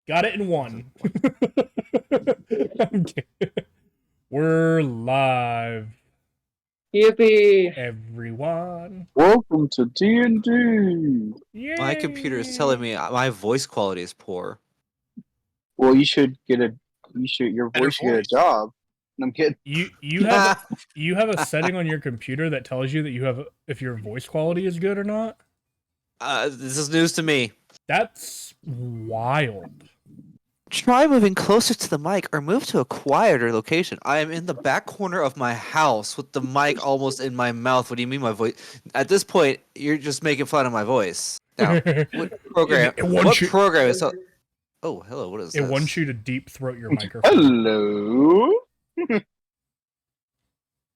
Got it in one. Okay. We're live, Yippee! everyone. Welcome to D&D. Yay! My computer is telling me my voice quality is poor. Well, your voice should get a job. I'm kidding. You have a setting on your computer that tells you that you have if your voice quality is good or not. This is news to me. That's wild. Try moving closer to the mic or move to a quieter location. I am in the back corner of my house with the mic almost in my mouth. What do you mean my voice? At this point, you're just making fun of my voice. Now, what program? What program is? Oh, hello. What is this? It wants you to deep throat your microphone. Hello. Is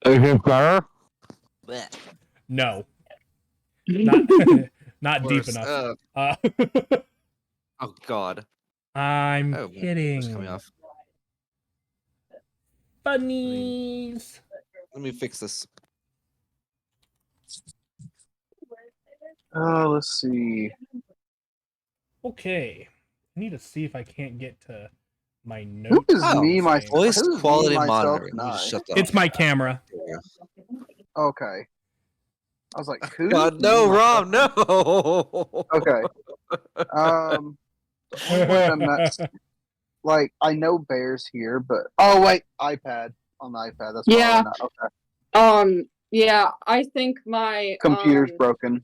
it better? No, not deep Worse. enough. Oh God. I'm What's kidding. coming off? Bunnies. Let me fix this. Let's see. Okay. I need to see if I can't get to my Who notes. is me, my Voice who's quality me, myself, monitor. and Let me I? shut that It's off. my camera. Okay. I was like, who? God, no, Me, Rob, myself? no. Okay. The only one I'm not, like, I know Bear's here, but oh wait, iPad on the iPad. That's Yeah. probably not okay. Yeah, I think my Computer's broken.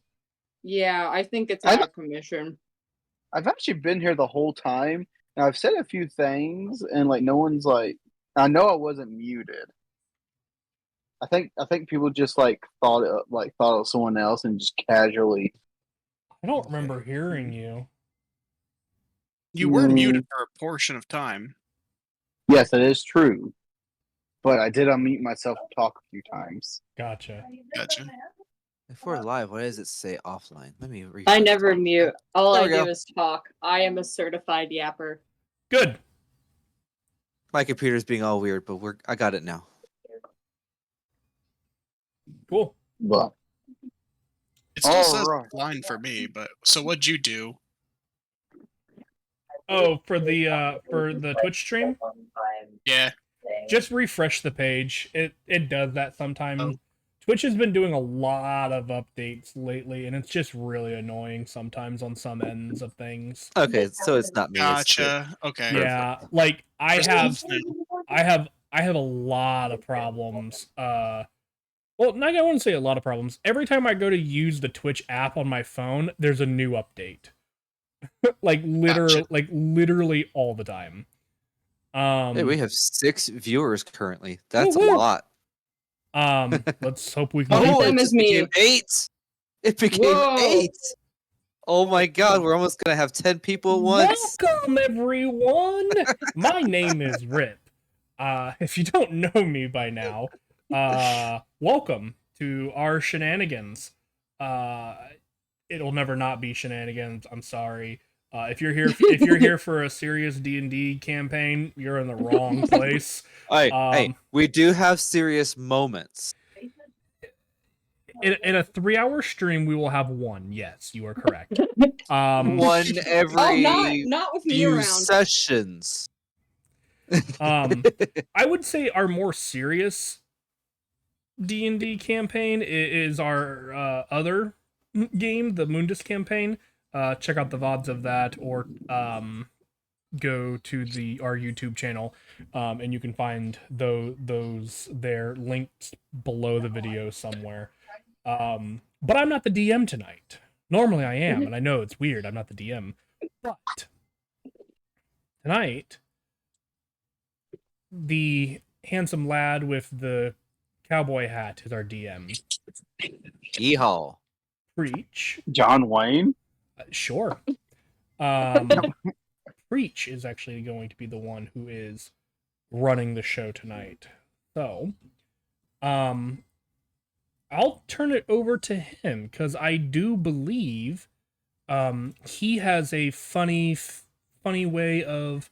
Yeah, I think it's out of commission. I've actually been here the whole time. Now I've said a few things, and like no one's like. I know I wasn't muted. I think people just like thought it was someone else and just casually. I don't remember hearing you. You were muted for a portion of time. Yes, that is true. But I did unmute myself to talk a few times. Gotcha. If we're live, why does it say offline? Let me refresh. I never mute. All There I we go. do is talk. I am a certified yapper. Good. My computer's being all weird, but I got it now. Cool. But It still says Alright. line for me, but so what'd you do? Oh, for the Twitch stream, Yeah. just refresh the page. It does that sometimes. Oh. Twitch has been doing a lot of updates lately, and it's just really annoying sometimes on some ends of things. Okay, so it's not me. It's Twitch. Gotcha. Okay. Yeah, like I Just have listening. a lot of problems. Well, not I wouldn't say a lot of problems. Every time I go to use the Twitch app on my phone, there's a new update. like literally all the time. Hey, we have 6 viewers currently. That's Woo-hoo. a lot. Let's hope we can One keep of it. them is me. Became 8. It became Whoa. 8. Oh my God, we're almost gonna have 10 people at once. Welcome everyone. My name is Rip. If you don't know me by now, welcome to our shenanigans. It'll never not be shenanigans. I'm sorry. If you're here for a serious D&D campaign, you're in the wrong place. Hey, we do have serious moments. In a 3-hour stream, we will have one. Yes, you are correct. One every not with me few around. sessions. I would say our more serious D&D campaign is our other game, the Mundus campaign. Check out the VODs of that, or go to our YouTube channel, and you can find those there linked below the video somewhere. But I'm not the DM tonight. Normally I am, and I know it's weird. I'm not the DM, but tonight, the handsome lad with the cowboy hat is our DM. Yeehaw. Preach. John Wayne. Sure. Preach is actually going to be the one who is running the show tonight. So, I'll turn it over to him, because I do believe he has a funny way of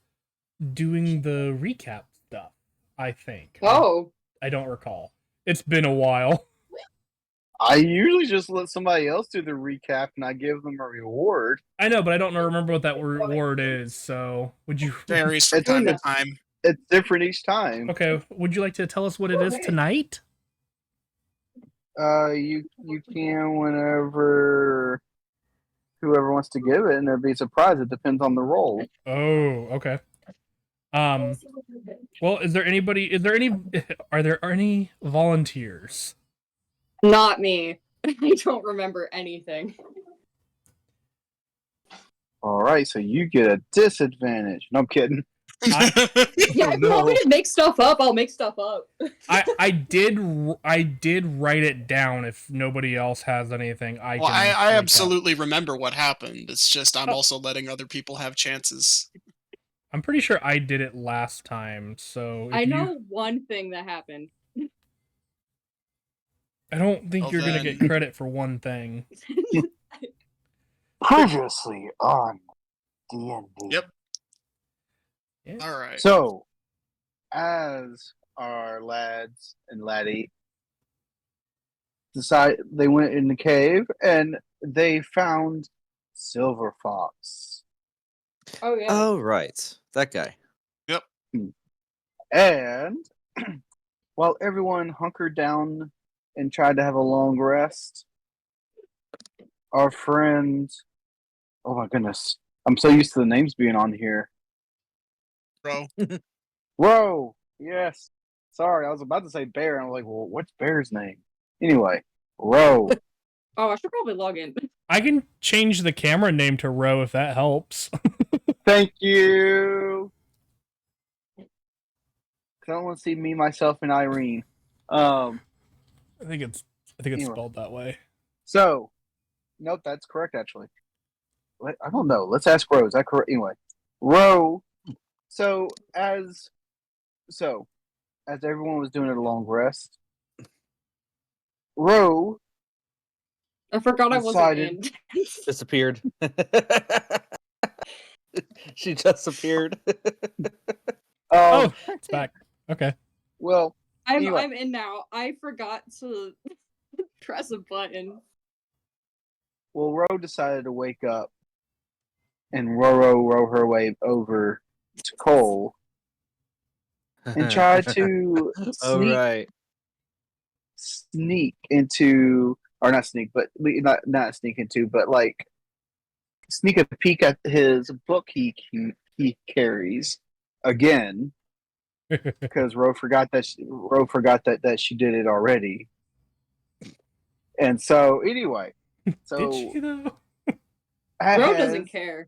doing the recap stuff, I think. Oh. I don't recall. It's been a while. I usually just let somebody else do the recap and I give them a reward. I know, but I don't remember what that reward is. So, would you? Varies from It's time to it's- time. It's different each time. Okay, would you like to tell us what it is tonight? You can whenever whoever wants to give it, and there'd be a surprise. It depends on the role. Oh, okay. Well, is there anybody? Is there any? Are there any volunteers? Not me. I don't remember anything. All right, so you get a disadvantage. No, I'm kidding. Yeah, if you want me to make stuff up, I'll make stuff up. I did write it down. If nobody else has anything, I Well, can. I recap. absolutely remember what happened. It's just I'm Oh. also letting other people have chances. I'm pretty sure I did it last time. So if I you- know one thing that happened. I don't think Well, you're gonna get then- credit for one thing. Previously on D&D. Yep. Yeah. All right. So, as our lads and laddie they went in the cave and they found Silver Fox. Oh yeah. Oh, right. That guy. And while everyone hunkered down and tried to have a long rest, our friend, oh my goodness, I'm so used to the names being on here. Bro. Whoa, yes. Sorry, I was about to say Bear, and I was like, well, what's Bear's name? Anyway, Ro. Oh, I should probably log in. I can change the camera name to Ro if that helps. Thank you. 'Cause I don't want to see me, myself, and Irene. I think it's Anyway. spelled that way. So, nope, that's correct actually. I don't know. Let's ask Ro. Is that correct? Anyway, Ro. As everyone was doing a long rest, Ro I forgot I wasn't Decided- in. Disappeared. She just appeared. Oh, it's back. Okay. well, Anyway. I'm in now. I forgot to press a button. Ro decided to wake up and row her way over to Cole and try to Oh, right. sneak into, or not sneak, but not sneak into, but like sneak a peek at his book he carries again because Ro forgot that she did it already. And so anyway, so Did she though? Bro doesn't care.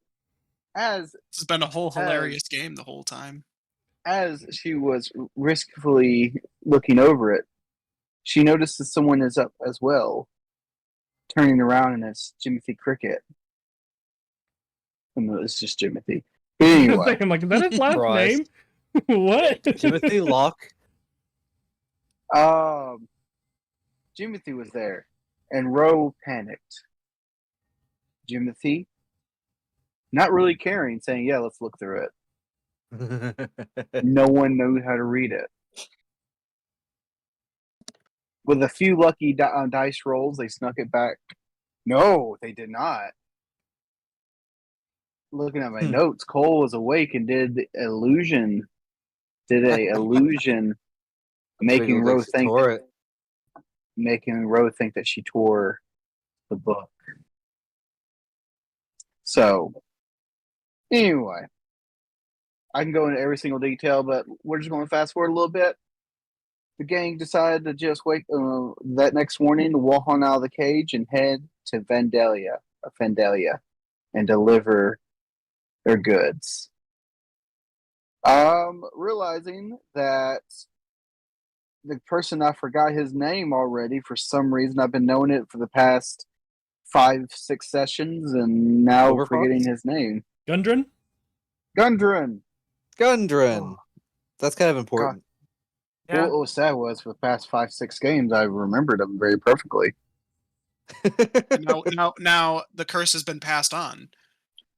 as This has been a whole hilarious game the whole time. as she was riskfully looking over it, she noticed that someone is up as well, turning around, and it's Jimothy Cricket. No, it's just Jimothy. Anyway, I'm like, is that his last name? Christ. What? Timothy Locke. Jimothy was there, and Ro panicked. Jimothy, not really caring, saying, "Yeah, let's look through it." No one knew how to read it. With a few lucky dice rolls, they snuck it back. No, they did not. Looking at my notes, Cole was awake and did a illusion, making Ro think that she tore the book. So, anyway, I can go into every single detail, but we're just going to fast forward a little bit. The gang decided to just wake that next morning to walk on out of the cage and head to Vandalia, and deliver their goods. Realizing that the person, I forgot his name already for some reason. I've been knowing it for the past 5-6 sessions, and now Silver forgetting Fox? his name. Gundren? Gundren. Gundren. That's kind of important. Yeah. What was sad was for the past 5-6 games, I remembered them very perfectly. Now the curse has been passed on.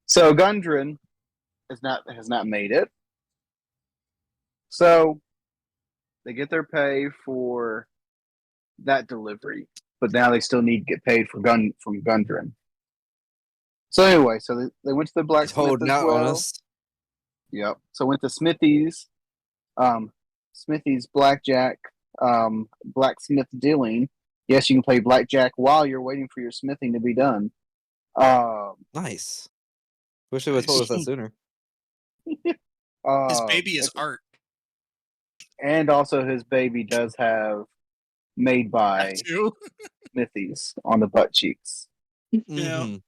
So Gundren has not made it. So they get their pay for that delivery. but now they still need to get paid for Gundren. So anyway, so they went to the He's blacksmith holding as out on well. us. Yep. So went to Smithy's, Smithy's blackjack, blacksmith dealing. Yes, you can play blackjack while you're waiting for your smithing to be done. Nice. Wish they would have told us that sooner. His baby is art. and also his baby does have made by That too. Smithy's on the butt cheeks. Yeah. Mhm.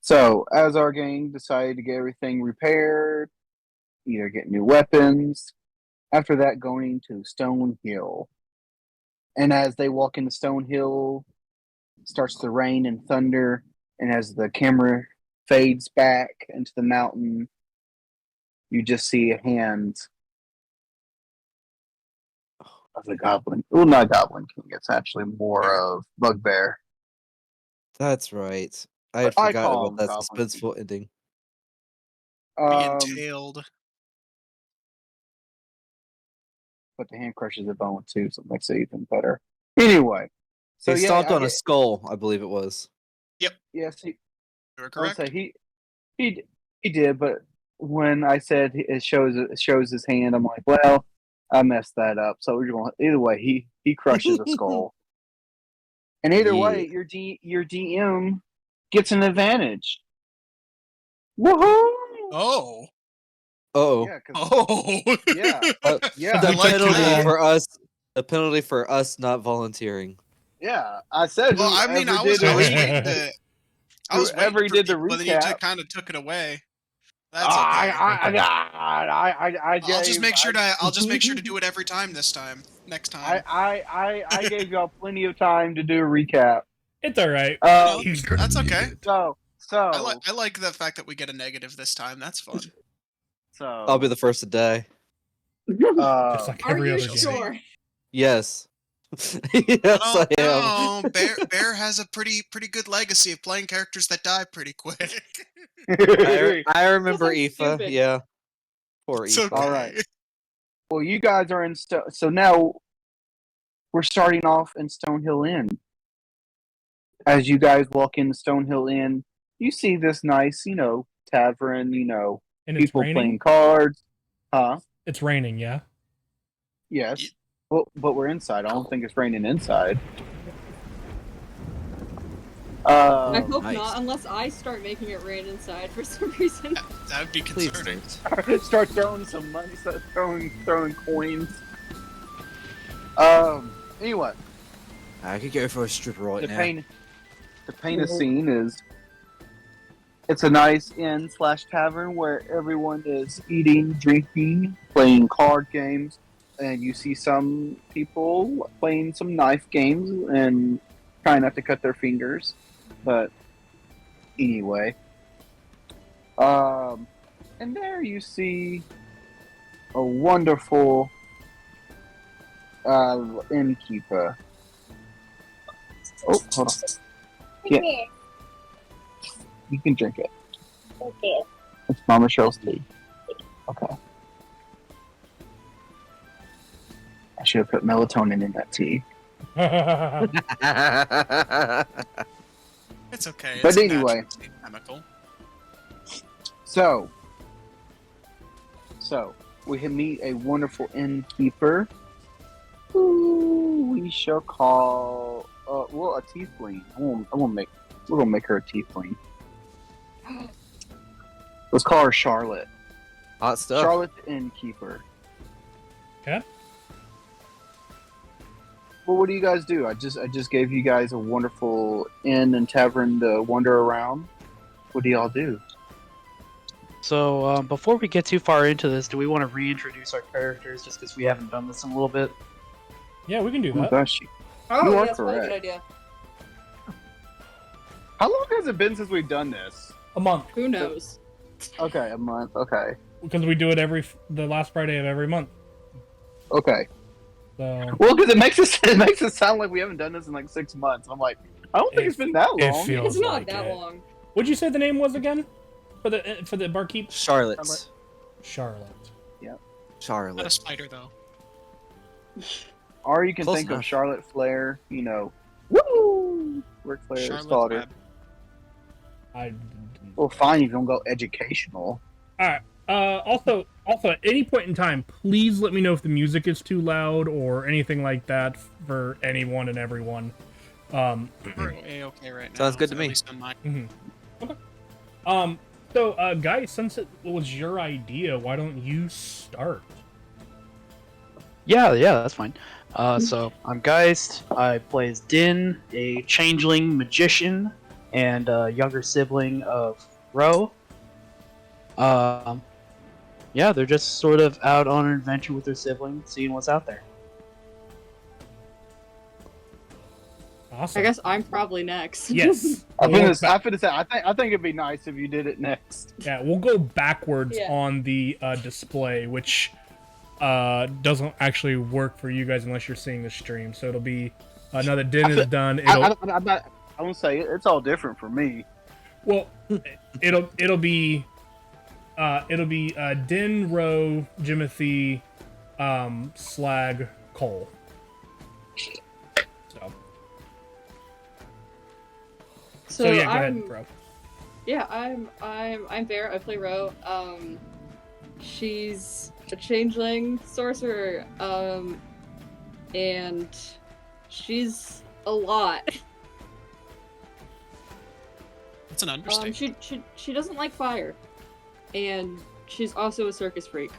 So as our gang decided to get everything repaired, either get new weapons. After that, going to Stone Hill. And as they walk into Stone Hill, it starts to rain and thunder. And as the camera fades back into the mountain, you just see a hand of the Goblin. Well, not Goblin King. It's actually more of Bugbear. That's right. I had I forgotten call about that him Goblin suspenseful ending. Being tailed. But the hand crushes the bone too, so it makes it even better. Anyway, so He yeah, stomped I on a get- skull, I believe it was. yes, You were I would correct. say he did, but when I said it shows his hand, I'm like, well, I messed that up. So we're going either way. He crushes a skull, and either way, your DM gets an advantage. Woohoo! Oh. Oh. Yeah, 'cause- Oh. Yeah. yeah, The I like penalty that. for us. The penalty for us not volunteering. yeah. I said. Well, I mean, I was did waiting it. I was Whoever waiting for did the people, but then you recap- kind of took it away. That's okay. I I'll just make sure I- to I'll just make sure to do it every time next time. I gave y'all plenty of time to do a recap. It's all right. Um, He's That's okay. so I like the fact that we get a negative this time. That's fun. I'll be the first to die. just like Are every you other game. sure? Yes. Yes, I am. No, Bear has a pretty good legacy of playing characters that die pretty quick. I remember I'm Aoife. stupid. Yeah. Poor It's Aoife. okay. All right. Well, you guys are in so now we're starting off in Stonehill Inn. As you guys walk into Stonehill Inn, you see this nice, tavern, And it's people raining. playing cards. Huh? It's raining, yeah. Yes. Well, but we're inside. I don't think it's raining inside. I hope nice. not, unless I start making it rain inside for some reason. That would be Please concerning. Start throwing some money, start throwing coins. Anyway, I could go for a stripper right now. the paint a scene is it's a nice inn/tavern where everyone is eating, drinking, playing card games, and you see some people playing some knife games and trying not to cut their fingers. But anyway, and there you see a wonderful innkeeper. Oh, hold on. Yeah. You can drink it. Okay. It's Mama Cheryl's tea. Okay. I should have put melatonin in that tea. It's okay. But It's a anyway. natural chemical. So we can meet a wonderful innkeeper who we shall call a tiefling. We're gonna make her a tiefling. Let's call her Charlotte. Hot stuff. Charlotte the innkeeper. Okay. Well, what do you guys do? I just gave you guys a wonderful inn and tavern to wander around. What do y'all do? So, before we get too far into this, do we want to reintroduce our characters just because we haven't done this in a little bit? Yeah, we can do Oh my that. gosh, Oh, You yeah, are that's probably a good correct. idea. how long has it been since we've done this? A month, Who knows? Okay, a month. Okay, because we do it the last Friday of every month. okay. So Well, because it makes it sound like we haven't done this in like 6 months. I'm like, I don't think it's been that it long. feels It's not like that it. long. What'd you say the name was again? For the barkeep? Charlotte. Charlotte. Not a Charlotte. spider though. Or you can Close think enough. of Charlotte Flair, Woo! Ric Flair's Charlotte's daughter. Web. I. Well, fine, you don't go educational. All right. Also, at any point in time, please let me know if the music is too loud or anything like that for anyone and everyone. We're A-okay right now. Sounds good to at me. least on mine. Okay. Guy, since it was your idea, why don't you start? Yeah, that's fine. So I'm Geist. I play as Din, a changeling magician and a younger sibling of Ro. Yeah, they're just sort of out on an adventure with their sibling, seeing what's out there. Awesome. I guess I'm probably next. Yes. I'm We'll gonna, go back- I'm gonna say, I think it'd be nice if you did it next. yeah, we'll go backwards Yeah. on the display, which doesn't actually work for you guys unless you're seeing the stream. So it'll be now that Din is done. I'm not. I won't say it's all different for me. Well, it'll be Din, Ro, Jimothy, Slag, Cole. So yeah, go ahead, bro. Yeah, I'm Bear. I play Ro. She's a changeling sorcerer. And she's a lot. That's an understatement. She doesn't like fire, and she's also a circus freak.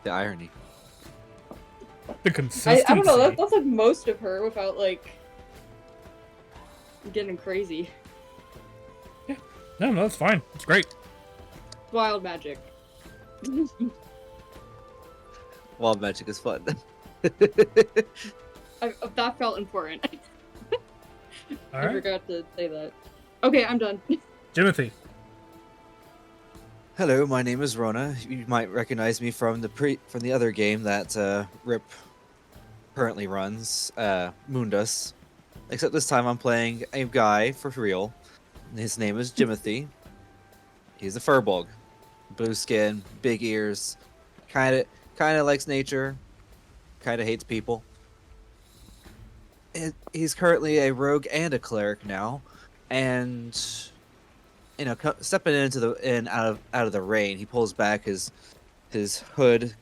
The irony. The consistency. I don't know. That's like most of her without like getting crazy. No, that's fine. It's great. Wild magic. Wild magic is fun. That felt important. All I right, forgot to say that. Okay, I'm done. Jimothy. Hello, my name is Rona. You might recognize me from the other game that Rip currently runs, Mundus. Except this time I'm playing a guy for real. His name is Jimothy. He's a furbog, blue skin, big ears, kind of likes nature, kind of hates people. He's currently a rogue and a cleric now, and stepping out of the rain, he pulls back his hood,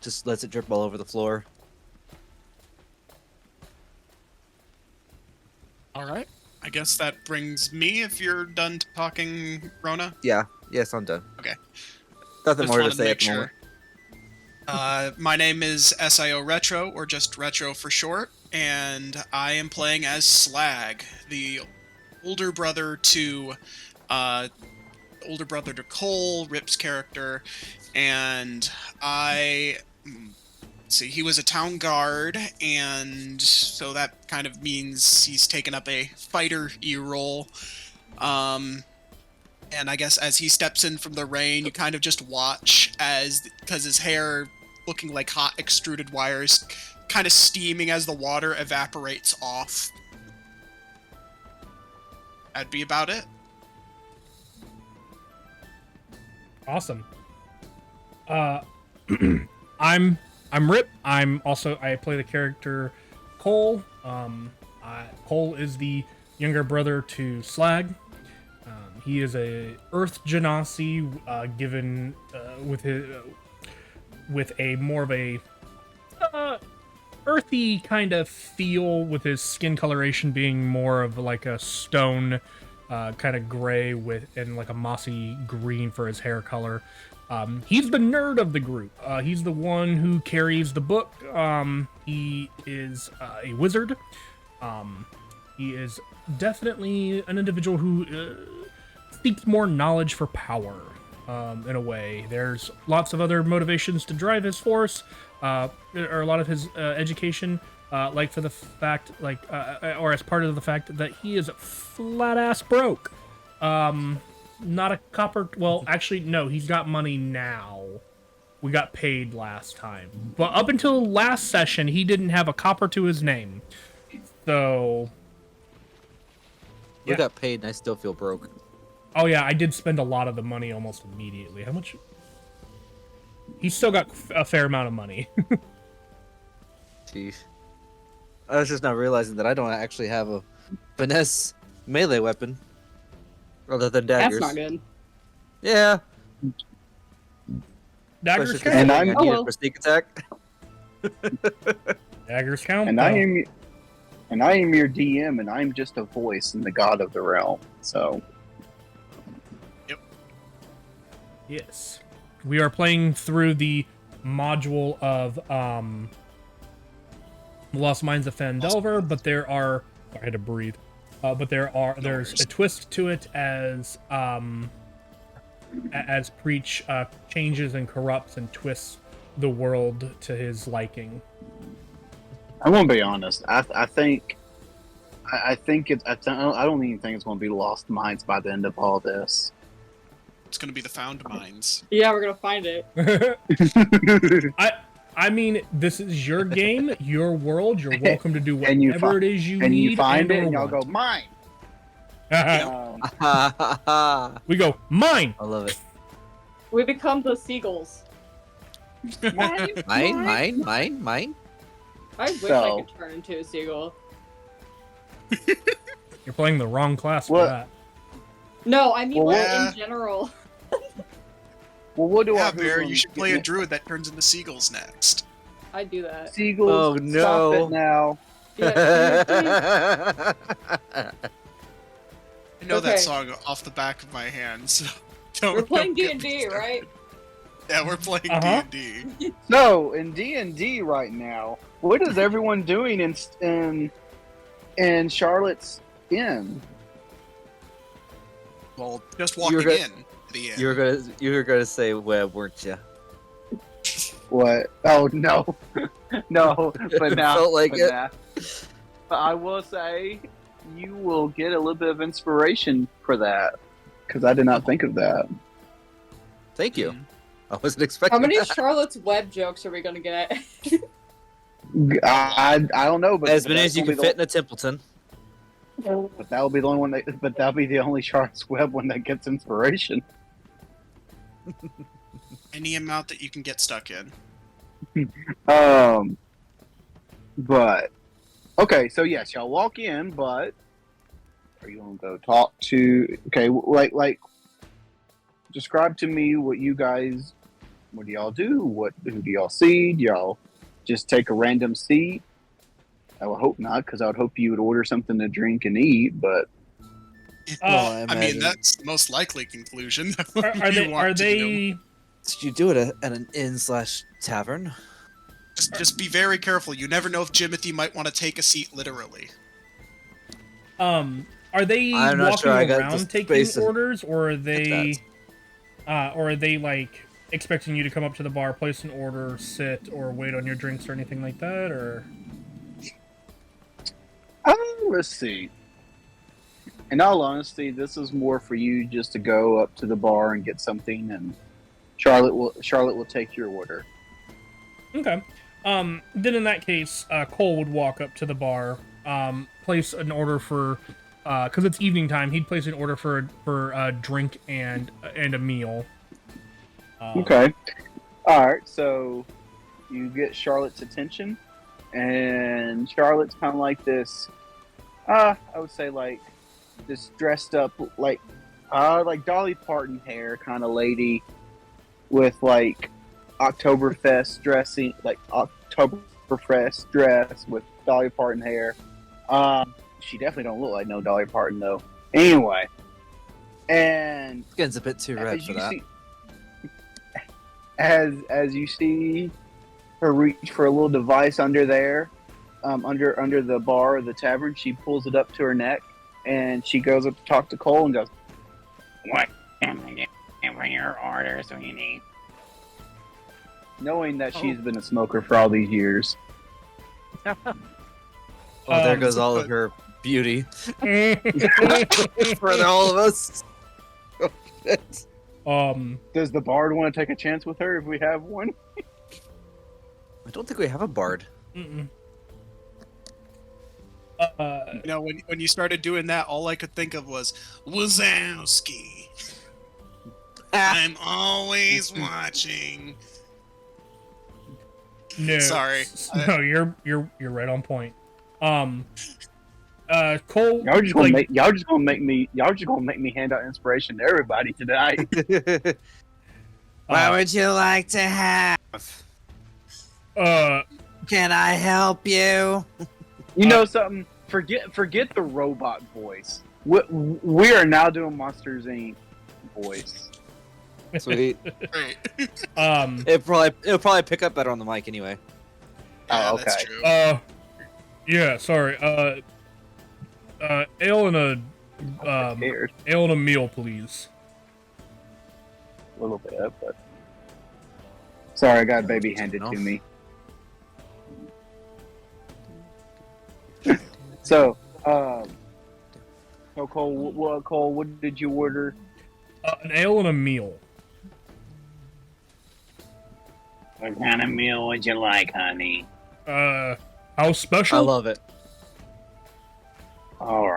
just lets it drip all over the floor. All right. I guess that brings me if you're done talking, Rona. Yeah, yes, I'm done. Okay. Nothing Just more to wanted to say at make the moment. sure. My name is SIO Retro, or just Retro for short, and I am playing as Slag, the older brother to Cole, Rip's character, and he was a town guard, and so that kind of means he's taken up a fighter-y role. And I guess as he steps in from the rain, you kind of just watch because his hair looking like hot extruded wires, kind of steaming as the water evaporates off. That'd be about it. Awesome. I'm Rip. I play the character Cole. Cole is the younger brother to Slag. He is a Earth Genasi, given with a more of a earthy kind of feel, with his skin coloration being more of like a stone kind of gray and like a mossy green for his hair color. He's the nerd of the group. He's the one who carries the book. He is a wizard. He is definitely an individual who seeks more knowledge for power, in a way. There's lots of other motivations to drive his force, or a lot of his education, or as part of the fact that he is flat ass broke. Not a copper. Well, actually, no. He's got money now. We got paid last time, but up until last session, he didn't have a copper to his name. So, We Yeah. got paid and I still feel broke. oh yeah, I did spend a lot of the money almost immediately. How much? He's still got a fair amount of money. Jeez. I was just not realizing that I don't actually have a finesse melee weapon other than daggers. That's not good. Yeah. Daggers especially count. And considering I'm- I need Oh, it well. for sneak attack. Daggers count. And though. I am your DM, and I'm just a voice in the God of the Realm. So Yes. We are playing through the module of Lost Mines of Fandelver, but there are I had to breathe. But there's a twist to it as Preach changes and corrupts and twists the world to his liking. I'm gonna be honest. I think it's. I don't even think it's gonna be Lost Minds by the end of all this. It's gonna be the Found Mines. Yeah, we're gonna find it. I mean, this is your game, your world. You're welcome to do And you whatever fi- it is you and need you find it, and/or and y'all go want. mine. Ha ha ha. We go mine. I love it. We become the seagulls. Mine. Mine. I wish I So- could turn into a seagull. You're playing the wrong class for What? that. No, I mean Well, like yeah. in general. Well, what do Yeah, I? Bear, you should play a druid that turns into seagulls next. I do that. Seagulls. Oh, Stop no. it now. Yeah, I know Okay. that song off the back of my hand, so don't. we're playing don't get D&D, me started. right? Yeah, we're playing Uh-huh. D&D. So in D&D right now, what is everyone doing in Charlotte's Inn? Well, just You walking were gonna- in to the end. You were gonna say web, weren't you? What? Oh no, no. But now, Felt like but it. now- but I will say, you will get a little bit of inspiration for that because I did not think of that. Thank you. Mhm. I wasn't expecting How many that. Charlotte's Web jokes are we gonna get? I don't know, but As many that's as you gonna can be fit in a Templeton. But that will be the only one that. But that'll be the only Charlotte's Web one that gets inspiration. Any amount that you can get stuck in. But okay, so yes, y'all walk in, but are you gonna go talk to? Okay, like, describe to me what you guys. What do y'all do? Who do y'all see? Do y'all just take a random seat? I would hope not, because I would hope you would order something to drink and eat. But I I mean, imagine. that's the most likely conclusion. Are You they? want Are to they? know. Did you do it at an inn/tavern? Just be very careful. You never know if Jimothy might want to take a seat literally. Are they I'm not walking sure I got around the taking space to orders, or are that. they like expecting you to come up to the bar, place an order, sit, or wait on your drinks or anything like that? Or let's see. In all honesty, this is more for you just to go up to the bar and get something, and Charlotte will take your order. okay, then in that case, Cole would walk up to the bar, place an order for, because it's evening time. He'd place an order for a drink and a meal. Okay. All right. So you get Charlotte's attention, and Charlotte's kind of like this. I would say like this dressed up like Dolly Parton hair kind of lady with like Oktoberfest dressing, like Oktoberfest dress with Dolly Parton hair. She definitely don't look like no Dolly Parton though. Anyway, and Skin's a bit too red as for you that. see, as you see her reach for a little device under there, under the bar of the tavern, she pulls it up to her neck, and she goes up to talk to Cole and goes, "What can I get for your order, sweetie?" Knowing that she's been a smoker for all these years. Oh, there Um, goes all of her beauty for all of us. Oh, shit. Does the bard want to take a chance with her if we have one? I don't think we have a bard. mm-mm. You know, when you started doing that, all I could think of was Wazowski. I'm always watching. No. Sorry. No, you're right on point. Cole, Y'all just gonna like, make y'all just gonna make me hand out inspiration to everybody tonight. What would you like to have? Can I help you? You know something? Forget the robot voice. We are now doing Monsters Inc. voice. Sweet. Right. It'll probably pick up better on the mic anyway. Yeah, Oh, that's okay. true. yeah, sorry. Ale and Scared a meal, please. a little bit, but sorry, I got a baby handed to me. So, Cole, what did you order? An ale and a meal. What kind of meal would you like, honey? House I special. love it. All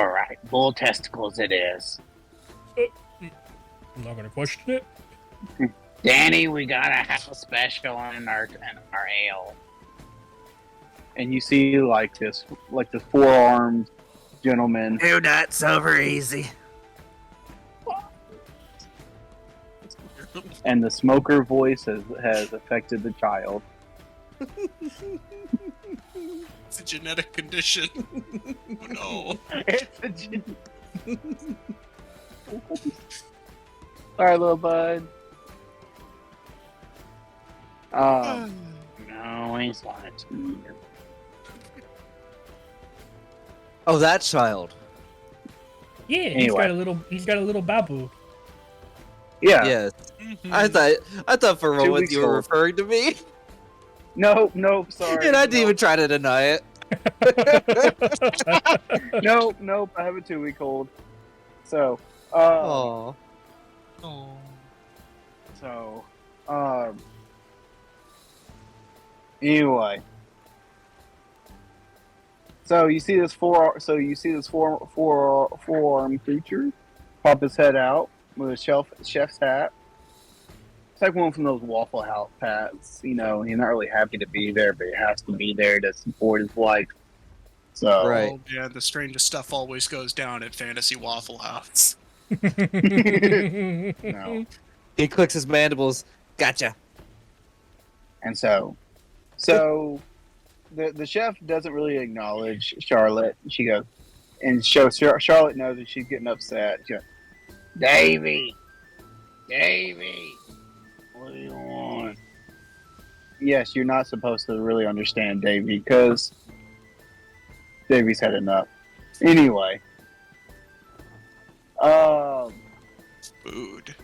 right, bull testicles it is. I'm not gonna question it. Danny, we got a house special in our ale. And you see like this four-armed gentleman. Do not over easy. And the smoker voice has affected the child. It's a genetic condition. Oh, no. Alright, little bud. No, he's not. Oh, that child. Yeah, Anyway. he's got a little babu. Yeah. Yes. Mhm. I thought for a 2 moment weeks you were old. referring to me, Nope, sorry. and I didn't even try to deny it. Nope, I have a 2-week-old. So, Oh. Oh. So, anyway. So you see this four-armed creature pop his head out with a chef's hat. It's like one from those Waffle House hats. You know, he's not really happy to be there, but he has to be there to support his wife. So, Right. Oh, yeah, the strangest stuff always goes down at Fantasy Waffle House. no. He clicks his mandibles. Gotcha. And so the chef doesn't really acknowledge Charlotte. She goes, and Charlotte knows that she's getting upset. She goes, Davy, what do you want? Yes, you're not supposed to really understand Davy because Davy's had enough. Anyway, Food.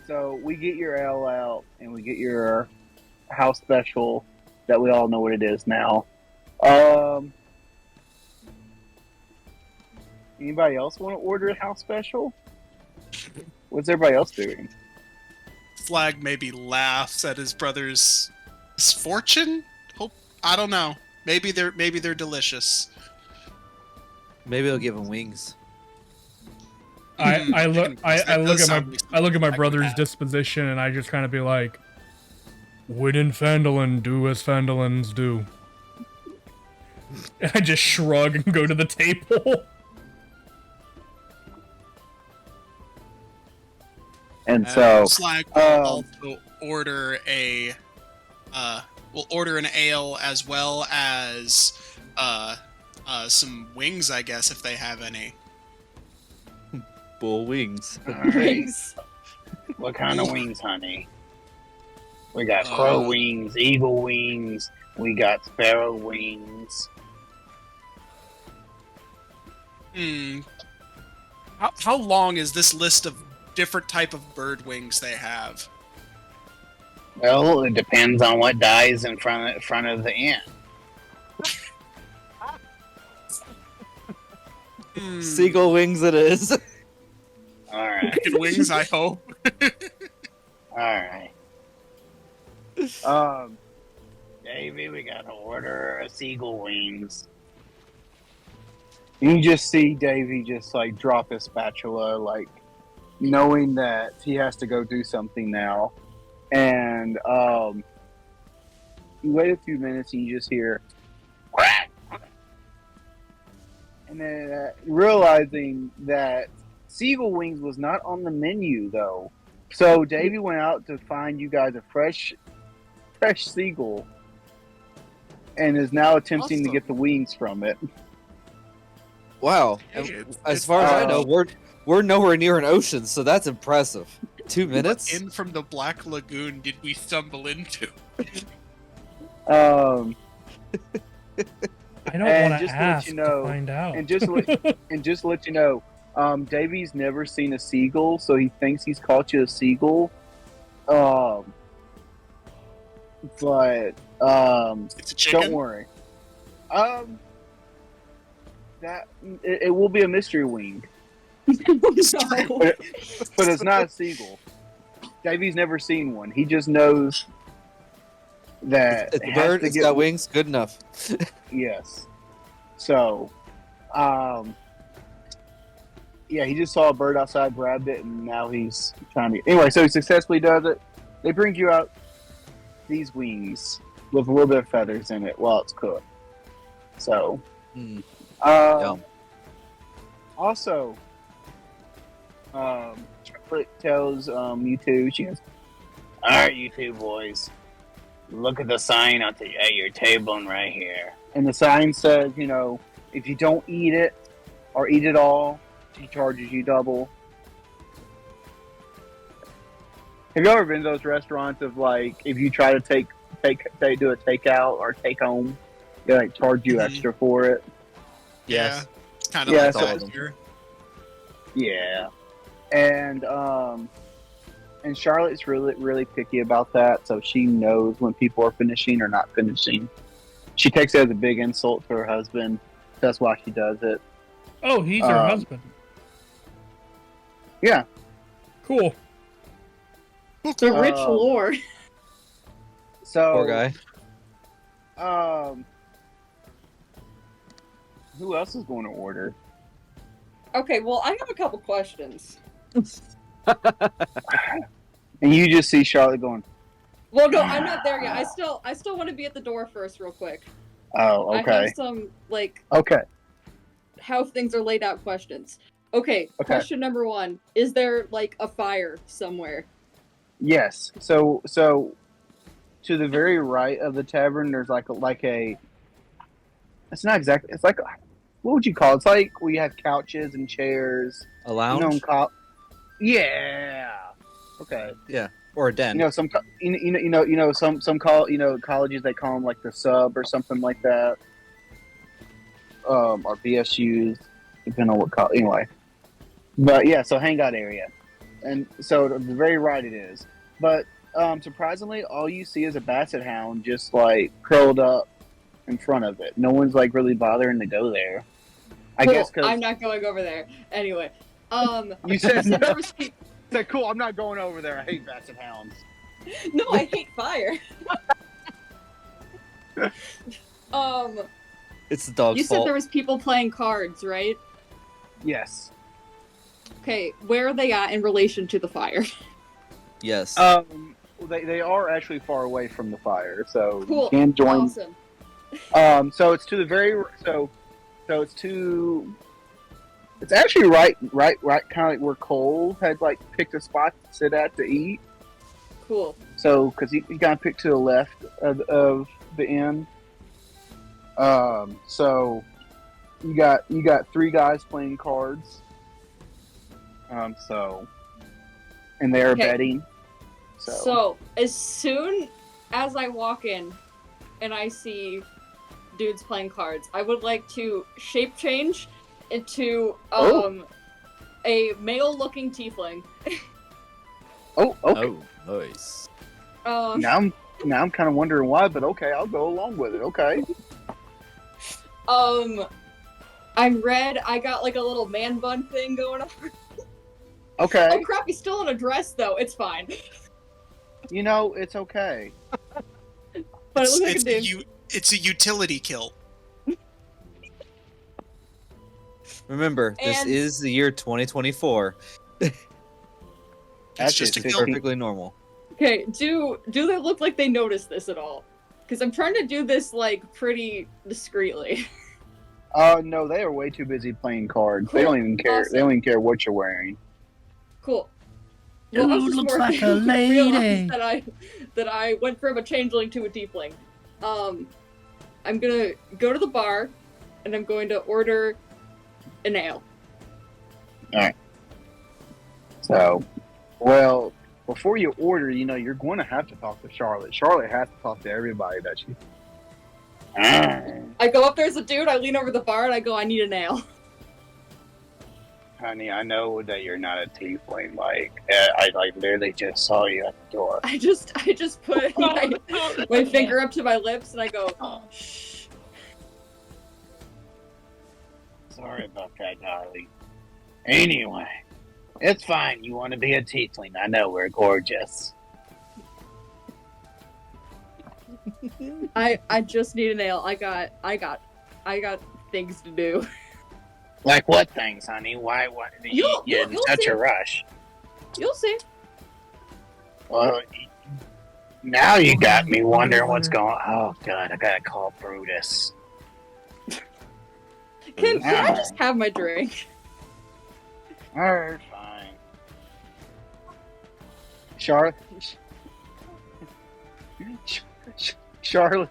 so we get your ale out and we get your house special that we all know what it is now. Anybody else want to order a house special? What's everybody else doing? Flag maybe laughs at his brother's misfortune. Hope I don't know. Maybe they're delicious. Maybe he'll give him wings. I look That at my brother's bad. disposition and I just kind of be like, wouldn't Fandolin do as Fandolins do? And I just shrug and go to the table. And so, Slag will um, also order a we'll order an ale as well as some wings, I guess, if they have any. Bull wings. alright. What kind of wings, honey? We got crow wings, eagle wings, we got sparrow wings. How long is this list of different type of bird wings they have? Well, it depends on what dies in front of the inn. Seagull wings it is. All right, Chicken wings, I hope. all right. Davey, we gotta order a seagull wings. You just see Davey just like drop his spatula, like knowing that he has to go do something now, and You wait a few minutes and you just hear, quack, and then realizing that seagull wings was not on the menu though, so Davey went out to find you guys a fresh seagull, and is now attempting to Awesome. get the wings from it. Wow. Hey, And it's- as it's far as I know, uh, we're nowhere near an ocean, so that's impressive. 2 minutes? What in from the Black Lagoon did we stumble into? Um, I don't And want to just to let ask you know- to find out. and just to let you know, Davey's never seen a seagull, so he thinks he's caught you a seagull. But It's a chicken. don't worry. That it will be a mystery wing, No. but it's not a seagull. Davey's never seen one. He just knows that It's it a has bird, to it's get- got wings, good enough. Yes. So, yeah, he just saw a bird outside, grabbed it, and now he's trying to. Anyway, so he successfully does it. They bring you out these wings with a little bit of feathers in it while it's cooked. So, Mm. um, also, Charlotte tells you two. She goes, "All right, you two boys, look at the sign at your table and right here." And the sign says, you know, if you don't eat it or eat it all, she charges you double. Have you ever been to those restaurants of like, if you try to do a takeout or take home, they like charge you Mhm. extra for it? Yeah, it's kind of Yeah, like so- that here. Yeah, and Charlotte's really picky about that, so she knows when people are finishing or not finishing. She takes it as a big insult to her husband. That's why she does it. Oh, he's her Um, husband. Yeah. Cool. The rich Um, lore. So Poor guy. Who else is going to order? Okay, well, I have a couple questions. And you just see Charlotte going, Well, no, I'm not there yet. I still want to be at the door first, real quick. "Oh, I okay, have some like okay." how things are laid out questions. Okay, question number 1: is there like a fire somewhere? Yes. So to the very right of the tavern, there's like a. It's not exactly. It's like what would you call it? It's like we have couches and chairs. A lounge? You know, yeah. Okay. Or a den? You know some some colleges they call them like the sub or something like that. Or BSUs, depending on what college. Anyway, but yeah, so hangout area, and so to the very right it is. But surprisingly, all you see is a basset hound just like curled up in front of it. No one's like really bothering to go there. I Cool, guess because I'm not going over there. Anyway, you said so there was pe- said, "Cool, I'm not going over there. I hate basset hounds." no, I hate fire. It's the dog's You said fault. there was people playing cards, right? Yes. Okay, where are they at in relation to the fire? Yes. They are actually far away from the fire, so Cool, you can join. awesome. So it's to the very so it's to. It's actually right, kind of like where Cole had like picked a spot to sit at to eat. Cool. So because he kind of picked to the left of the inn. So you got 3 guys playing cards. So, and they're Okay. betting. So as soon as I walk in and I see dudes playing cards, I would like to shape change into a male-looking tiefling. Oh, okay. Oh, nice. Now I'm kind of wondering why, but okay, I'll go along with it. Okay. I'm red. I got like a little man bun thing going on. Okay. Oh crap! He's still in a dress though. It's fine. You know, it's okay. But it looks like a dude. It's a utility kill. Remember, this And- is the year 2024. It's That's just a it, kill. 15. Perfectly normal. Okay. Do they look like they notice this at all? Because I'm trying to do this like pretty discreetly. Oh no, they are way too busy playing cards. They Cool. don't even care. Awesome. They don't even care what you're wearing. Cool. Dude I was just looks more like a realized lady. that I went from a changeling to a tiefling. I'm gonna go to the bar, and I'm going to order an ale. So, well, before you order, you're going to have to talk to Charlotte. Charlotte has to talk to everybody that she. I go up there's a dude. I lean over the bar and I go, I need an ale. Honey, I know that you're not a tiefling. I literally just saw you at the door. I just put my finger up to my lips and I go, shh. Sorry about that, darling. Anyway, it's fine. You want to be a tiefling? I know we're gorgeous. I just need an ale. I got things to do. Like what things, honey? Why You'll in see. such a rush? You'll see. Well, now you got me wondering what's going. Oh God, I gotta call Brutus. Can I just have my drink? Alright, fine. Charlotte. Charlotte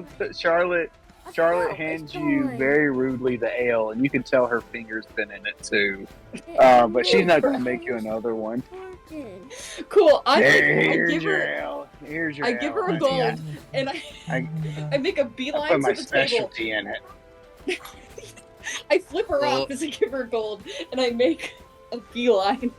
hands you very rudely the ale, and you can tell her finger's been in it too. But she's not gonna make you another one. Cool. I Here's give your her ale. Here's your I ale. give her a gold and I make a I beeline put to my the table. specialty in it. I flip her off as I give her gold and I make a beeline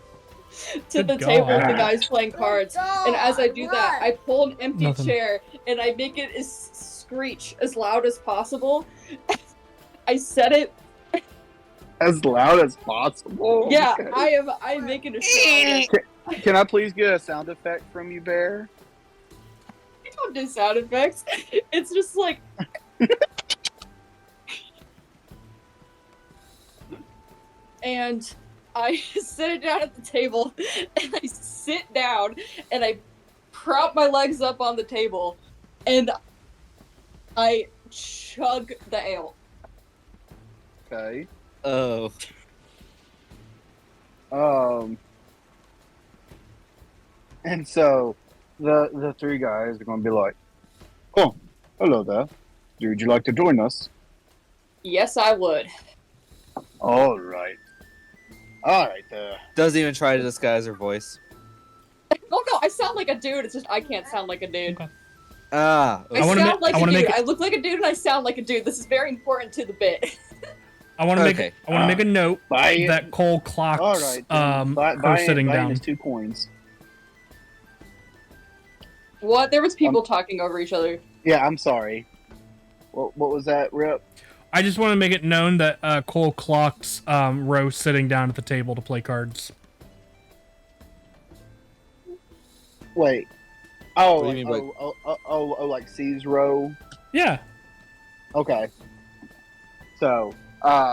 to Good the table with the God. guys playing cards. And as I do that, I pull an empty Nothing. chair and I make it screech as loud as possible. I set it. As loud as possible. Yeah, Okay. I'm making a sound. Can I please get a sound effect from you, Bear? I don't do sound effects. It's just like. And I sit it down at the table, and I sit down, and I prop my legs up on the table, and I chug the ale. Okay. Oh. And so the three guys are going to be like, "Oh, hello there. Would you like to join us?" Yes, I would. All right. All right. Doesn't even try to disguise her voice. Oh no, I sound like a dude. It's just I can't sound like a dude. Okay. Ah. I I wanna sound ma- like I a wanna dude. make it- I look like a dude, and I sound like a dude. This is very important to the bit. I want to Okay. make a note Buy it. that Cole clocks All right. her sitting down. is 2 coins. What? There was people talking over each other. Yeah, I'm sorry. What was that, Rip? I just want to make it known that Cole clocks Rose sitting down at the table to play cards. Wait. Oh, What do you mean like C's row. Yeah. Okay. So,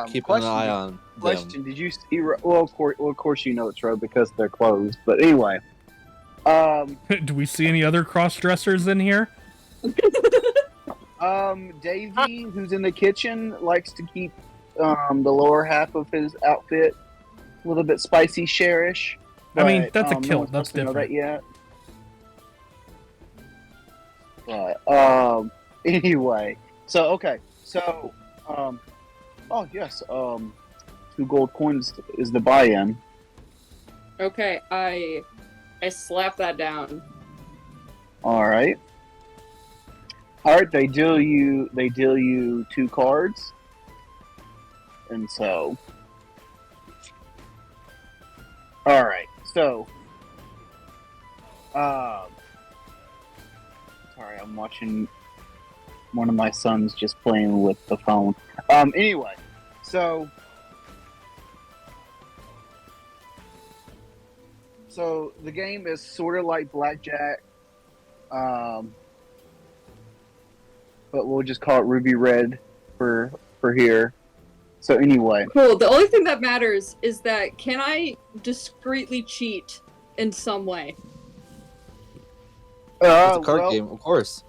Keeping an eye on them. Question: Did you see? Well, of course, you know it's row because they're closed. But anyway, Do we see any other cross dressers in here? Davey, who's in the kitchen, likes to keep the lower half of his outfit a little bit spicy, sherish. I mean, but, that's a no kilt. one's That's supposed to know that different. yet. But anyway, so oh yes, 2 gold coins is the buy-in. Okay, I slap that down. All right. They deal you 2 cards, and so. All right, so. Sorry, I'm watching one of my sons just playing with the phone. Anyway, so. So the game is sort of like blackjack. But we'll just call it Ruby Red for here. So anyway, Cool. The only thing that matters is that can I discreetly cheat in some way? It's a card well, game, of course.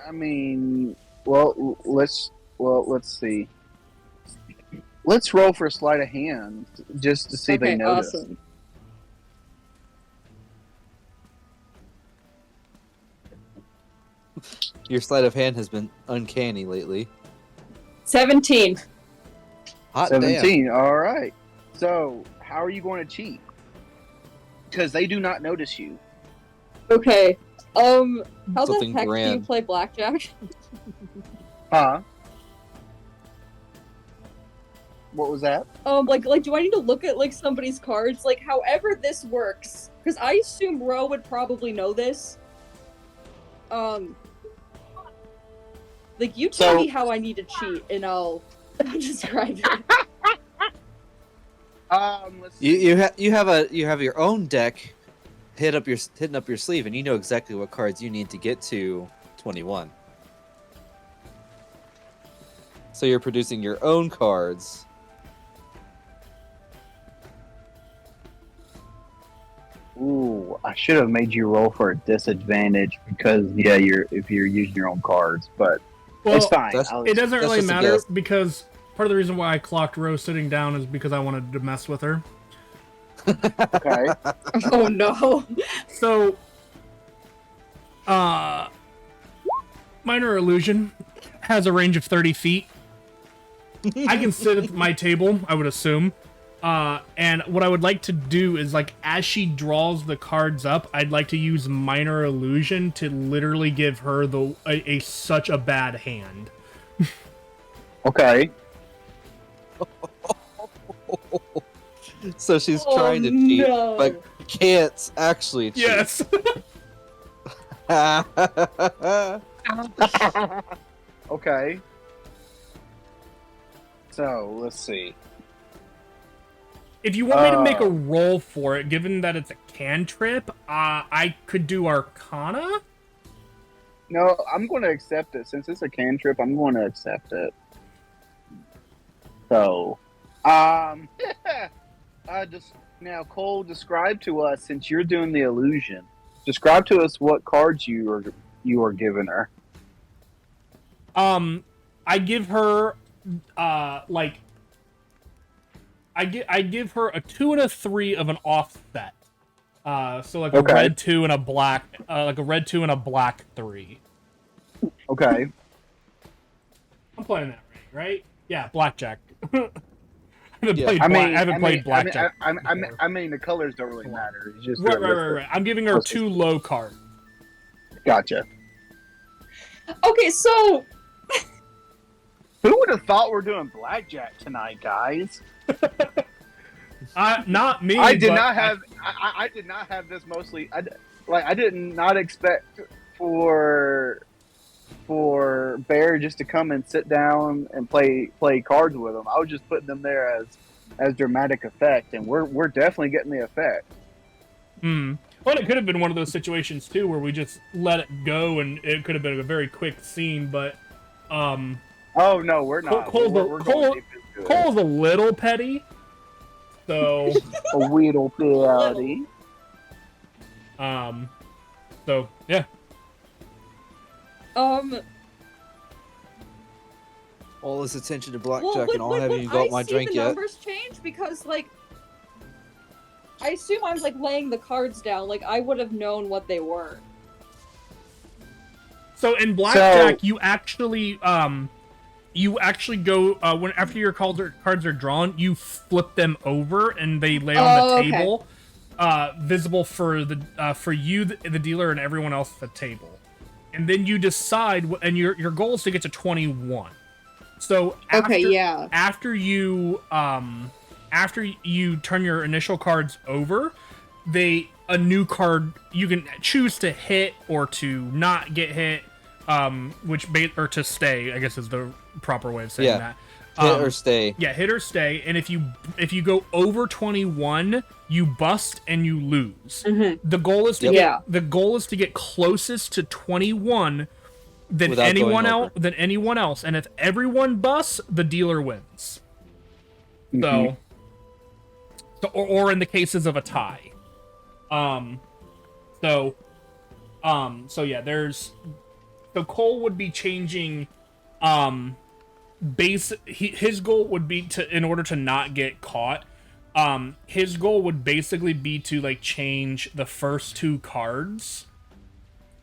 I mean, let's see. Let's roll for sleight of hand just to see if they Okay, notice. awesome. Your sleight of hand has been uncanny lately. 17. Hot damn. 17. All right. So, how are you going to cheat? Because they do not notice you. Okay. How the Something heck do you grand. play blackjack? Huh? What was that? Like, do I need to look at like somebody's cards? Like, however this works, because I assume Ro would probably know this. Like, you tell So- me how I need to cheat, and I'll describe it. Let's see. You have your own deck hidden up your sleeve, and you know exactly what cards you need to get to 21. So you're producing your own cards. Ooh, I should have made you roll for a disadvantage because if you're using your own cards, but Well, it's fine. that's- it doesn't That's really just a matter guess. because part of the reason why I clocked Rose sitting down is because I wanted to mess with her. Okay. Oh no. So, Minor Illusion has a range of 30 feet. I can sit at my table, I would assume. And what I would like to do is, like, as she draws the cards up, I'd like to use Minor Illusion to literally give her such a bad hand. Okay. So she's Oh, trying to cheat, no. but can't actually cheat. Yes. Okay. So let's see. If you want me to make a roll for it, given that it's a cantrip, I could do Arcana. No, I'm going to accept it since it's a cantrip. I'm going to accept it. So, just now, Cole, describe to us since you're doing the illusion. Describe to us what cards you are giving her. I give her, like, I give her a 2 and a 3 of an offset. So like a Okay. red 2 and a black, like a red 2 and a black 3. Okay. I'm playing that right? Yeah, blackjack. I haven't Yeah. played. I haven't played blackjack. I mean, the colors don't really matter. It's just Right. I'm giving her 2 low cards. Gotcha. Okay, so Who would have thought we're doing blackjack tonight, guys? Not me. I did but not have. I did not have this mostly. I did not expect for Bear just to come and sit down and play cards with them. I was just putting them there as dramatic effect, and we're definitely getting the effect. Well, it could have been one of those situations too, where we just let it go, and it could have been a very quick scene. But Oh no, we're not. Cole's we're going deep into it. Cole's a little petty, so A Weedle Petty. so yeah. All this attention to well, blackjack, and all when haven't even got my I see drink the yet. numbers change because like I assume I was like laying the cards down, like I would have known what they were. So in blackjack, you actually go when after your cards are drawn, you flip them over and they lay on the okay. table, visible for the dealer, and everyone else at the table. And then you decide, and your goal is to get to 21. So after you turn your initial cards over, a new card you can choose to hit or to not get hit, or to stay, I guess is the proper way of saying that. Hit or stay. Yeah, hit or stay. And if you go over 21, you bust and you lose. Mm-hmm. The goal is to Yep. the goal is to get closest to 21 than Without anyone going else. And if everyone busts, the dealer wins. Mhm. So or in the cases of a tie. So yeah, there's Cole would be changing his goal would be to, in order to not get caught, his goal would basically be to like change the first 2 cards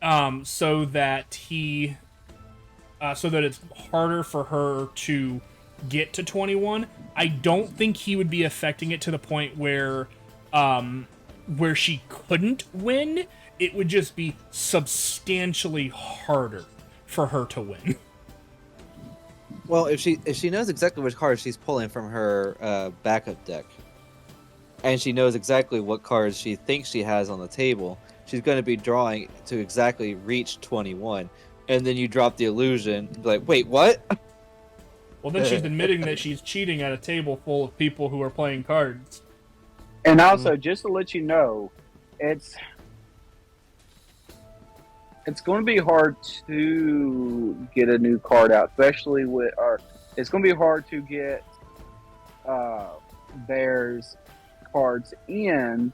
so that it's harder for her to get to 21. I don't think he would be affecting it to the point where she couldn't win. It would just be substantially harder for her to win. Well, if she knows exactly which cards she's pulling from her backup deck, and she knows exactly what cards she thinks she has on the table, she's going to be drawing to exactly reach 21. And then you drop the illusion, be like, wait, what? Well, then she's admitting that she's cheating at a table full of people who are playing cards. And also, just to let you know, it's going to be hard to get a new card out, especially with it's going to be hard to get Bear's cards in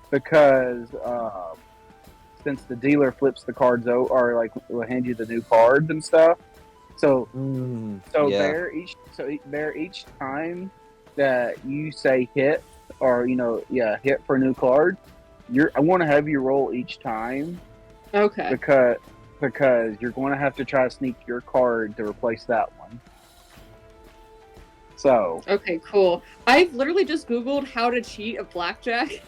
because since the dealer flips the cards out or like will hand you the new cards and stuff. So Bear each time that you say hit or hit for a new card, I want to have you roll each time. Okay. Because you're going to have to try to sneak your card to replace that one. So. Okay, cool. I've literally just Googled how to cheat at blackjack.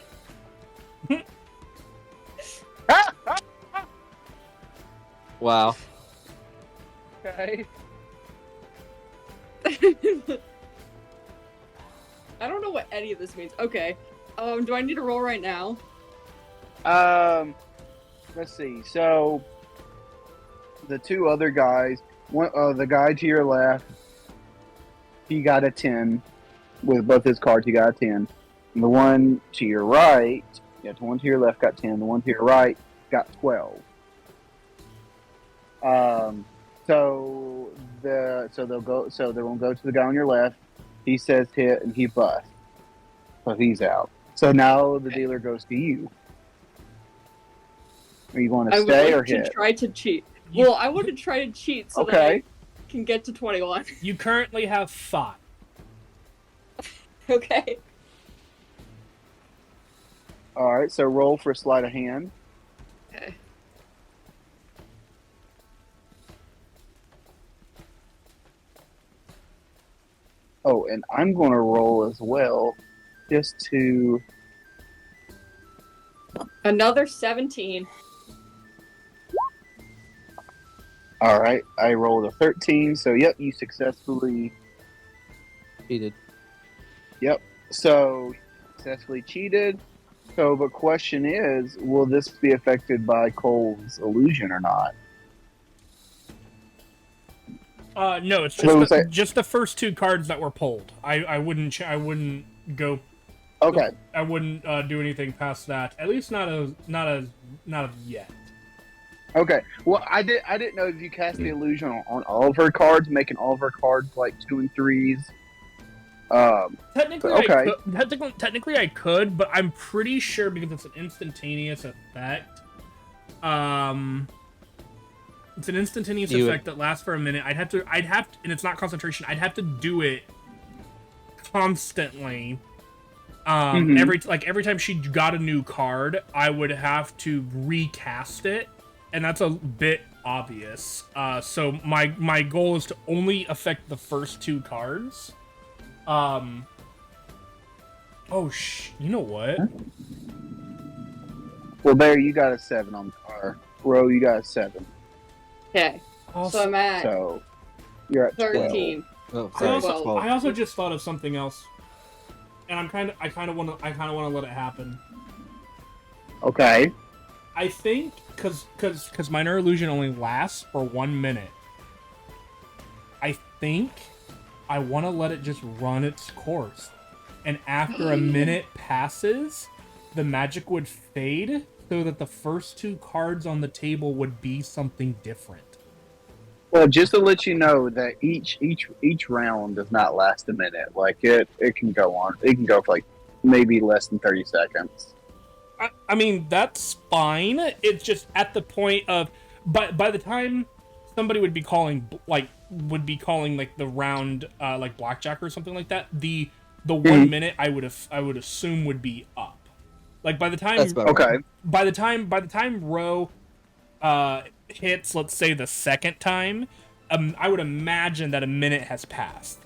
Wow. Okay. I don't know what any of this means. Okay. Do I need to roll right now? Let's see. So, the 2 other guys, the guy to your left, he got a 10 with both his cards. He got a 10. And the one to your right, the one to your left got 10. The one to your right got 12. So they'll go. So they're gonna go to the guy on your left. He says hit, and he busts. So he's out. So now the dealer goes to you. Are you going to stay or hit? To try to cheat. Well, I want to try to cheat so that I can get to 21. You currently have 5. Okay. All right. So roll for sleight of hand. Okay. Oh, and I'm going to roll as well, just to. Another 17. All right, I rolled a 13, so yep, you successfully. Cheated. Yep, so successfully cheated. So the question is, will this be affected by Cole's illusion or not? No, it's just the first 2 cards that were pulled. I wouldn't go. Okay. I wouldn't do anything past that. At least not as yet. Okay. Well, I didn't know if you cast the illusion on all of her cards, making all of her cards like 2 and 3s. Technically, I could, but I'm pretty sure because it's an instantaneous effect. It's an instantaneous effect that lasts for a minute. I'd have to, and it's not concentration. I'd have to do it constantly. Every time she got a new card, I would have to recast it, and that's a bit obvious. So my goal is to only affect the first 2 cards. You know what? Well, Bear, you got a 7 on the car. Ro, you got a 7. Okay. So I'm at So you're at 13. 12. Oh, I sorry, also, 12. I also just thought of something else, and I kind of want to let it happen. Okay. I think because minor illusion only lasts for 1 minute. I think I want to let it just run its course, and after a minute passes, the magic would fade, so that the first 2 cards on the table would be something different. Well, just to let you know that each round does not last a minute. Like it can go on. It can go for like maybe less than 30 seconds. I mean, that's fine. It's just at the point of, by the time somebody would be calling like the round like blackjack or something like that, the 1 minute I would assume would be up. Like by the time That's about right. Okay. by the time Ro hits, let's say, the second time, I would imagine that a minute has passed.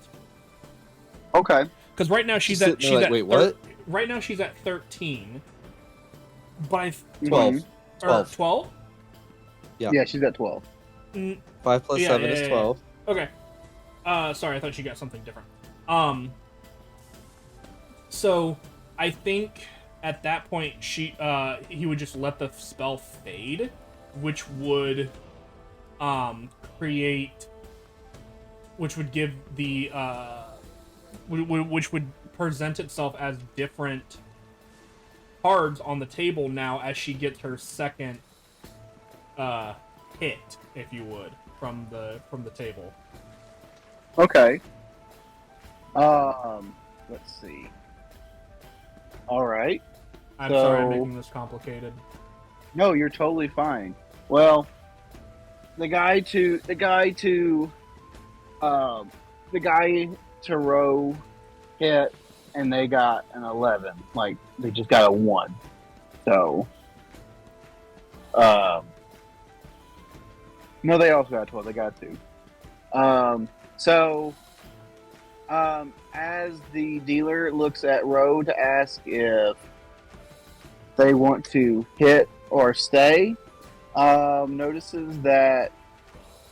Okay. Because right now she's She's at sitting there like, wait, what? Right now she's at 13. By 12. Mhm. 12. 12? Yeah. Yeah, she's at 12. 5 plus Yeah, 7 yeah, is yeah. 12. Okay. Sorry, I thought she got something different. So I think at that point he would just let the spell fade, which would which would give the which would present itself as different cards on the table now as she gets her second hit, if you would, from the table. Okay. Let's see. All right. I'm sorry I'm So- making this complicated. No, you're totally fine. Well, the guy to row hit, and they got an 11. Like they just got a 1. So, no, they also got 12. They got 2. As the dealer looks at Row to ask if they want to hit or stay, notices that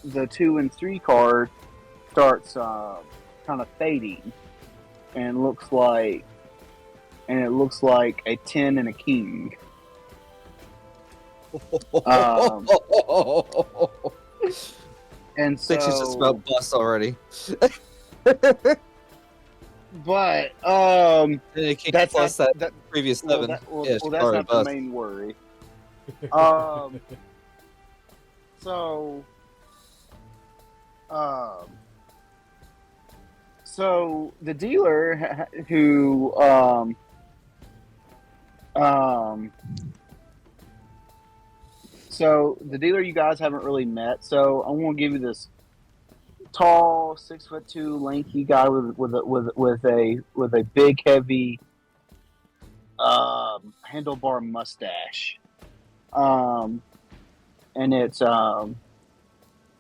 the 2 and 3 card starts kind of fading, and it looks like a 10 and a king. And so, think she's just about bust already. but It can't that's plus not, that previous well, 7. that, well, Yeah, well, she's that's already not bust. the main worry. So, so the dealer who so the dealer you guys haven't really met. So I want to give you this tall, 6'2", lanky guy with a big, heavy handlebar mustache. And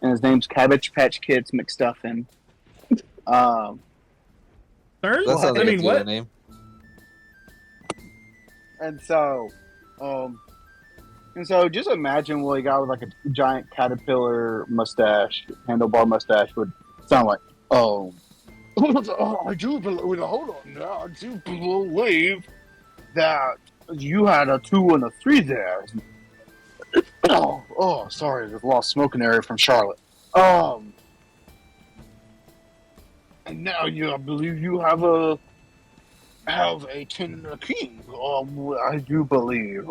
his name's Cabbage Patch Kids McStuffin. Third? That sounds I like mean, a dealer what? name. And so just imagine what a guy with like a giant caterpillar mustache, handlebar mustache would sound like. Oh, I do believe. Hold on, now I do believe that you had a 2 and a 3 there. Oh, sorry, there's a lot of smoke in the area from Charlotte. And now I believe you have a 10 and a king. I do believe.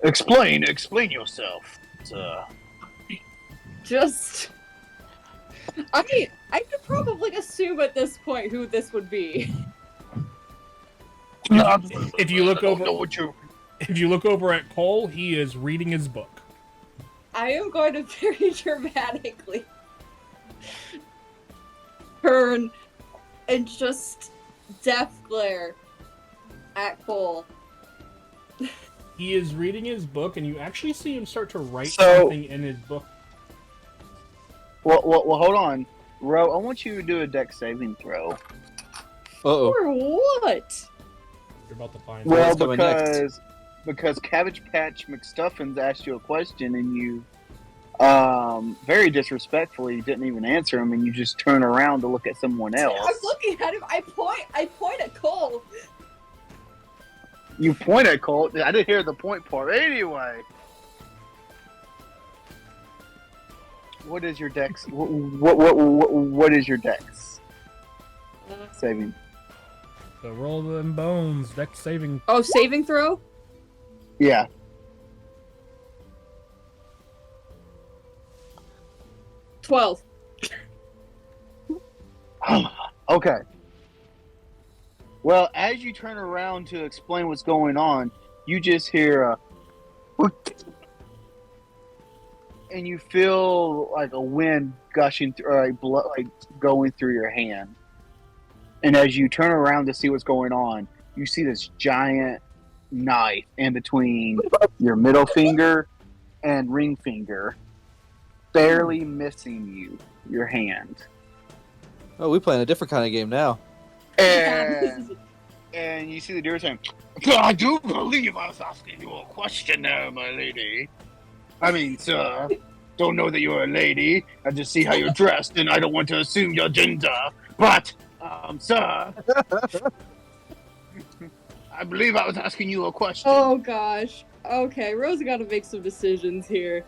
Explain yourself. Just. I could probably assume at this point who this would be. If you look I don't over- know what you. If you look over at Cole, he is reading his book. I am going to very dramatically turn and just death glare at Cole. He is reading his book, and you actually see him start to write So- something in his book. Well, hold on, Ro. I want you to do a deck saving throw. Uh-oh. For what? You're about to find Well, out. What's coming next? because Cabbage Patch McStuffins asked you a question and you, very disrespectfully didn't even answer him, and you just turn around to look at someone else. I'm looking at him. I point at Cole. You point at Colt. I didn't hear the point part. Anyway, what is your dex? What is your dex saving? So roll them bones, deck saving. Oh, saving throw? Yeah. $12. Okay. Well, as you turn around to explain what's going on, you just hear and you feel like a wind gushing through, or like blood, like going through your hand. And as you turn around to see what's going on, you see this giant knife in between your middle finger and ring finger, barely missing your hand. Oh, we playing a different kind of game now. And you see the deer saying, "I do believe I was asking you a question there, my lady. I mean, sir, don't know that you're a lady. I just see how you're dressed, and I don't want to assume your gender. But, sir, I believe I was asking you a question." Oh gosh. Okay, Rose got to make some decisions here.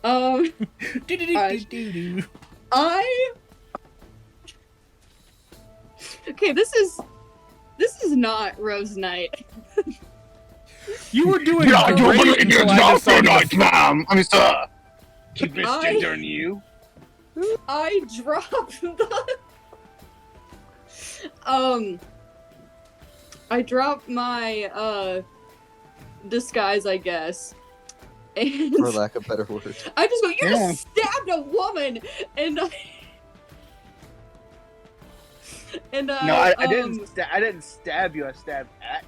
Do-do-do-do-do-do. Okay, this is not Rose Night. You were doing Yeah, I don't great believe you're until I not decided tonight, to... ma'am. I mean, sir, keep misgendering you. I dropped the I dropped my disguise, I guess. And For lack of better words. I just go, "You Yeah. just stabbed a woman," and No, I didn't. I didn't stab you. I stabbed at.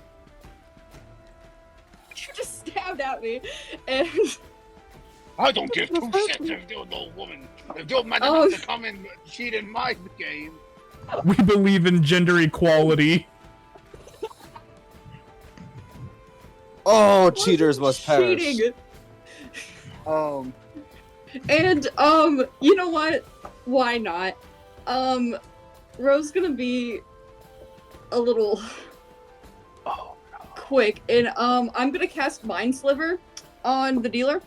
You just stabbed at me, and I don't give two shits if you're no woman. If you're man Oh. enough to come and cheat in my game. We believe in gender equality. Oh, cheaters must perish. cheating. And You know what? Why not? Rose's gonna be a little quick, and I'm gonna cast Mind Sliver on the dealer.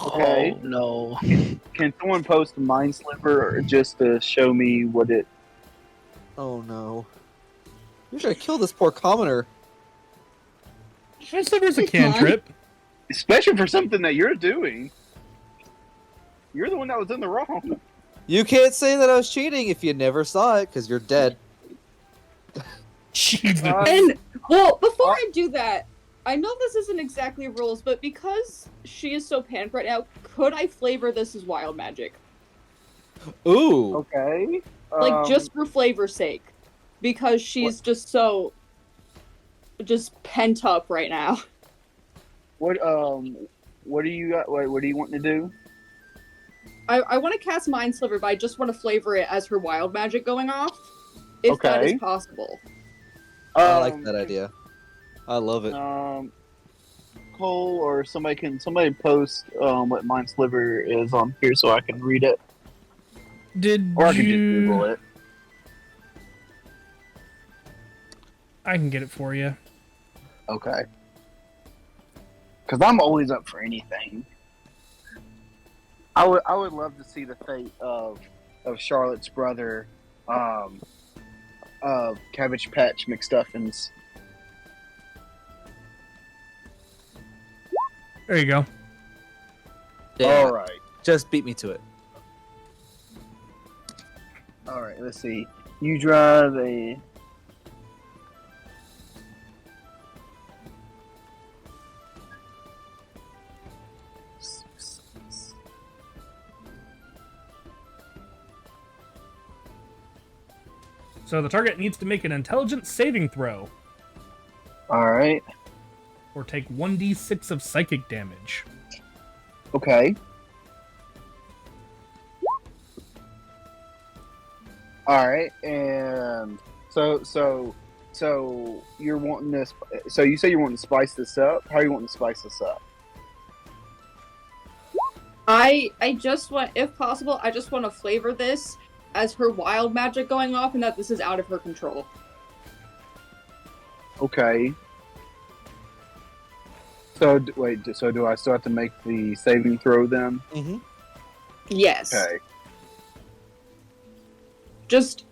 Okay. Oh no. can someone post Mind Sliver just to show me what it? Oh no. You're gonna kill this poor commoner. Mind Sliver's a It's fine. cantrip. Especially for something that you're doing. You're the one that was in the wrong. You can't say that I was cheating if you never saw it, because you're dead. Jesus. And well, before I do that, I know this isn't exactly rules, but because she is so panicked right now, could I flavor this as wild magic? Ooh. Okay. Like just for flavor's sake, because she's just so pent up right now. What do you got? What do you want to do? I want to cast Mind Sliver, but I just want to flavor it as her wild magic going off, if that is Okay. possible. I like that idea. I love it. Cole or somebody post what Mind Sliver is on here so I can read it, Did or I can just you... Google it. I can get it for you. Okay. Because I'm always up for anything. I would love to see the fate of Charlotte's brother, of Cabbage Patch McStuffins. There you go. Damn it. All right. Just beat me to it. All right. Let's see. You drive a. So the target needs to make an intelligence saving throw, All right. or take 1d6 of psychic damage. Okay. All right, and so you're wanting this. So you say you're wanting to spice this up. How are you wanting to spice this up? I just want, if possible, I just want to flavor this as her wild magic going off, and that this is out of her control. Okay. So wait. So do I still have to make the saving throw then? Mm-hmm. Yes. Okay. Just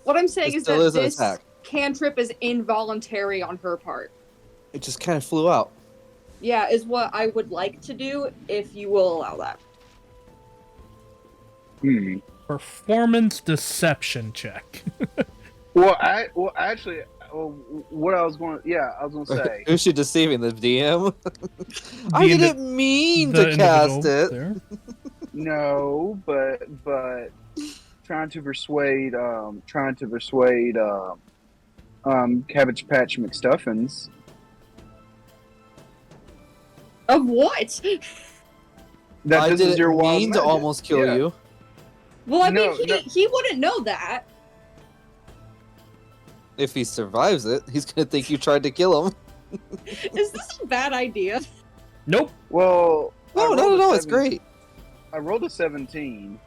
what I'm saying It is still that is an this attack. cantrip is involuntary on her part. It just kind of flew out. Yeah, is what I would like to do if you will allow that. Hmm. Performance deception check. Actually, what I was going, I was going to say. Who's she deceiving? The DM? I The indi- didn't mean the to cast individual it. there. No, but trying to persuade Cabbage Patch McStuffins. Of what? That I this is didn't your wild mean to magic. almost kill Yeah. you. Well, I No, mean, no. he wouldn't know that. If he survives it, he's gonna think you tried to kill him. Is this a bad idea? Nope. Well, I No, rolled no, a no, it's 17 great. I rolled a 17.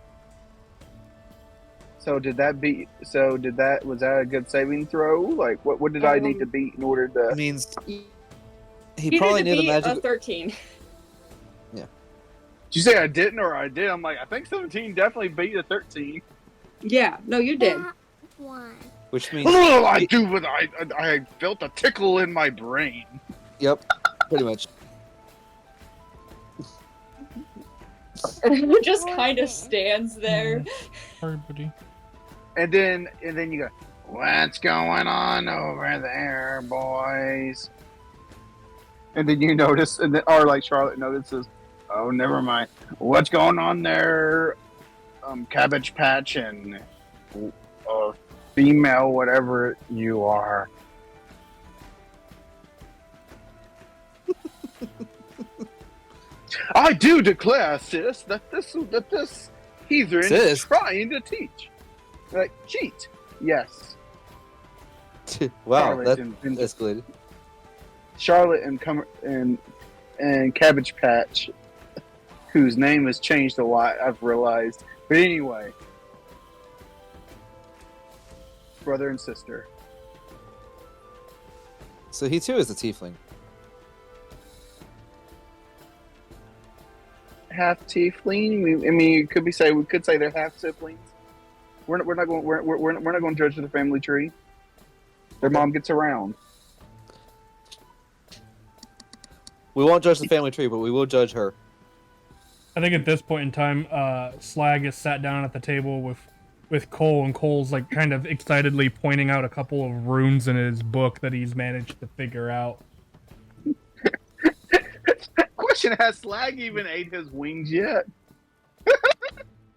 So did that beat? So did that? Was that a good saving throw? Like, what did I need to beat in order It to? means He he probably needed knew to the beat magic. a 13. Did you say I didn't or I did? I'm like, I think 17 definitely beat a 13. Yeah, no, you did. That one. Which means, Oh, I do, but I felt a tickle in my brain. yep, pretty much. Just kind of stands there. Sorry, buddy. And then you go, what's going on over there, boys? And then you notice, or like Charlotte notices, oh, never mind. What's going on there, Cabbage Patch and female, whatever you are? I do declare, sis, that this heathen is Sis? trying to teach. Like, cheat. Yes. Wow, Charlotte that and- escalated. Charlotte and Cabbage Patch, whose name has changed a lot, I've realized. But anyway, brother and sister. So he too is a tiefling. Half tiefling. We could say they're half siblings. We're not going to judge the family tree. Their mom gets around. We won't judge the family tree, but we will judge her. I think at this point in time, Slag is sat down at the table with Cole, and Cole's like kind of excitedly pointing out a couple of runes in his book that he's managed to figure out. Question: has Slag even ate his wings yet?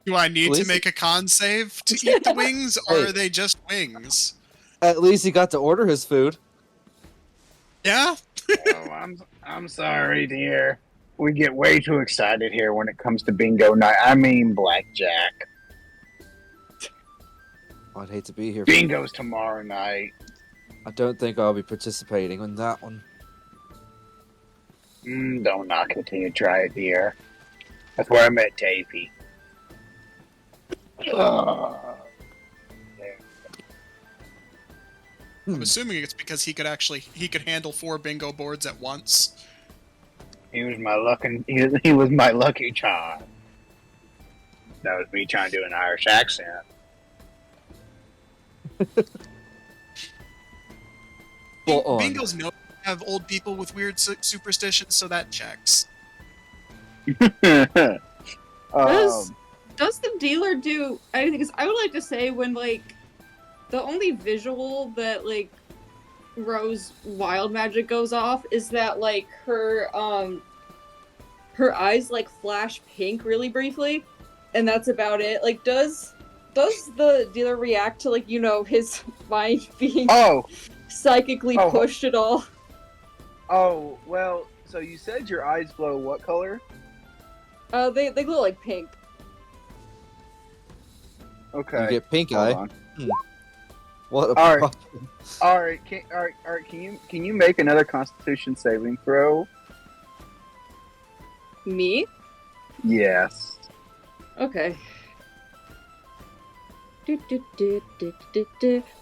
Do I need to Lisa- make a con save to eat the wings, or Hey. are they just wings? At least he got to order his food. Yeah? Oh, I'm sorry, dear. We get way too excited here when it comes to bingo night. I mean blackjack. I'd hate to be here. Bingo's tomorrow night. I don't think I'll be participating in that one. Don't knock it till you try it, dear. That's where I met Tavy. I'm assuming it's because he could handle 4 bingo boards at once. He was my he was my lucky charm. That was me trying to do an Irish accent. Full on. Bingos know have old people with weird superstitions, so that checks. Um, Does the dealer do anything? Because I would like to say when like the only visual that like Rose wild magic goes off is that like her eyes like flash pink really briefly, and that's about it. Like does the dealer react to like his mind being psychically Oh. pushed at all? Oh, well, so you said your eyes glow what color? They glow like pink. Okay. You get pink hold eye. on. What a All right. problem. All right, can you make another Constitution saving throw? Me? Yes. Okay.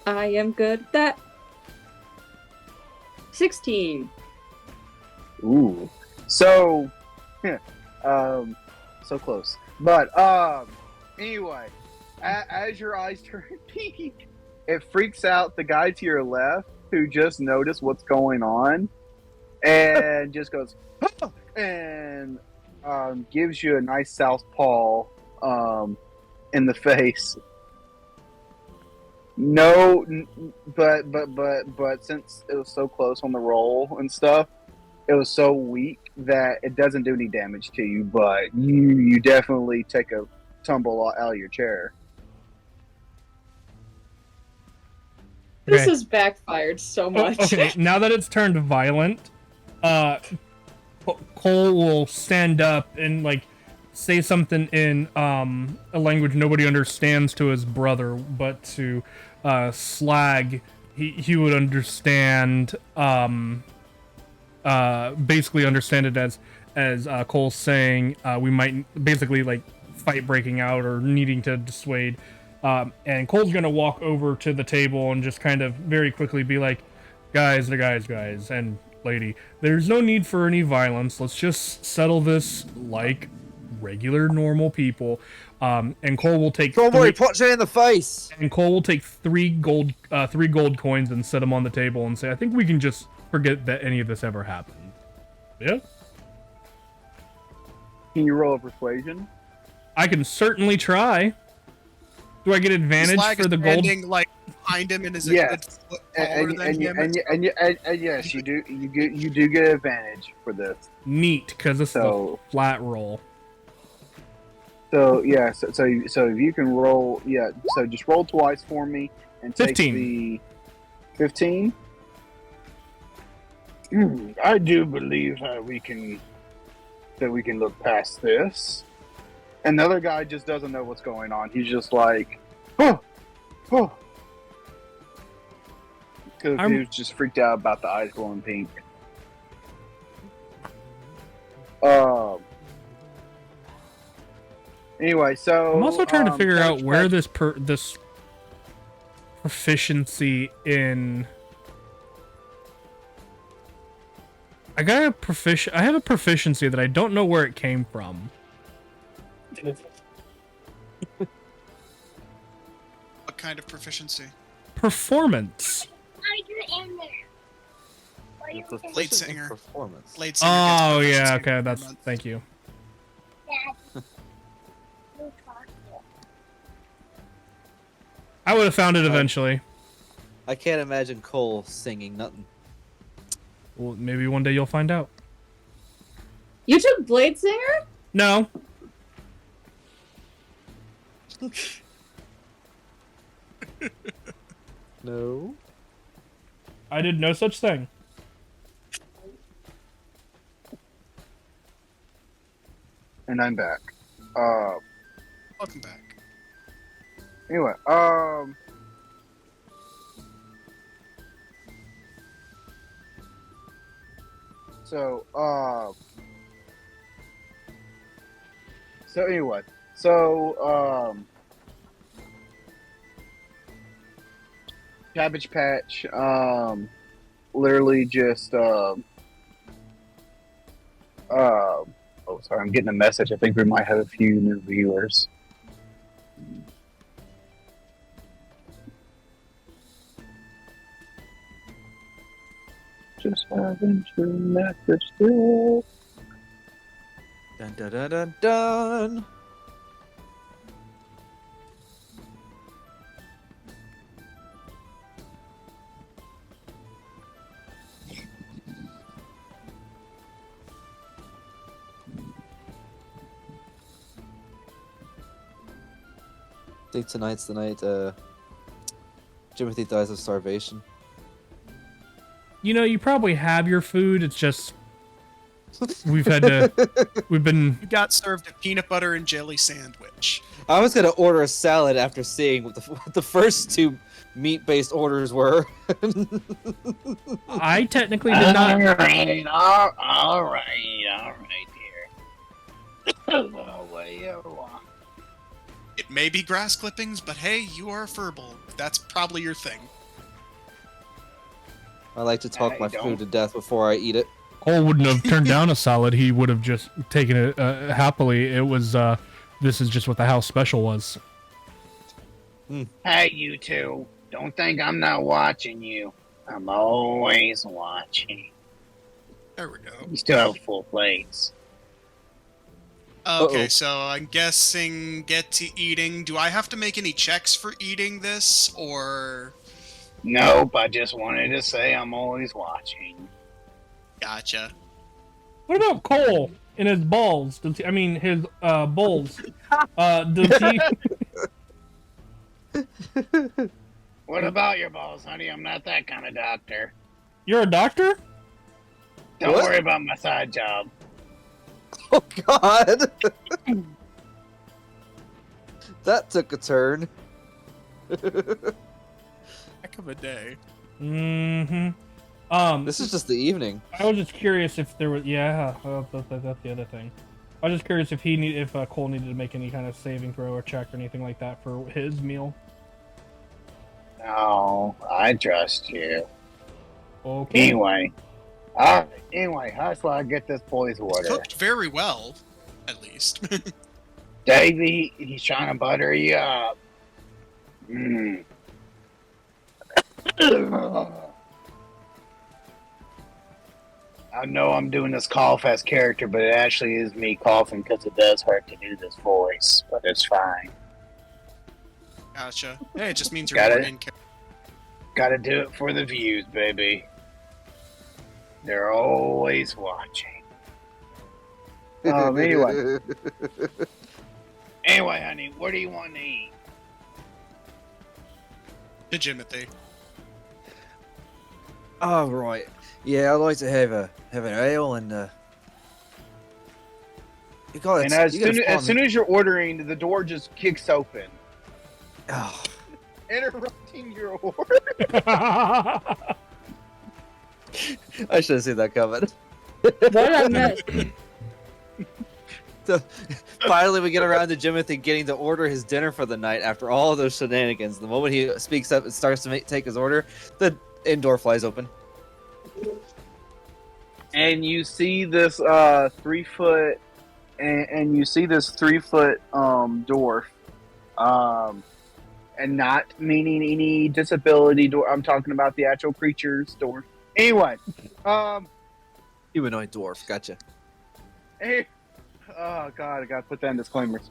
I am good at that. 16. Ooh. So, so close. But anyway, as your eyes turn pink, it freaks out the guy to your left who just noticed what's going on, and just goes "Ah!" and gives you a nice southpaw in the face. No, but since it was so close on the roll and stuff, it was so weak that it doesn't do any damage to you. But you definitely take a tumble out of your chair. This Okay. has backfired so Oh, much. okay, now that it's turned violent, Cole will stand up and like say something in a language nobody understands to his brother, but to Slag, he would understand basically understand it as Cole saying we might basically like fight breaking out or needing to dissuade. And Cole's gonna walk over to the table and just kind of very quickly be like, guys, and lady, there's no need for any violence. Let's just settle this like regular, normal people. And Cole will take Cowboy, punch it in the face. and Cole will take three gold coins and set them on the table and say, I think we can just forget that any of this ever happened. Yeah, Can you roll a persuasion? I can certainly try. Do I get advantage Slag for is the gold? standing, like behind him and is a Yes. good foot taller than him. And yes, you do get advantage for this. Neat, because this is So a flat roll. so yeah, so if you can roll, yeah, so just roll twice for me and take 15. the 15. I do believe we can look past this. And the other guy just doesn't know what's going on. He's just like, oh. Because he was just freaked out about the eyes glowing pink. Anyway, so I'm also trying to figure out Cabbage where Patch- this proficiency in. I have a proficiency that I don't know where it came from. What kind of proficiency? Performance. Blade singer. Performance. Blade singer gets Oh proficiency yeah, for okay. That's performance. thank you. I would have found it eventually. I can't imagine Cole singing nothing. Well, maybe one day you'll find out. You took Blade Singer? No. No. I did no such thing. and I'm back. Welcome back. Anyway, so anyway, Cabbage Patch, literally just, oh, sorry, I'm getting a message. I think we might have a few new viewers. Just having to message still. Dun dun dun dun dun. I think tonight's the night Timothy dies of starvation. You know, you probably have your food. It's just we've been You got served a peanut butter and jelly sandwich. I was gonna order a salad after seeing what the first two meat-based orders were. I technically did not. All right, dear. It may be grass clippings, but hey, you are a furball. That's probably your thing. I like to talk I my don't. food to death before I eat it. Cole wouldn't have turned down a salad. He would have just taken it happily. It was this is just what the house special was. Hey, you two. Don't think I'm not watching you. I'm always watching. There we go. You still have full plates. Okay, Uh-oh. so I'm guessing get to eating. Do I have to make any checks for eating this, or Nope, I just wanted to say I'm always watching. gotcha? What about Cole and his balls? His bulls. Does he? What about your balls, honey? I'm not that kind of doctor. You're a doctor? Don't What? worry about my side job. Oh God. That took a turn. Heck of a day. Mm-hmm. This is just the evening. I was just curious if there was. Yeah, that's the other thing. I was just curious if Cole needed to make any kind of saving throw or check or anything like that for his meal. No, I trust you. Okay. Anyway. Anyway, how do I get this boy's water? Cooked very well, at least. Davey, he's trying to butter you up. Mm. I know I'm doing this cough as character, but it actually is me coughing because it does hurt to do this voice, but it's fine. Gotcha. Hey, it just means you're Got more it. in character. Gotta do it for the views, baby. They're always watching. Anyway. Anyway, honey, what do you want to eat? To Jimothy. Oh right. Yeah, I'd like to have an ale and you got And as soon as you're ordering, the door just kicks open, Oh, interrupting your order. I should have seen that coming. What I missed? So, finally, we get around to Jimothy getting to order his dinner for the night after all of those shenanigans. The moment he speaks up and starts to take his order, the indoor flies open. And you see this 3 foot, and you see this 3 foot dwarf, and not meaning any disability dwarf. I'm talking about the actual creature's dwarf. Anyway, Humanoid dwarf, gotcha. hey, oh god, I gotta put that in disclaimers.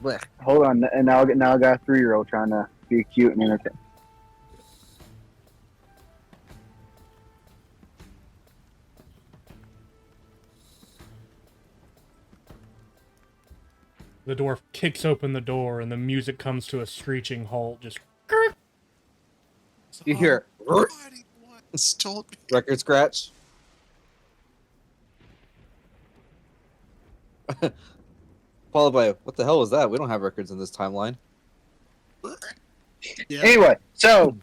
Blech. Hold on, and now I got a 3-year-old trying to be cute and entertaining. The dwarf kicks open the door, and the music comes to a screeching halt. Just You hear Somebody once told me. record scratch. Followed by, what the hell was that? We don't have records in this timeline. Yeah. Anyway, so,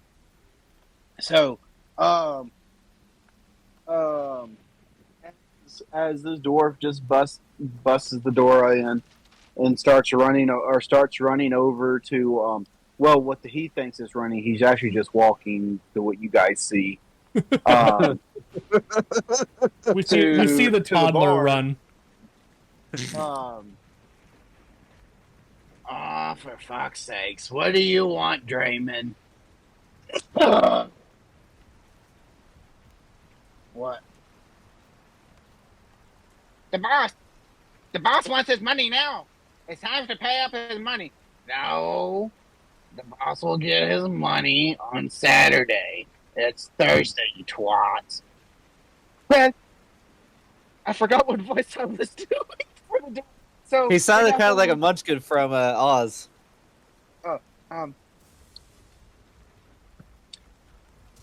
as this dwarf just busts the door in and starts running over to what he thinks is running. He's actually just walking to what you guys see. we see the to the toddler bar. run. Aw, for fuck's sakes. What do you want, Draymond? What? The boss wants his money now. It's time to pay up his money. No. The boss will get his money on Saturday. It's Thursday, you twats. Man, I forgot what voice I was doing for the. So He sounded kind of like a munchkin from Oz.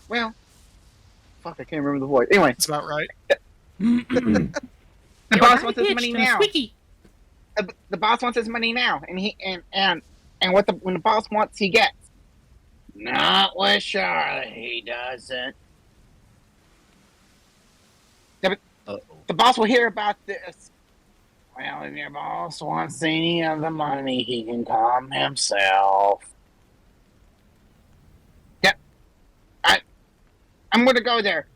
Well, fuck, I can't remember the voice. Anyway, That's about right. the boss wants his money now. The boss wants his money now, and when the boss wants, he gets. Not with Charlotte, he doesn't. The boss will hear about this. Well, if your boss wants any of the money, he can come himself. Yep. I'm gonna go there.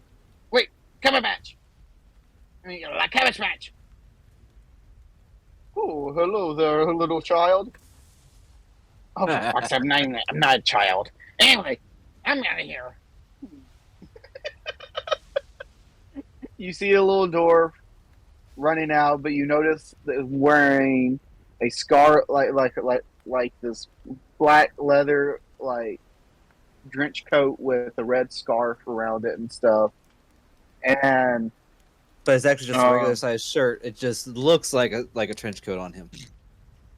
Wait, cabbage patch. Like cabbage patch. Oh, hello there, little child. Oh, for fuck's sake, I'm not a child. Anyway, I'm out of here. You see a little dwarf running out, but you notice that wearing a scar like this black leather trench coat with a red scarf around it and stuff. And But it's actually just a regular Um, sized shirt. It just looks like a trench coat on him.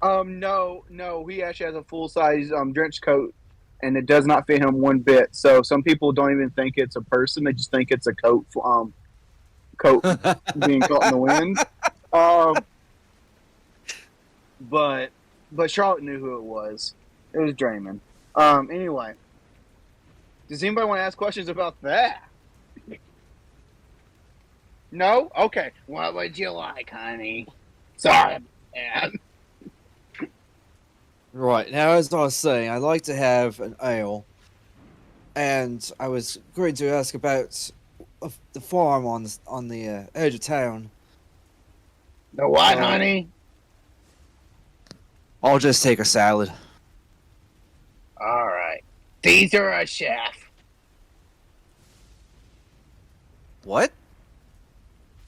no, he actually has a full size trench coat, and it does not fit him one bit. So some people don't even think it's a person; they just think it's a coat being caught in the wind. Um, but Charlotte knew who it was. It was Draymond. Anyway, does anybody want to ask questions about that? No? Okay. What would you like, honey? Sorry, man. Right, now as I was saying, I'd like to have an ale. And I was going to ask about the farm on the edge of town. The what, honey? I'll just take a salad. All right. Caesar or chef? What?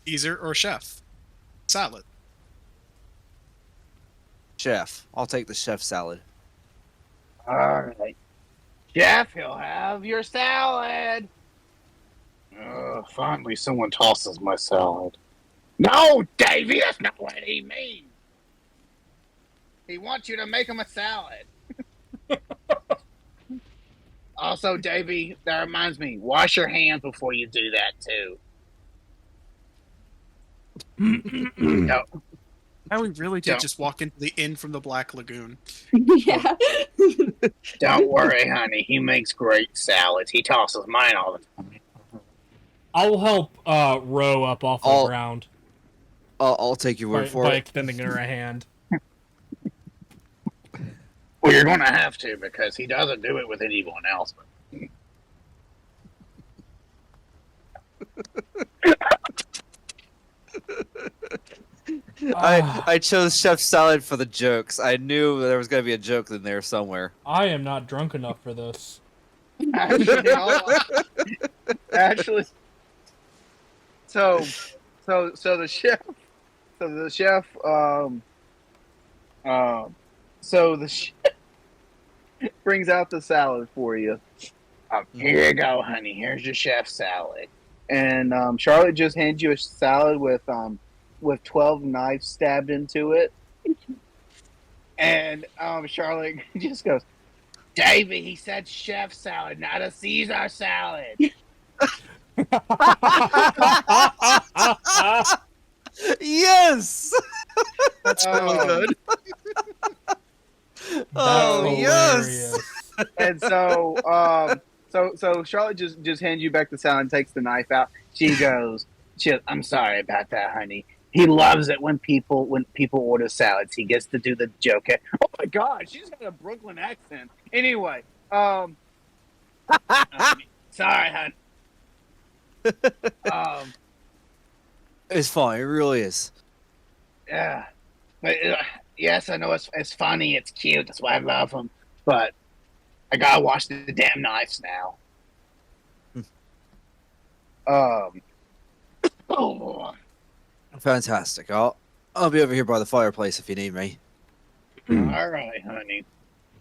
Caesar or chef? Salad. Chef. I'll take the chef salad. All right. Chef, he'll have your salad. Finally, someone tosses my salad. No, Davey, that's not what he means. He wants you to make him a salad. Also, Davey, that reminds me, wash your hands before you do that, too. No, Now we really did Don't. just walk into the inn from the Black Lagoon. Yeah. don't worry, honey. He makes great salads. He tosses mine all the time. I'll help Ro up off the I'll- ground I'll take your word by, for by it. extending her a hand. Well, you're going to have to because he doesn't do it with anyone else. I chose chef salad for the jokes. I knew there was gonna be a joke in there somewhere. I am not drunk enough for this. Actually, so the chef, so the chef brings out the salad for you, Here you go, honey. Here's your chef salad. and Charlotte just hands you a salad with 12 knives stabbed into it, and Charlotte just goes, Davey, he said chef salad, not a Caesar salad. Yes. That's really good. Oh, yes. and so Charlotte just hands you back the salad and takes the knife out. She goes, I'm sorry about that, honey. He loves it when people order salads. He gets to do the joke. "Oh my God, she just had a Brooklyn accent." Anyway, Sorry, hon. It's fine. It really is. Yeah. But, yes, I know it's funny. It's cute. That's why I love him. But I gotta wash the damn knives now. Oh. Fantastic. I'll be over here by the fireplace if you need me. All right, honey.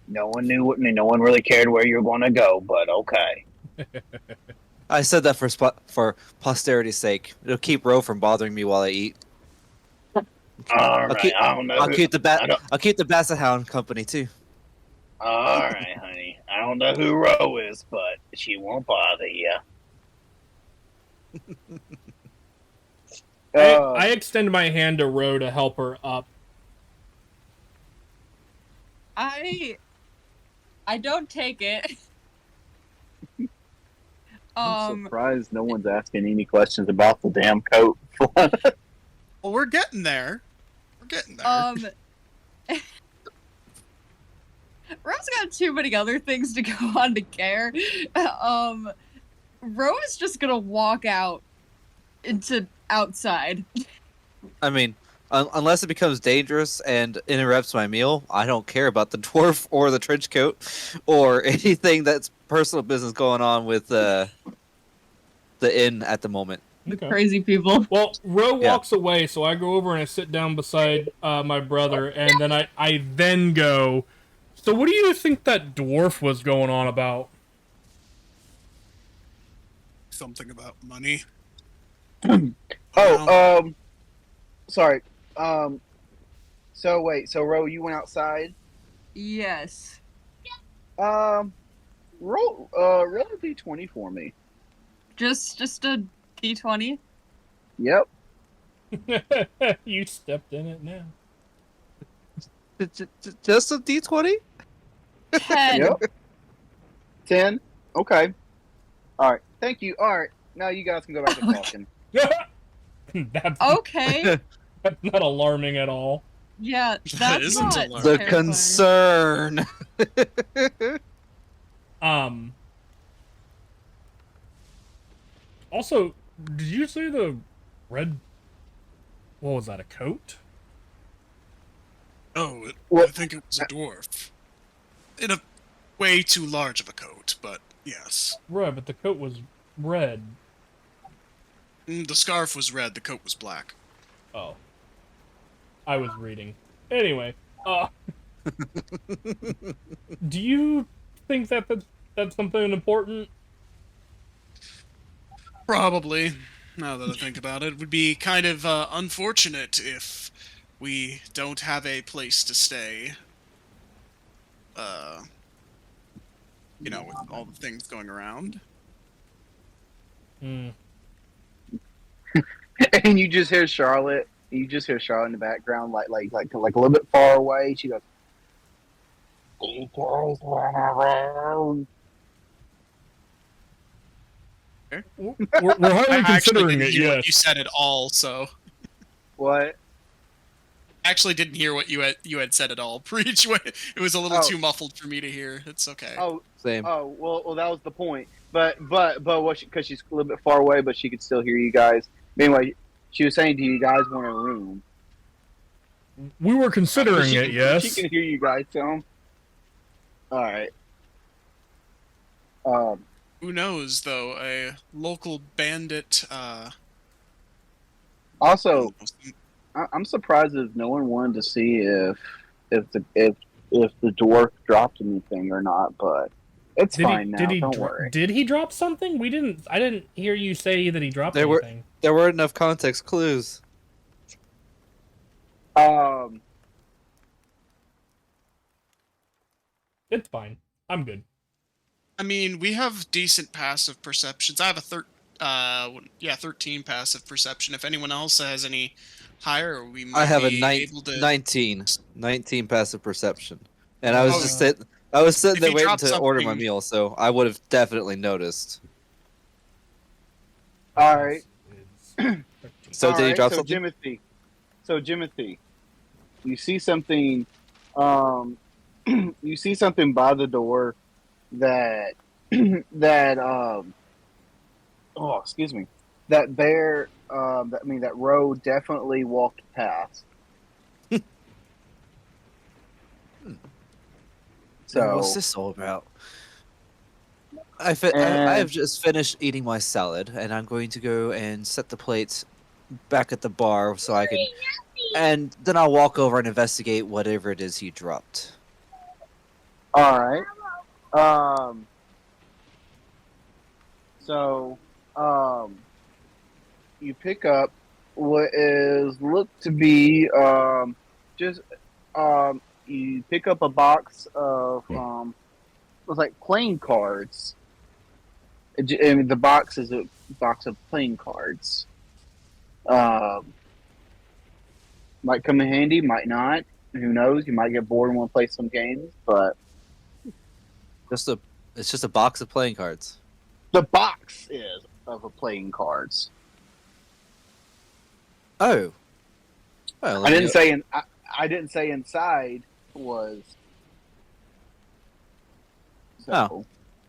No one knew what. No one really cared where you were going to go, but okay. I said that for posterity's sake. It'll keep Ro from bothering me while I eat. All right. keep- I don't know. I'll keep the I don't- I'll keep the Basset Hound company too. All right, honey. I don't know who Ro is, but she won't bother you. I extend my hand to Ro to help her up. I don't take it. I'm surprised no one's asking any questions about the damn coat. Well, we're getting there. We're getting there. Ro's got too many other things to go on to care. Ro is just gonna walk out into outside. I mean, unless it becomes dangerous and interrupts my meal, I don't care about the dwarf or the trench coat or anything that's personal business going on with the inn at the moment. The Okay. crazy people. Well, Ro Yeah. walks away, so I go over and I sit down beside my brother, and then I then go, so what do you think that dwarf was going on about? Something about money. Oh, sorry. So wait, so Ro, you went outside? Yes. Roll a d20 for me. Just a d20. Yep. You stepped in it now. Just a D20? 10. Yep. 10. Okay. All right. Thank you. All right. Now you guys can go back to talking. that's, Okay. that's not alarming at all. Yeah, That that's isn't not alarming. The terrifying. concern. Also, did you see the red? What was that? A coat? Oh, Well- I think it was a dwarf. In a way too large of a coat, but yes. Right, but the coat was red. The scarf was red, the coat was black. Oh, I was reading. Anyway, do you think that's something important? Probably. Now that I think about it, it would be kind of unfortunate if we don't have a place to stay. You know, with all the things going around. Hmm. And you just hear Charlotte. You just hear Charlotte in the background, like a little bit far away. She goes, "You guys run around." We're hardly I actually considering didn't it. hear what Yes. you said at all, so What? actually didn't hear what you had said at all. Preach. It was a little Oh. too muffled for me to hear. It's okay. Oh, Same. well, that was the point. But what? Because she's a little bit far away, but she could still hear you guys. Anyway, she was saying, "Do you guys want a room?" We were considering She it. can- Yes. She can hear you guys. Tell 'em. All right. Who knows, though? A local bandit. Also, I'm surprised if no one wanted to see if the dwarf dropped anything or not, but it's fine now. Don't worry. Did he drop something? We didn't. I didn't hear you say that he dropped There were- anything. There weren't enough context clues. It's fine. I'm good. I mean, we have decent passive perceptions. I have a 13 passive perception. If anyone else has any higher, we might I have a be able to. 19 passive perception, and I was Oh, just I was sitting if there he waiting dropped to order my something- meal, so I would have definitely noticed. All right. So All did he right, drop so something? Jimothy, you see something. You see something by the door that oh, excuse me. That bear. That Roe definitely walked past. So What's this all about? I And- have just finished eating my salad, and I'm going to go and set the plates back at the bar so I can, and then I'll walk over and investigate whatever it is he dropped. all right. So you pick up what is looked to be just you pick up a box of looks like playing cards. And the box is a box of playing cards. Might come in handy, might not. Who knows? You might get bored and want to play some games, but It's just a box of playing cards. the box is of a playing cards. Oh. Well, I didn't say I didn't say inside was. So, Oh.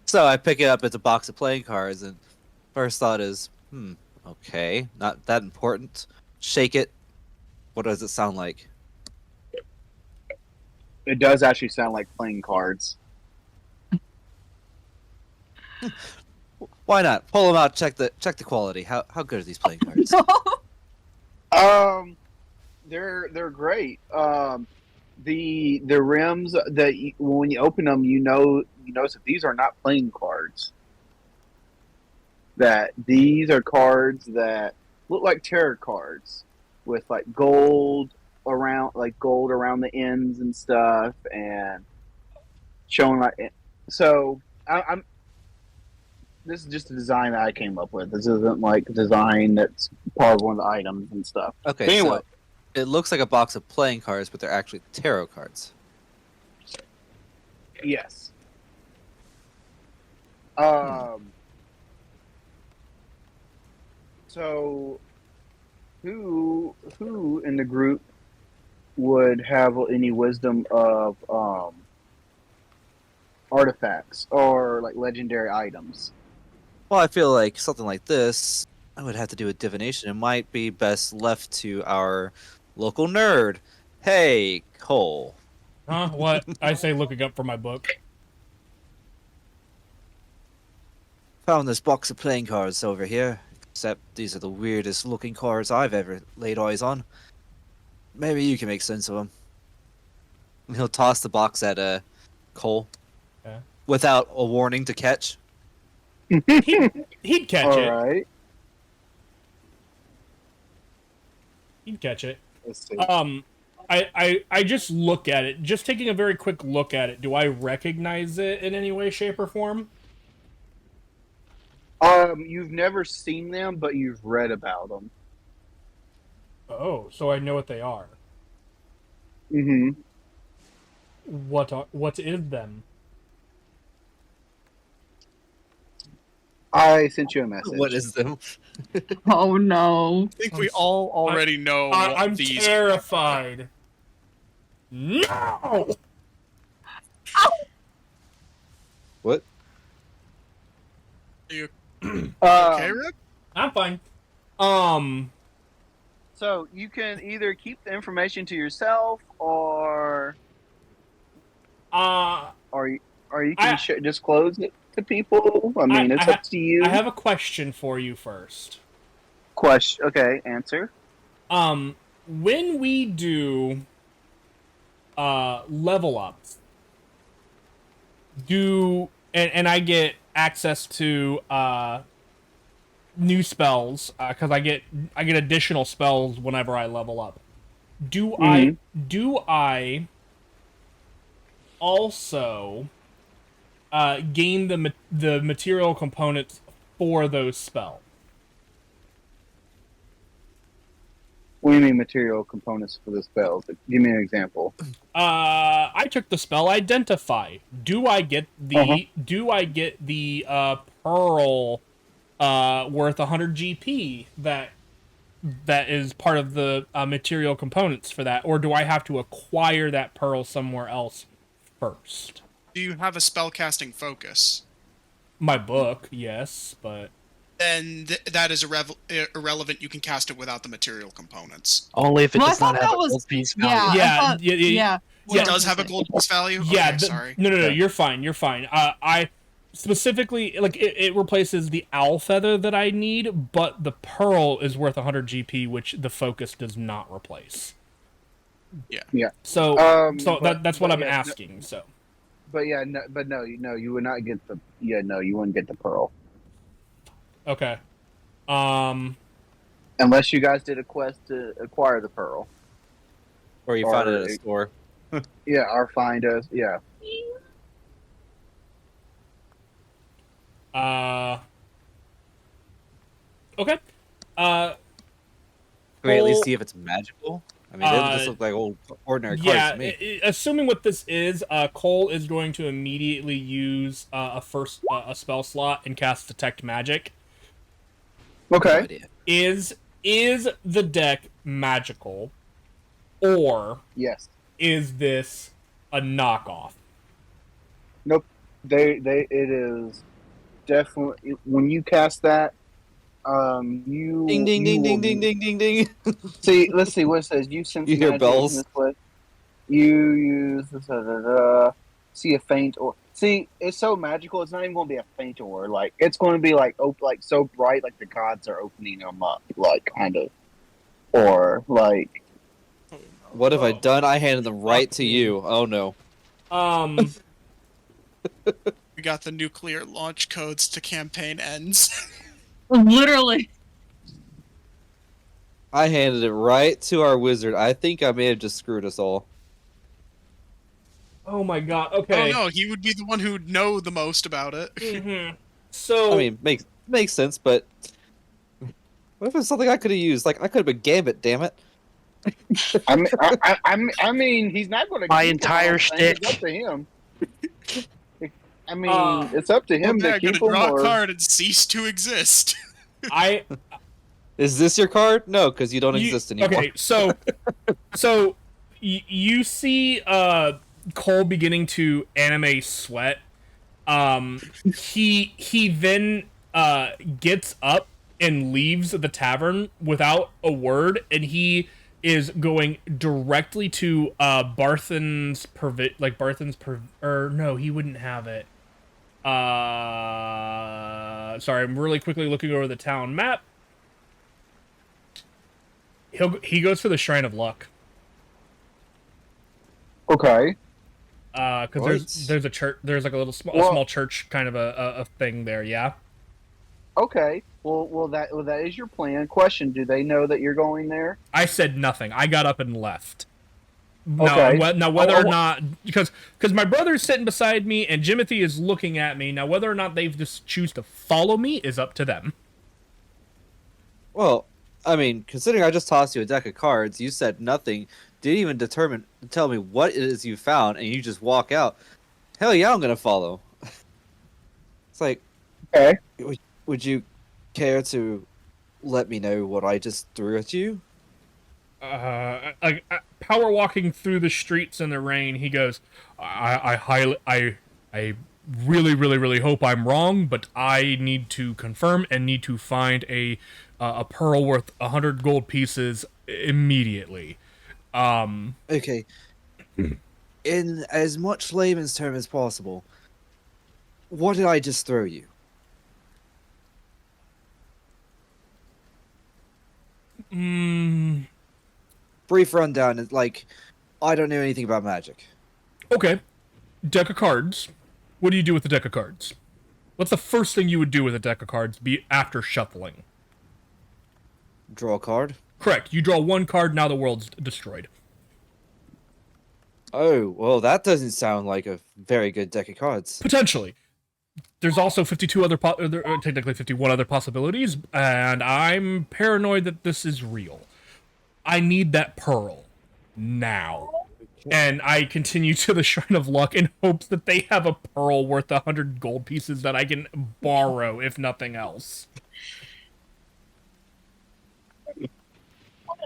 So I pick it up. It's a box of playing cards, and first thought is, okay, not that important. Shake it. What does it sound like? it does actually sound like playing cards. Why not? Pull them out. Check the quality. How good are these playing cards? They're great. The rims that when you open them, you notice that these are not playing cards. That these are cards that look like tarot cards with like gold around the ends and stuff, and showing like. So I'm. This is just a design that I came up with. This isn't like a design that's part of one of the items and stuff. Okay, But anyway, so it looks like a box of playing cards, but they're actually tarot cards. yes. So, who in the group would have any wisdom of artifacts or like legendary items? Well, I feel like something like this, I would have to do a divination. It might be best left to our local nerd. Hey, Cole. Huh? What? I say looking up for my book. Found this box of playing cards over here. Except these are the weirdest looking cards I've ever laid eyes on. Maybe you can make sense of them. He'll toss the box at Cole. Yeah. Without a warning to catch. He'd catch All it. right. He'd catch it. Let's see. I just look at it. Just taking a very quick look at it. Do I recognize it in any way, shape, or form? You've never seen them, but you've read about them. Oh, so I know what they are. Mm-hmm. What is them? I sent you a message. What is them? Oh no. I think we all already know what I'm these. terrified. No. What? You Um, okay, Rick? I'm fine. So you can either keep the information to yourself, or Uh, you can disclose it to people. I mean, it's I up to you. I have a question for you first. Question. Okay, answer. When we do level ups, and I get access to new spells because I get additional spells whenever I level up. Do I also gain the material components for those spells? What do you mean material components for the spells? Give me an example. I took the spell Identify. Do I get the pearl worth 100 GP that is part of the material components for that, or do I have to acquire that pearl somewhere else first? Do you have a spellcasting focus? My book, yes, but Then that is irrelevant. You can cast it without the material components. Only if it Well, I does not thought have that a was- gold piece value. Yeah. I yeah, thought- yeah. Well, it does have a gold piece value? Yeah, Okay, sorry. No, you're fine. You're fine. I specifically like it replaces the owl feather that I need, but the pearl is worth 100 GP, which the focus does not replace. Yeah. Yeah. So But- that's what but I'm yeah, asking. So no, you would not get the. Yeah, no, you wouldn't get the pearl okay. unless you guys did a quest to acquire the pearl. Or you found it at a store. Yeah, or find us. Yeah. Okay. Can we at least Cole- see if it's magical? I mean, they just look like old ordinary cards Yeah, to me. assuming what this is, Cole is going to immediately use a spell slot and cast Detect Magic. No Okay. idea. Is the deck magical, or Yes. is this a knockoff? It is definitely when you cast that. You Ding ding you ding ding will- ding ding ding ding. See, let's see what it says. You sense You hear magic bells? in this way. You use see a faint or See, it's so magical. It's not even going to be a faint or like it's going to be like like so bright, like the gods are opening them up, like kind of, or like. What have I done? I handed them right to you. Oh no. We got the nuclear launch codes to campaign ends. Literally. I handed it right to our wizard. I think I may have just screwed us all. Oh my god. Oh Okay. no, he would be the one who'd know the most about it. So I mean, makes sense, but what if it's something I could have used? Like I could have been Gambit, damn it. I mean, he's not going to. My entire It's shtick. up to him. I mean, it's up to him One day to I'm keep gonna him. draw Or... a card and cease to exist. I Is this your card? No, because you don't exist anymore. Okay, so you see Cole beginning to anime sweat. He then gets up and leaves the tavern without a word, and he is going directly to Barthen's or no, he wouldn't have it. Sorry, I'm really quickly looking over the town map. He goes for the Shrine of Luck. Okay. Because there's a church, there's like a small church kind of a thing there. Yeah. Okay. Well, that is your plan. Question: do they know that you're going there? I said nothing. I got up and left. Okay. Now whether or not because my brother's sitting beside me and Jimothy is looking at me. Now whether or not they just choose to follow me is up to them. Well, I mean, considering I just tossed you a deck of cards, you said nothing, didn't even tell me what it is you found, and you just walk out. Hell yeah, I'm gonna follow. It's like, Okay. would you care to let me know what I just threw at you? Power walking through the streets in the rain, he goes, I really, really, really hope I'm wrong, but I need to confirm and need to find a pearl worth 100 gold pieces immediately. Okay. In as much layman's term as possible, what did I just throw you? Brief rundown is like, I don't know anything about magic. Okay. Deck of cards. What do you do with the deck of cards? What's the first thing you would do with a deck of cards after shuffling? Draw a card. Correct. You draw one card, now the world's destroyed. Oh, well, that doesn't sound like a very good deck of cards. Potentially. There's also 52 other, technically 51 other possibilities, and I'm paranoid that this is real. I need that pearl. Now. And I continue to the Shrine of Luck in hopes that they have a pearl worth 100 gold pieces that I can borrow, if nothing else.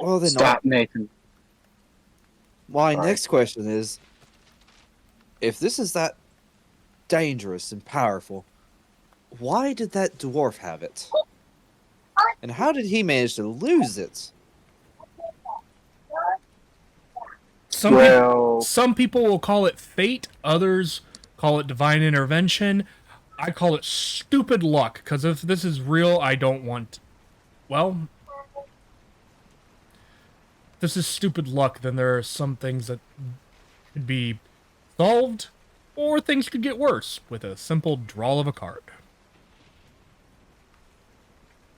Well, then, Stop, Nathan. my Sorry. next question is, if this is that dangerous and powerful, why did that dwarf have it? And how did he manage to lose it? Some people will call it fate, others call it divine intervention. I call it stupid luck, because if this is real, I don't want... Well... If this is stupid luck, then there are some things that could be solved, or things could get worse with a simple draw of a card.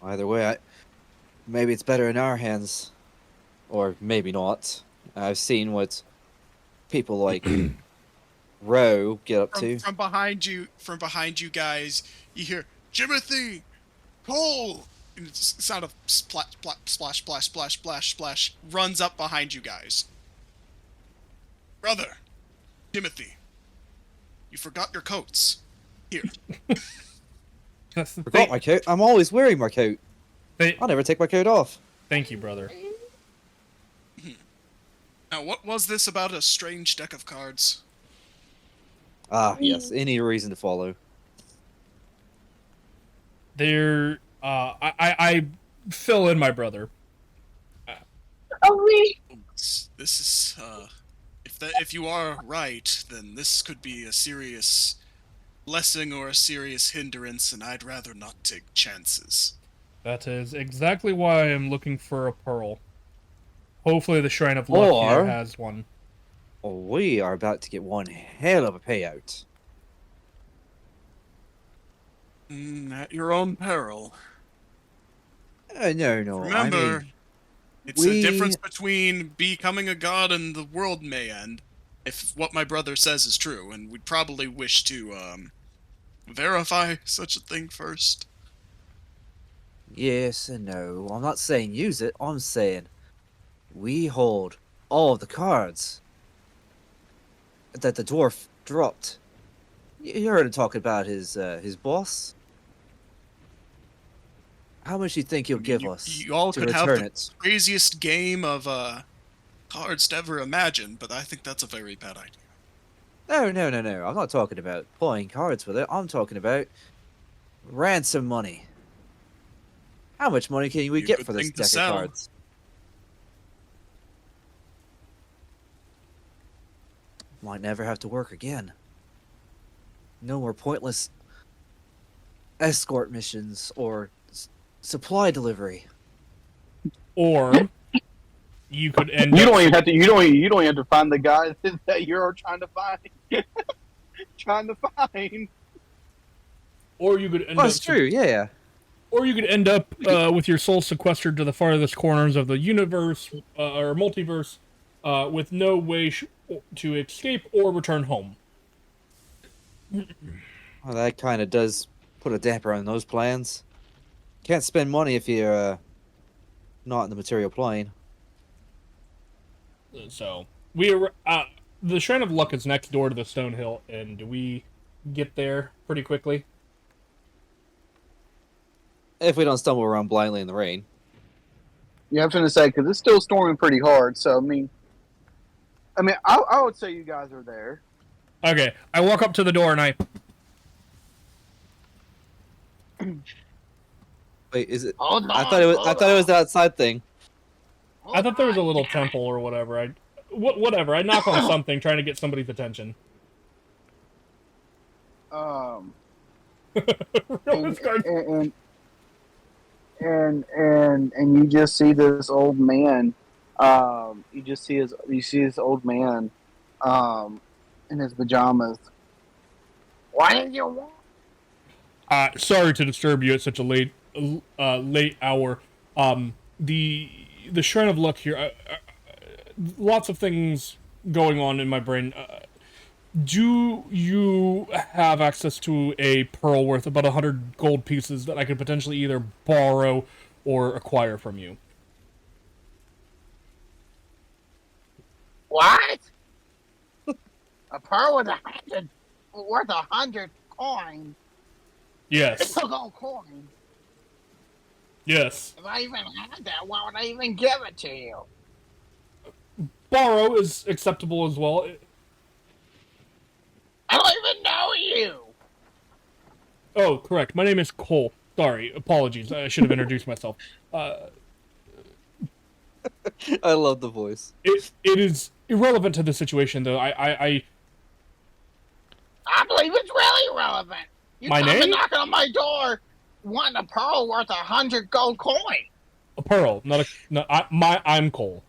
Either way, maybe it's better in our hands. Or maybe not. I've seen what people like Roe get up to. From behind you guys, you hear Jimothy, Cole, and it's the sound of splash, splash, splash, splash, splash, splash, splash, runs up behind you guys. Brother, Timothy, you forgot your coats. Here. Forgot my coat. I'm always wearing my coat. I'll never take my coat off. Thank you, brother. Now, what was this about a strange deck of cards? Ah, yes. Any reason to follow. There, I fill in my brother. This is, if you are right, then this could be a serious blessing or a serious hindrance, and I'd rather not take chances. That is exactly why I'm looking for a pearl. Hopefully the Shrine of Luck here Or- has one. We are about to get one hell of a payout. At your own peril. No, Remember, I mean, it's a difference between becoming a god and the world may end, if what my brother says is true, and we'd probably wish to, verify such a thing first. yes and no. I'm not saying use it. I'm saying we hold all of the cards that the dwarf dropped. You heard him talk about his boss. How much do you think he'll give us You all to could have return the it? craziest game of, cards to ever imagine, but I think that's a very bad idea. No. I'm not talking about playing cards with it. I'm talking about ransom money. How much money can we Be a get good for this thing to deck of sell. cards? Might never have to work again. No more pointless escort missions or supply delivery. Or you could end You up don't even have to. You don't even have to find the guy that you're trying to find. trying to find. or you could end Oh, up it's true. Yeah. Or you could end up with your soul sequestered to the farthest corners of the universe or multiverse with no way to escape or return home. Well, that kind of does put a damper on those plans. Can't spend money if you're not in the material plane. So the Shrine of Luck is next door to the Stone Hill, and do we get there pretty quickly? If we don't stumble around blindly in the rain. Yeah, I was going to say because it's still storming pretty hard. So I would say you guys are there. Okay, I walk up to the door and I Wait, is it? Hold on. I thought it was the outside thing. I thought there was a little temple or whatever. Whatever. I knock on something trying to get somebody's attention. Um, Rowan's card. and you just see this old man. You see this old man, in his pajamas. What did you want? Sorry to disturb you at such a late hour. The Shrine of Luck here. Lots of things going on in my brain. Do you have access to a pearl worth about 100 gold pieces that I could potentially either borrow or acquire from you? What? A pearl worth 100 coins. Yes. It's a gold coin. Yes. If I even had that, why would I even give it to you? Borrow is acceptable as well. I don't even know you. Oh, correct. My name is Cole. Sorry. Apologies. I should have introduced myself. I love the voice. It is irrelevant to the situation, though. I believe it's really relevant. You My come name? knocking on my door, wanting a pearl worth 100 gold coin. A pearl, not a. No, I'm Cole.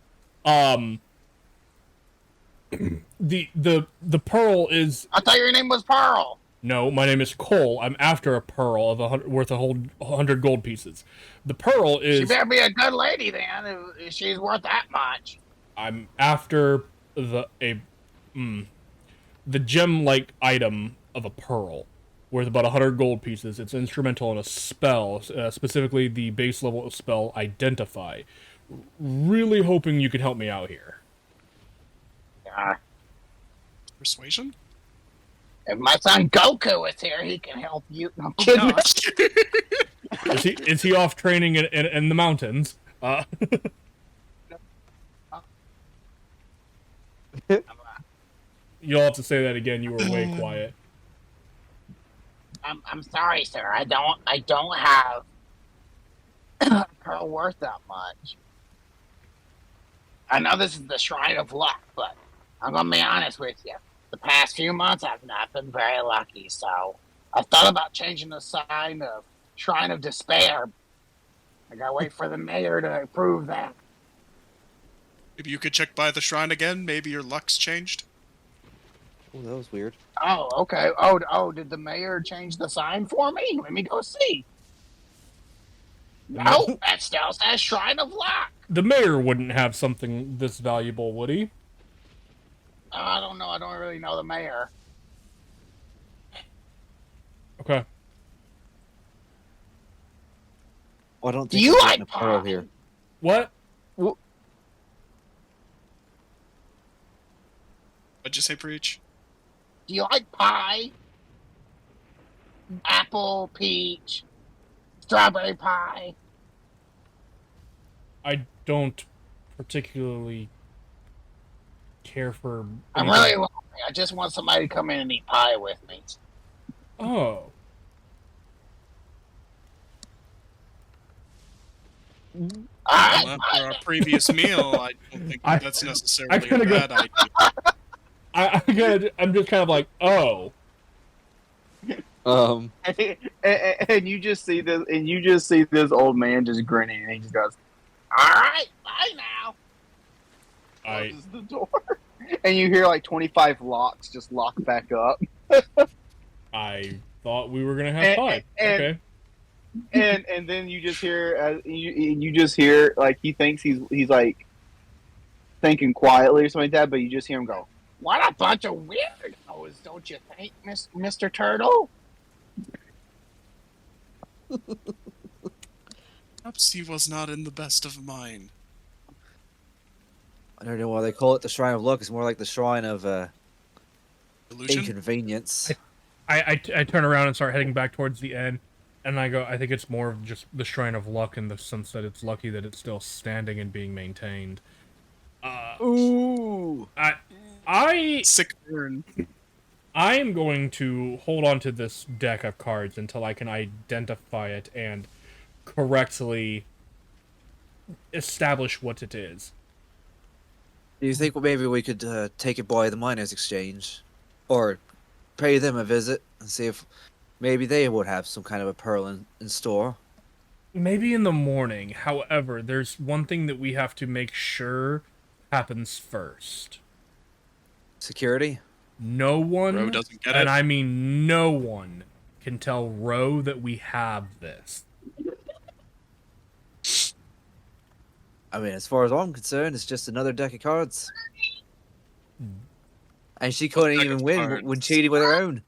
The pearl is I thought your name was Pearl. no. My name is Cole. I'm after a pearl of worth a whole 100 gold pieces. The pearl She is. better be a good lady then, if she's worth that much. I'm after the gem-like item of a pearl, worth about 100 gold pieces. It's instrumental in a spell, specifically the base level spell Identify. Really hoping you can help me out here. Persuasion? If my son Goku is here, he can help you. No, I'm kidding. No. Is he off training in the mountains? You'll have to say that again. You were way quiet. I'm sorry, sir. I don't have a pearl worth that much. I know this is the Shrine of Luck, but I'm gonna be honest with you. The past few months, I've not been very lucky. So I thought about changing the sign of Shrine of Despair. I gotta wait for the mayor to approve that. Maybe you could check by the shrine again. Maybe your luck's changed. Oh, that was weird. Oh, okay. Oh, did the mayor change the sign for me? Let me go see. No, that still says Shrine of Luck. The mayor wouldn't have something this valuable, would he? I don't know. I don't really know the mayor. Okay. Well, I don't Do think you we're like getting a pearl pie? here. What? What'd you say, Preach? Do you like pie? Apple, peach, strawberry pie. I don't particularly care for. I'm anything- really lonely. I just want somebody to come in and eat pie with me. Oh. Well, Alright, after our previous meal, I don't think I- that's I necessarily a kinda go- bad idea. I'm just kind of like, oh. And you just see this old man just grinning, and he just goes, alright, bye now. closes the door, and you hear like 25 locks just lock back up, I thought we were gonna have And- five. and- Okay. and then you just hear you just hear like he thinks he's like thinking quietly or something like that, but you just hear him go, What a bunch of weirdos, don't you think, Mr. Turtle? Perhaps he was not in the best of mind. I don't know why they call it the Shrine of Luck. It's more like the Shrine of Illusion? Inconvenience. I turn around and start heading back towards the end, and I go, I think it's more of just the Shrine of Luck in the sense that it's lucky that it's still standing and being maintained. Ooh. I Sick burn. I am going to hold on to this deck of cards until I can identify it and correctly establish what it is. Do you think maybe we could take it by the Miners' Exchange? Or pay them a visit and see if maybe they would have some kind of a pearl in store? Maybe in the morning. However, there's one thing that we have to make sure happens first. Security? No one, Ro doesn't get and it. I mean no one, can tell Ro that we have this. I mean, as far as I'm concerned, it's just another deck of cards. And she couldn't Deck even of win cards. when cheating with her own.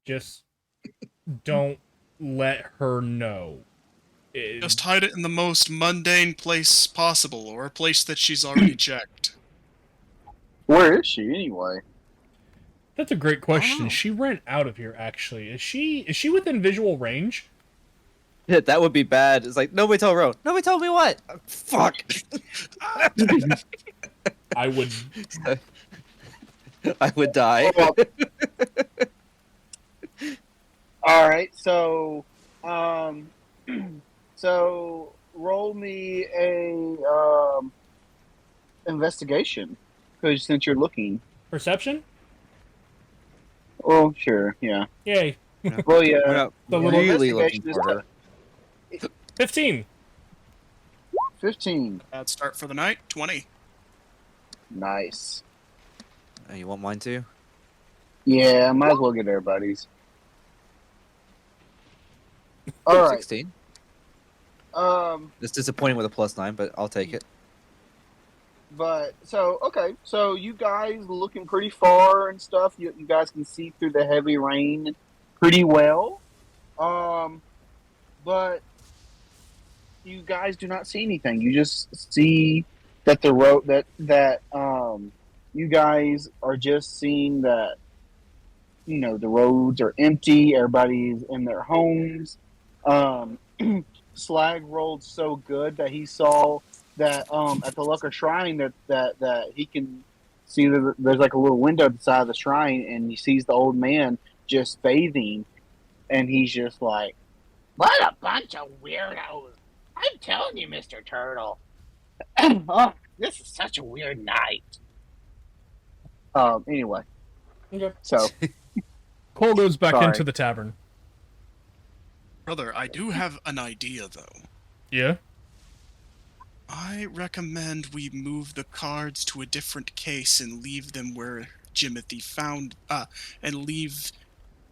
Just don't let her know. Just hide it in the most mundane place possible, or a place that she's already checked. "Where is she anyway?" That's a great question. know. She ran out of here. Actually, is she within visual range? Yeah, that would be bad. It's like, nobody told Ro. Nobody told me what? Fuck. I would. I would die. Well, all right, so so roll me a investigation, because since you're looking. Perception? Oh, sure, yeah. Yay. Well, We're yeah. not The little really investigation looking is for her. 15. 15. Bad start for the night. 20. Nice. Oh, you want mine too? Yeah, might as well get everybody's. All right. 16. Um, It's disappointing with a +9, but I'll take it. but so okay, so you guys looking pretty far and stuff. You guys can see through the heavy rain pretty well. But you guys do not see anything. You just see that the road that you guys are just seeing that the roads are empty. Everybody's in their homes. Slag rolled so good that he saw that at the Lucker Shrine that he can see that there's like a little window at the side of the shrine, and he sees the old man just bathing, and he's just like, What a bunch of weirdos. I'm telling you, Mr. Turtle. Oh, this is such a weird night. anyway. Okay. So Cole goes back Sorry. into the tavern. Brother, I do have an idea though. Yeah. I recommend we move the cards to a different case and leave them where Jimothy found and leave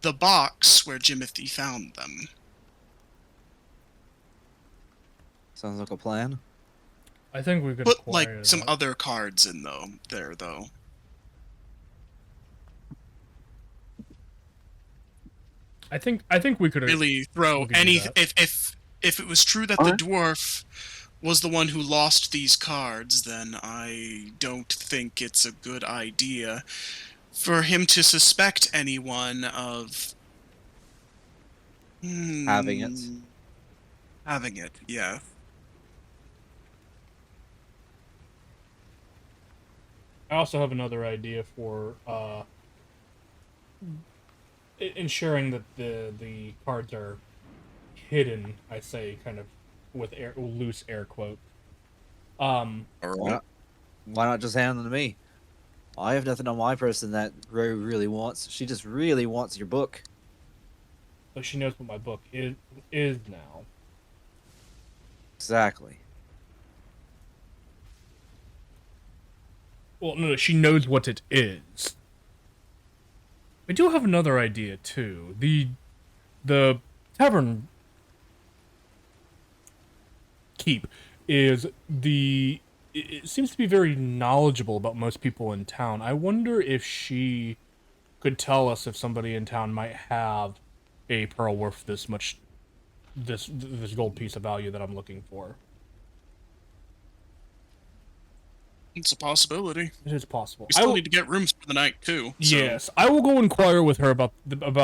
the box where Jimothy found them. Sounds like a plan. I think we could Put acquire like some that. other cards in there though. I think we could Really throw we could do any that. if it was true that the Alright. dwarf was the one who lost these cards, then I don't think it's a good idea for him to suspect anyone of Having it. Having it, yeah. I also have another idea for ensuring that the cards are hidden. I say, kind of with loose air quote. Why not just hand them to me? I have nothing on my person that Ro really wants. She just really wants your book. So she knows what my book is now. Exactly. Well, no, she knows what it is. I do have another idea too. The tavern keep is it seems to be very knowledgeable about most people in town. I wonder if she could tell us if somebody in town might have a pearl worth this much, this gold piece of value that I'm looking for. It's a possibility. It is possible. We still need to get rooms for the night too. So. Yes, I will go inquire with her about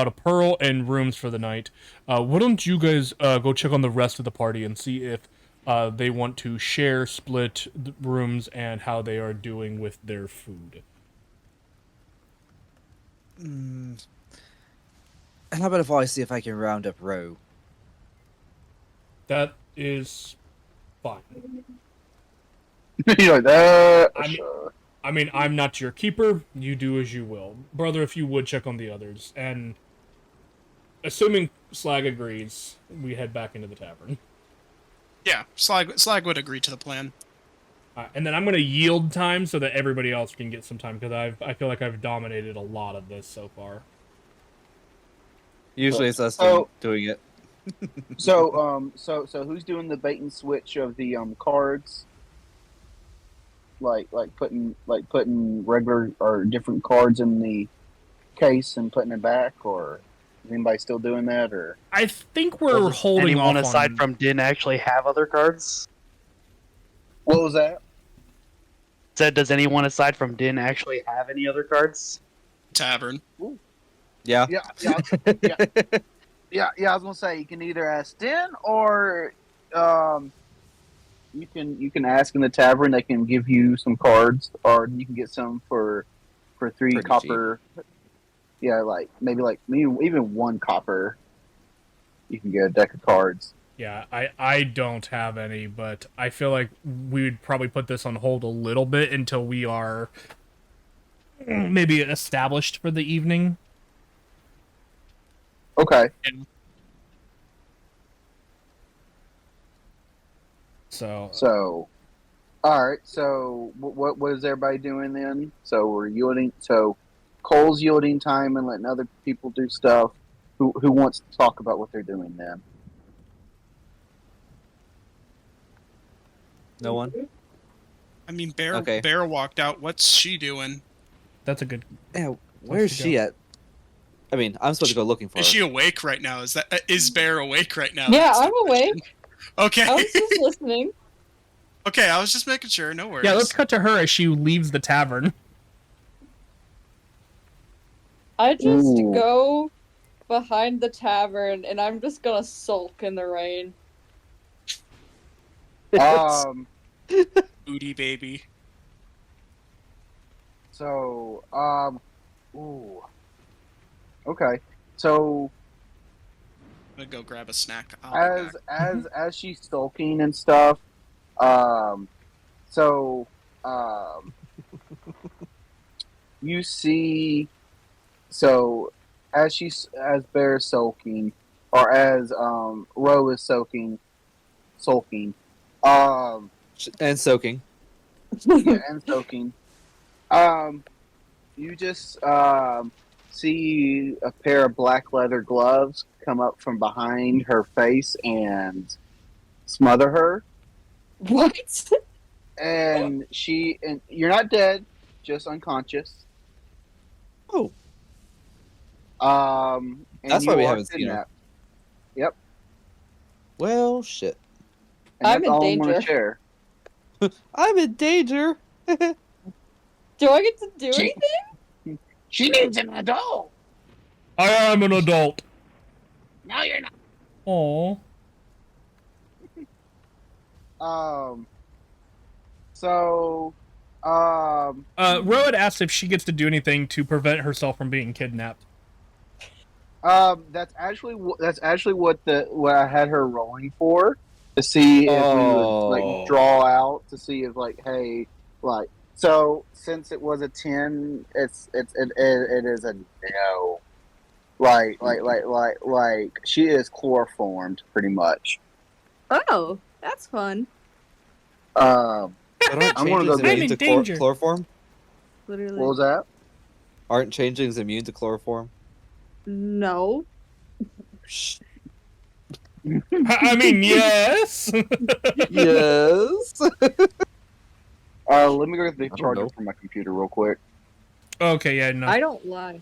a pearl and rooms for the night. Why don't you guys go check on the rest of the party and see if they want to share, split the rooms, and how they are doing with their food. And how about if I see if I can round up Ro? That is fine. You're like that. I mean, I'm not your keeper. You do as you will, brother. If you would check on the others, and assuming Slag agrees, we head back into the tavern. Yeah, Slag would agree to the plan. And then I'm gonna yield time so that everybody else can get some time, because I feel like I've dominated a lot of this so far. Usually it's us So- doing it. So who's doing the bait and switch of the cards? Like putting regular or different cards in the case and putting it back, or is anybody still doing that? Or I think we're Does holding anyone off aside on... from Din actually have other cards? what was that? Said, does anyone aside from Din actually have any other cards? Tavern. Yeah. Yeah. I was gonna say you can either ask Den or you can ask in the tavern. They can give you some cards, or you can get some for 3 Pretty copper. Yeah, maybe even 1 copper. You can get a deck of cards. Yeah, I don't have any, but I feel like we would probably put this on hold a little bit until we are maybe established for the evening. Okay. So All right. So what is everybody doing then? So we're yielding. So Cole's yielding time and letting other people do stuff. Who wants to talk about what they're doing then? No one? I mean, Bear Okay. Bear walked out. What's she doing? that's a good... Yeah, where's she she at? I mean, I'm supposed to go looking for Is her. she awake right now? Is Bear awake right now? Yeah, That's the I'm question. awake. Okay. I was just listening. Okay, I was just making sure. No worries. Yeah, let's cut to her as she leaves the tavern. I just Ooh. go behind the tavern and I'm just gonna sulk in the rain. Booty baby. So ooh. Okay. So I'm gonna go grab a snack. I'll be back. as she's sulking and stuff, you see, so as Bear is sulking, or as Ro is sulking, um, And soaking. yeah, and soaking, um, you just see a pair of black leather gloves come up from behind her face and smother her, What? and you're not dead, just unconscious. Oh, And That's you why we are haven't seen her. kidnapped. Yep, well, shit. and I'm that's in all I'm going to danger. share. I'm in danger. Do I get to do She- anything? She needs an adult. I am an adult. No, you're not. Oh. So, Road asked if she gets to do anything to prevent herself from being kidnapped. that's actually what I had her rolling for, to see if we would like draw out, to see if like, hey, like, so since it was a 10, it is a no. Like she is chloroformed pretty much. Oh, that's fun. Um, But aren't I'm gonna changelings go I'm immune in to danger. chloroform? Literally. what was that? Aren't changelings immune to chloroform? No. Shh. I mean, yes. Yes. Let me go get the don't charger know. for my computer real quick. Okay, yeah, no. I don't lie.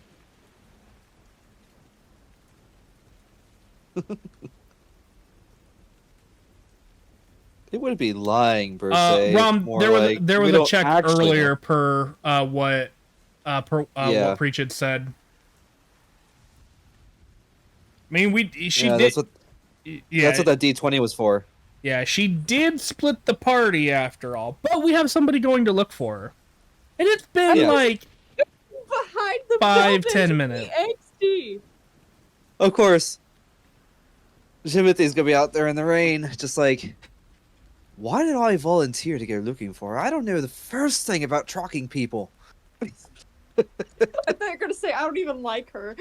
It wouldn't be lying per se. Rom, more there was like, there we was a don't check actually earlier know. per what Yeah. what Preach had said. I mean, she Yeah, did. that's what Yeah, that's what that D20 was for. yeah, she did split the party after all, but we have somebody going to look for her, and it's been Yeah. like Behind the 5-10 minutes. XD. Of course. Timothy's gonna be out there in the rain, just like, why did I volunteer to go looking for her? I don't know the first thing about tracking people. I thought you were gonna say I don't even like her.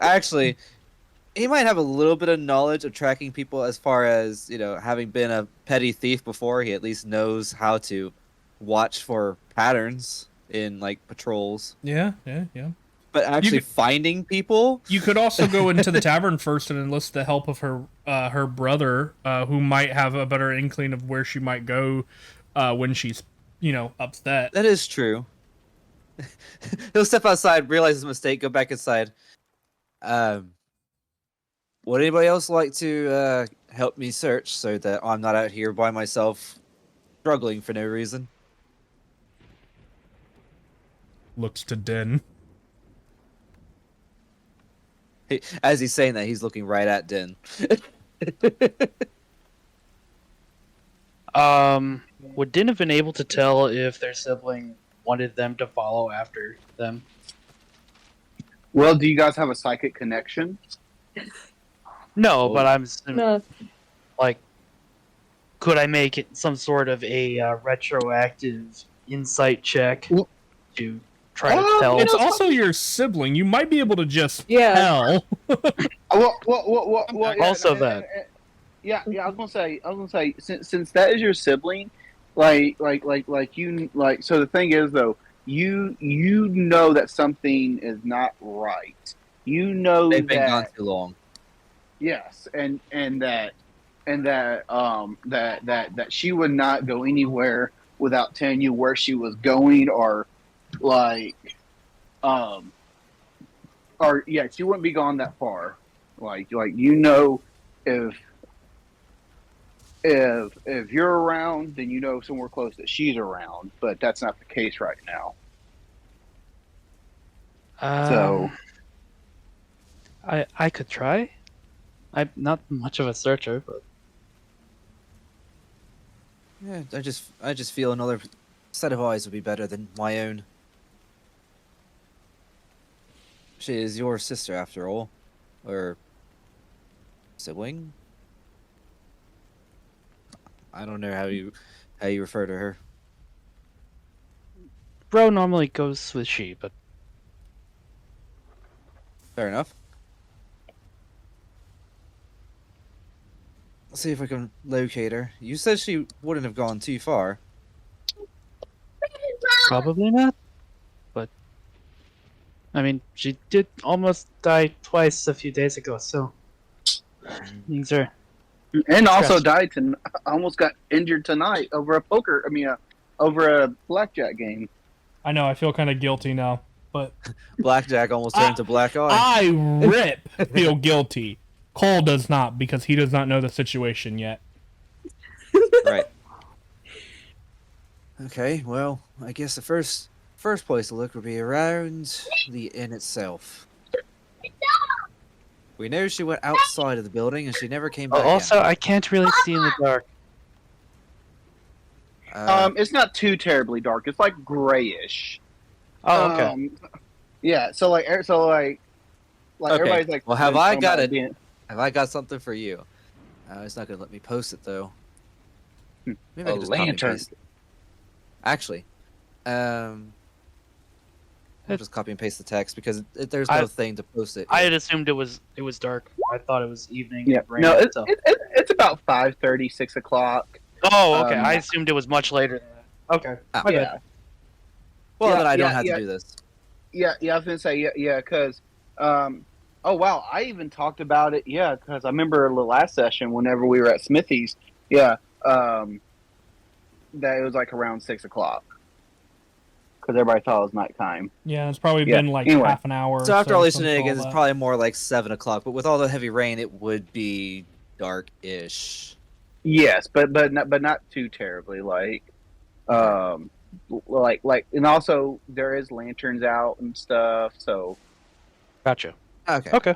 Actually, he might have a little bit of knowledge of tracking people as far as, having been a petty thief before. He at least knows how to watch for patterns in, like, patrols. Yeah. But actually could- finding people? You could also go into the tavern first and enlist the help of her brother, who might have a better inkling of where she might go when she's, upset. That is true. He'll step outside, realize his mistake, go back inside. Would anybody else like to help me search so that I'm not out here by myself struggling for no reason? Looks to Din. As he's saying that, he's looking right at Din. Would Din have been able to tell if their sibling wanted them to follow after them? Well, do you guys have a psychic connection? No, but I'm No. like, could I make it some sort of a retroactive insight check Well- to try to tell? It's also your sibling. You might be able to just Yeah. tell. Well, yeah, Also that. Yeah, I was gonna say, since that is your sibling, like you like. So the thing is, though, you know that something is not right. You know They've been that, gone too long. yes, and that she would not go anywhere without telling you where she was going, or she wouldn't be gone that far. Like if you're around, then you know somewhere close that she's around, but that's not the case right now. So I could try. I'm not much of a searcher, but Yeah, I just feel another set of eyes would be better than my own. She is your sister, after all, or sibling. I don't know how you refer to her. bro normally goes with she, but Fair enough. Let's see if I can locate her. You said she wouldn't have gone too far. Probably not. But I mean, she did almost die twice a few days ago, so things are. And also Stressful. died to almost got injured tonight over a over a blackjack game. I know. I feel kind of guilty now, but Blackjack almost turned to black eye. I rip feel guilty. Cole does not because he does not know the situation yet. Right. Okay, well, I guess the first place to look would be around the inn itself. We know she went outside of the building and she never came back. Also, I can't really see in the dark. in. It's not too terribly dark. It's like grayish. Oh, okay. Yeah. So like Okay. everybody's like. Well, have I talking got about it? being- Have I got something for you? It's not gonna let me post it though. Maybe I A can just copy and lantern. paste it. Actually, I'll just copy and paste the text because there's no thing to post it. I had assumed it was dark. I thought it was evening. Yeah. and rain, No, so- it's about 5:30, 6 o'clock. Oh, okay. I um, assumed it was much later than that. Okay. Ah. My bad. Yeah. Well, Yeah, then I don't yeah, have yeah. to do this. Yeah, I was gonna say yeah, because oh wow, I even talked about it. Yeah, because I remember the last session whenever we were at Smithy's. Yeah, that it was like around 6 o'clock because everybody thought it was nighttime. Yeah, it's probably Yeah, been like anyway. half an hour. or So after all these since shenanigans, that. it's probably more like 7 o'clock. But with all the heavy rain, it would be dark-ish. Yes, but not too terribly. And also there is lanterns out and stuff. So Gotcha. Okay. Okay.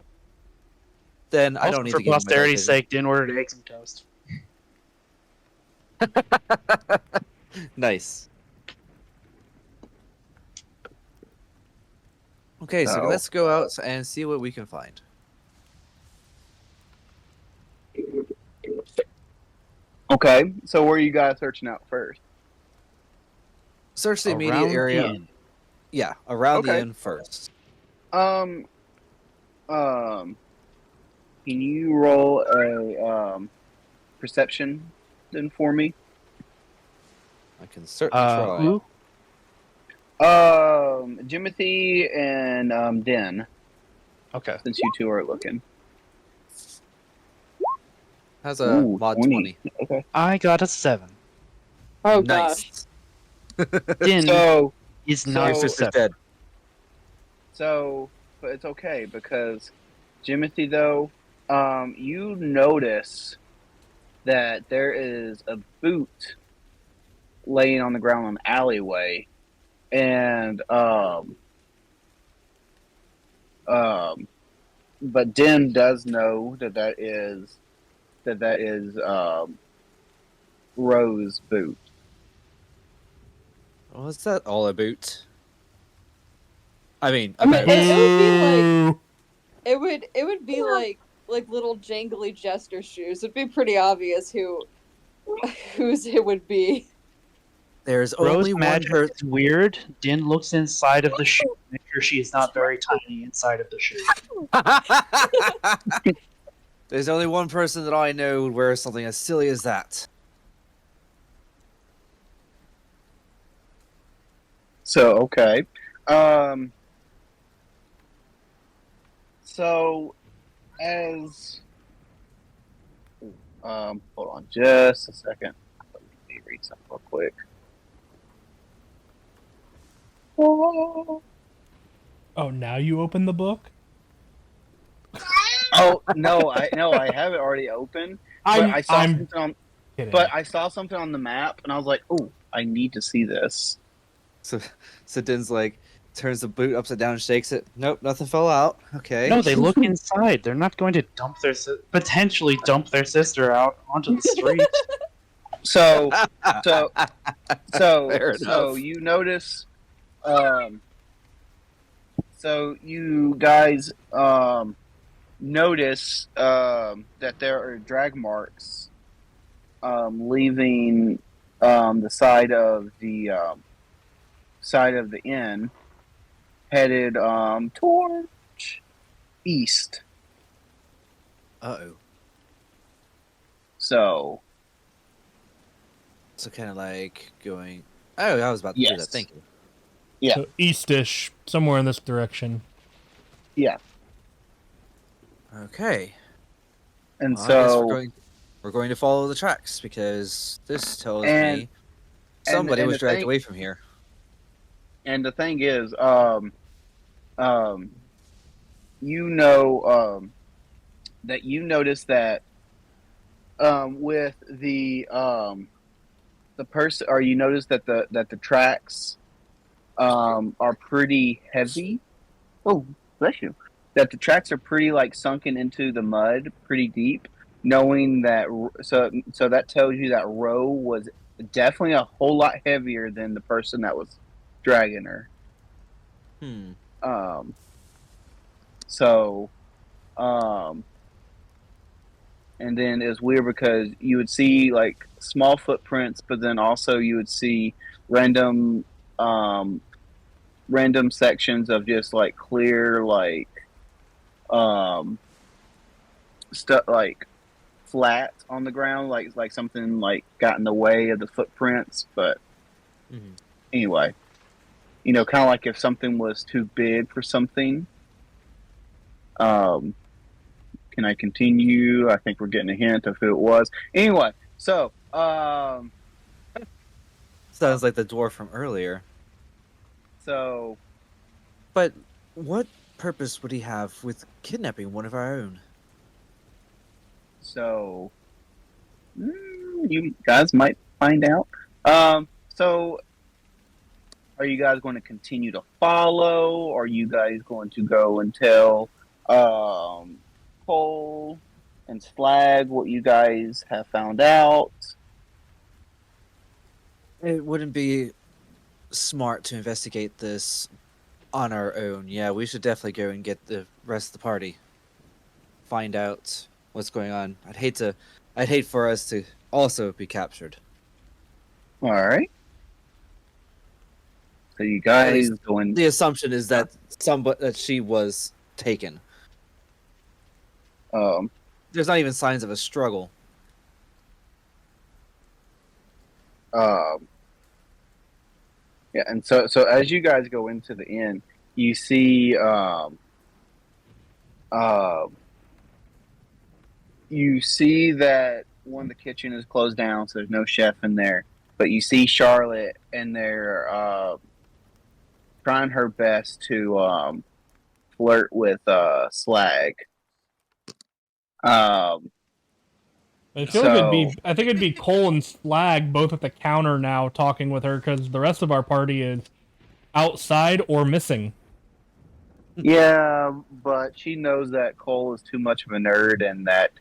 Then I Also, don't need for to get into my posterity's dark sake, didn't order eggs and toast. vision. Nice. Okay, so So- let's go out and see what we can find. okay, so where are you guys searching out first? Search the immediate Around the area. inn. Yeah, around the Okay. inn first. Um, can you roll a perception then for me? I can certainly try. Who? Jimothy and Den, Okay. since you two are looking. How's a Ooh, mod 20. 20? Okay. I got a 7. Oh gosh. Nice. Din So, is so- not Your sister's perceptive. dead. but it's okay because Jimothy, though, you notice that there is a boot laying on the ground in an alleyway, and but Den does know that is Rose boot. Well, is that all about? I mean, I mean, about- it would be like little jangly jester shoes. It'd be pretty obvious whose it would be. there's Rose only one magic person. is weird. Din looks inside of the shoe to make sure she is not very tiny inside of the shoe. There's only one person that I know would wear something as silly as that. So okay. So as hold on just a second. Let me read something real quick. Oh, now you open the book? Oh no, I have it already open. But I saw I'm something on kidding. but I saw something on the map and I was like, oh, I need to see this. So Din's like turns the boot upside down and shakes it. Nope, nothing fell out. Okay. No, they look inside. They're not going to potentially dump their sister out onto the street. So so Fair so enough. you notice so you guys notice that there are drag marks leaving the side of the inn headed towards east. Uh-oh. So So kind of like going... Oh, I was about to do that. Yes. Thank you. Yeah. So eastish, somewhere in this direction. yeah, Okay. and Well, I guess so we're going to follow the tracks because this tells And- me somebody and was the dragged thing- away from here. and the thing is, you know, that you notice that with the person, or you notice that the tracks are pretty heavy. Oh, bless you. That the tracks are pretty like sunken into the mud, pretty deep. Knowing that, so that tells you that Roe was definitely a whole lot heavier than the person that was dragging her. Hmm. So, and then it's weird because you would see like small footprints, but then also you would see random, random sections of just like clear, like, stuff like flat on the ground, like something like got in the way of the footprints. But Mhm. anyway, you know, kind of like if something was too big for something. Can I continue? I think we're getting a hint of who it was. Anyway, so Sounds like the dwarf from earlier. so But what purpose would he have with kidnapping one of our own? so you guys might find out. So are you guys going to continue to follow? Or are you guys going to go and tell Cole and Slag what you guys have found out? It wouldn't be smart to investigate this on our own. Yeah, we should definitely go and get the rest of the party. Find out what's going on. I'd hate for us to also be captured. All right. So you guys least going? The assumption is that that she was taken. There's not even signs of a struggle. Yeah, and so as you guys go into the inn, you see you see that one of the kitchen is closed down, so there's no chef in there. But you see Charlotte in there trying her best to flirt with Slag. I feel like I think it'd be Cole and Slag both at the counter now talking with her because the rest of our party is outside or missing. Yeah, but she knows that Cole is too much of a nerd and that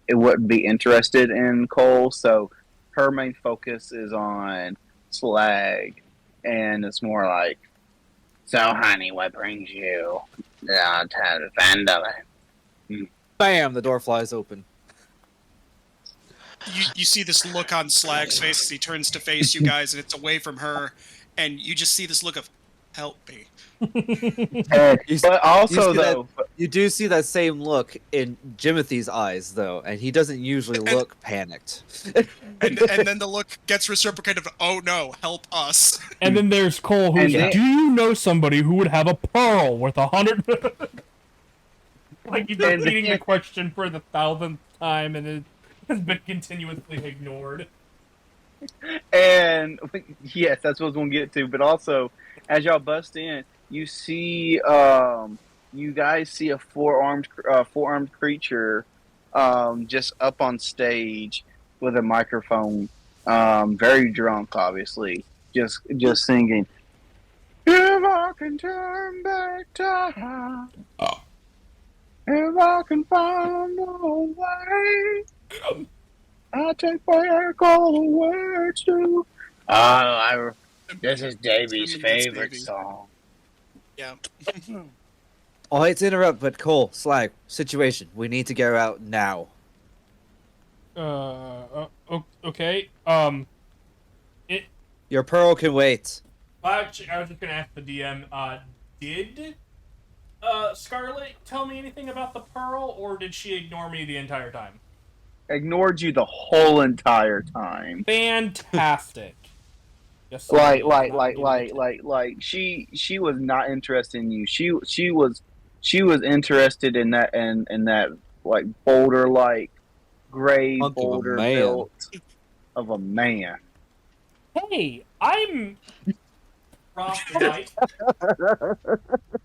it wouldn't be interested in Cole, so her main focus is on Slag, and it's more like, So, honey, what brings you down to Vandalin? Bam! The door flies open. You see this look on Slag's face as he turns to face you guys, and it's away from her, and you just see this look of, help me. but also see that- though, You do see that same look in Jimothy's eyes, though, and he doesn't usually look panicked. And then the look gets reciprocated of, oh no, help us. And then there's Cole, who's And then- do you know somebody who would have a pearl worth 100? Like he's And repeating the then- question for the 1,000th time, and it has been continuously ignored. and yes, that's what I was going to get to. But also, as y'all bust in, you see, you guys see a four-armed creature, just up on stage with a microphone, very drunk, obviously, just singing. If I can turn back time, if I can find a way, I take back all the words to. This is Davy's Remember that's favorite Davy. song. Yeah. I'll hate to interrupt, but Cole, Slag, situation. We need to go out now. Okay. Your pearl can wait. Actually, I was just gonna ask the DM. Did Scarlet, tell me anything about the pearl, or did she ignore me the entire time? Ignored you the whole entire time. Fantastic. Yes, Like, sir, like, not like, giving like, a like, she was not interested in you. She was interested in that like boulder like gray Hunk of a boulder man. built of a man. Hey, I'm Rothlight.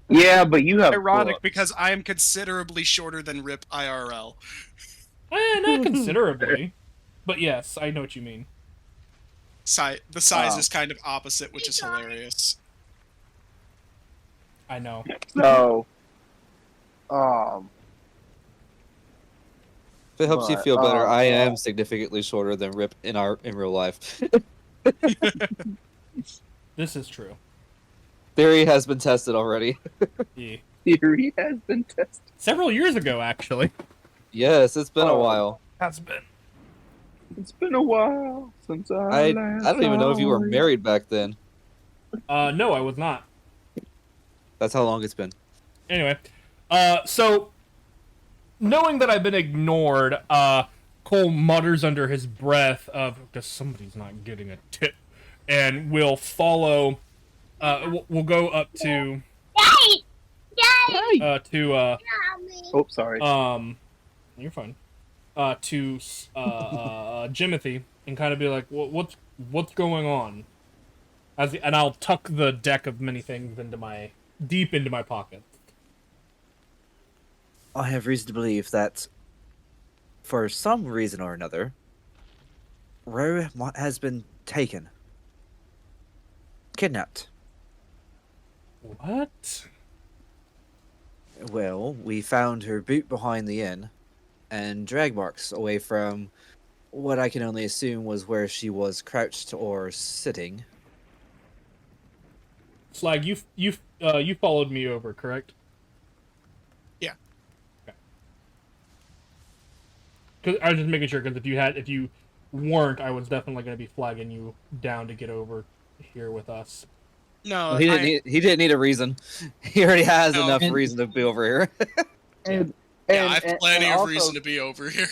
Yeah, but you have Ironic hooks. because I am considerably shorter than Rip IRL. Not considerably, but yes, I know what you mean. The size Oh. is kind of opposite, which is hilarious. I know. So, If it helps you But, feel better, I am significantly shorter than Rip in real life. This is true. Theory has been tested already. Yeah. theory has been tested. Several years ago, actually. Yes, it's been a Oh. while. Has been. It's been a while since I don't even know if you were married back then. No, I was not. That's how long it's been. Anyway, so knowing that I've been ignored, Cole mutters under his breath of, "Guess somebody's not getting a tip," and will follow. We'll go up to. Oh, sorry. You're fine. To Jimothy and kind of be like, what's going on? And I'll tuck the deck of many things deep into my pocket. I have reason to believe that, for some reason or another, Rue has been taken. Kidnapped. What? Well, we found her boot behind the inn, and drag marks away from what I can only assume was where she was crouched or sitting. Slag, you followed me over, correct? Yeah. Okay. Cause I was just making sure, because if you weren't, I was definitely going to be flagging you down to get over here with us. No, Well, he didn't need a reason. He already has enough reason to be over here. And I have plenty of also, reason to be over here.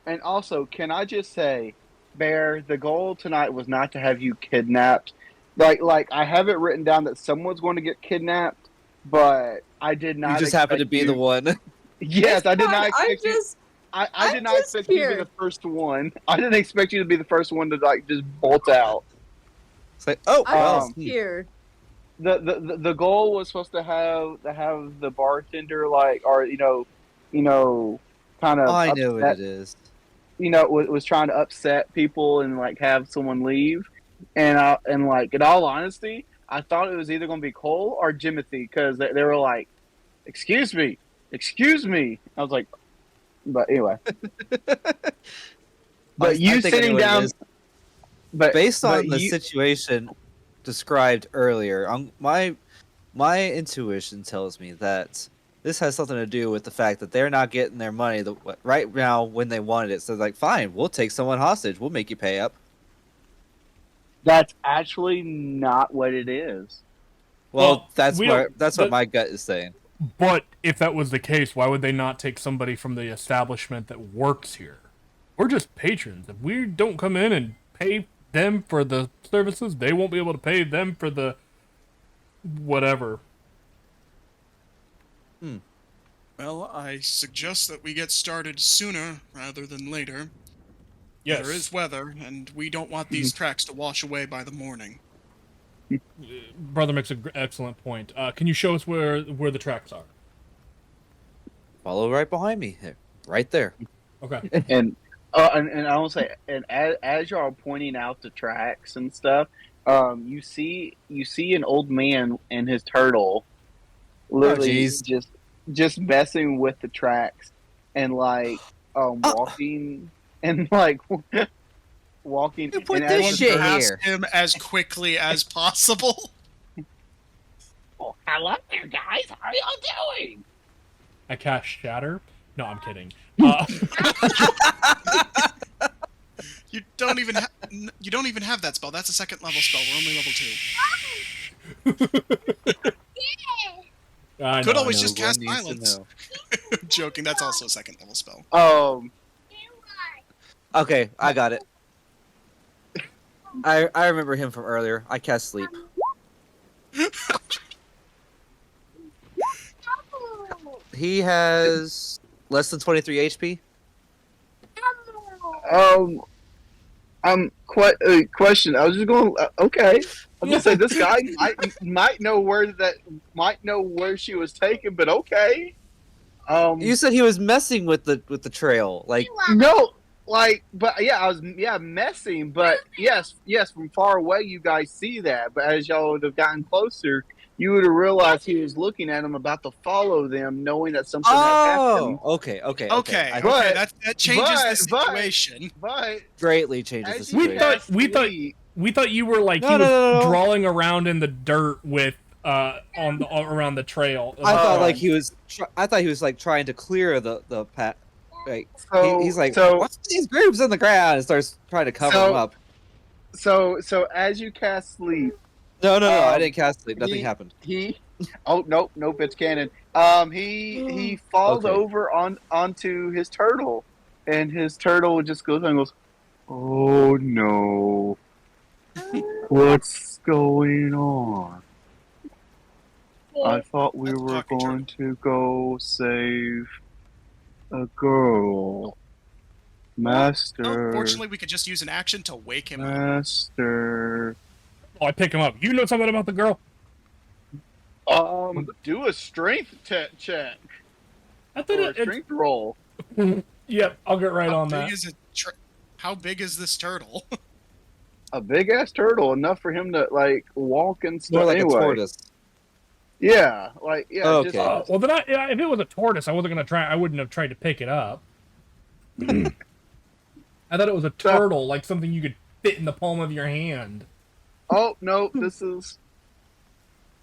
And also, can I just say, Bear, the goal tonight was not to have you kidnapped. Like I have it written down that someone's going to get kidnapped, but I did not. You just happen to be the one. Yes, I did not expect you. just I did I'm not just expect you to be here. the first one. I didn't expect you to be the first one to like just bolt out. It's like, oh, I'm well, just here. The goal was supposed to have the bartender like, or kind of. I know upset, what it is. Was trying to upset people and like have someone leave, and like in all honesty, I thought it was either going to be Cole or Jimothy because they were like, excuse me. I was like, but anyway. But you sitting down. But Based on the you, situation described earlier, my intuition tells me that this has something to do with the fact that they're not getting their money right now when they wanted it. So like, fine, we'll take someone hostage. We'll make you pay up. that's actually not what it is. Well, that's we what don't- my gut is saying. But if that was the case, why would they not take somebody from the establishment that works here? We're just patrons. If we don't come in and pay them for the services, they won't be able to pay them for the whatever. Well, I suggest that we get started sooner rather than later. Yes. There is weather, and we don't want these tracks to wash away by the morning. Brother makes an excellent point. Can you show us where the tracks are? Follow right behind me, here, right there. Okay. And I want to say, and as y'all are pointing out the tracks and stuff, you see an old man and his turtle, literally jeez. just messing with the tracks and like walking and like walking. You put and this as the shit turtle- here. Past him as quickly as possible. Oh, hello there, guys. How are y'all doing? I cast Shatter. No, I'm kidding. You don't even have that spell. That's a second level spell. We're only level 2. I Could know, always I know. just cast One needs to silence. know. Joking, that's also a second level spell. Okay, I got it. I remember him from earlier. I cast sleep. He has less than 23 HP. Question. I was just going. Okay, I'm gonna say this guy might know where she was taken, but okay. You said he was messing with the trail. Like, No, but yeah, I was messing, but yes, from far away you guys see that, but as y'all would have gotten closer, you would have realized he was looking at them, about to follow them, knowing that something had happened. okay. Okay, But- that changes the but- situation. But Greatly changes the as you We situation. thought- we thought- leave- We thought you were like No, he was no. drawing around in the dirt with around the trail. I thought Um, like he was. I thought he was like trying to clear the path. Like he's like, so what's these groups on the ground? And starts trying to cover So- them up. so as you cast sleep, No, I um, didn't cast sleep. Nothing he- happened. he nope, it's canon. He falls Okay. over onto his turtle, and his turtle just goes and goes, "Oh no, what's going on? I thought we That's a were talking going to go save a girl, Master, Oh, fortunately, we could just use an action to wake him up. Master." Oh, I pick him up. You know something about the girl? Do a strength check I thought or a strength roll. Yep, I'll get right on that. How big is this turtle? A big ass turtle, enough for him to like walk and stuff. More like anyway, a tortoise. yeah, Okay. Just, Well, then if it was a tortoise, I wasn't gonna try. I wouldn't have tried to pick it up. I thought it was a turtle, like something you could fit in the palm of your hand. oh no, this is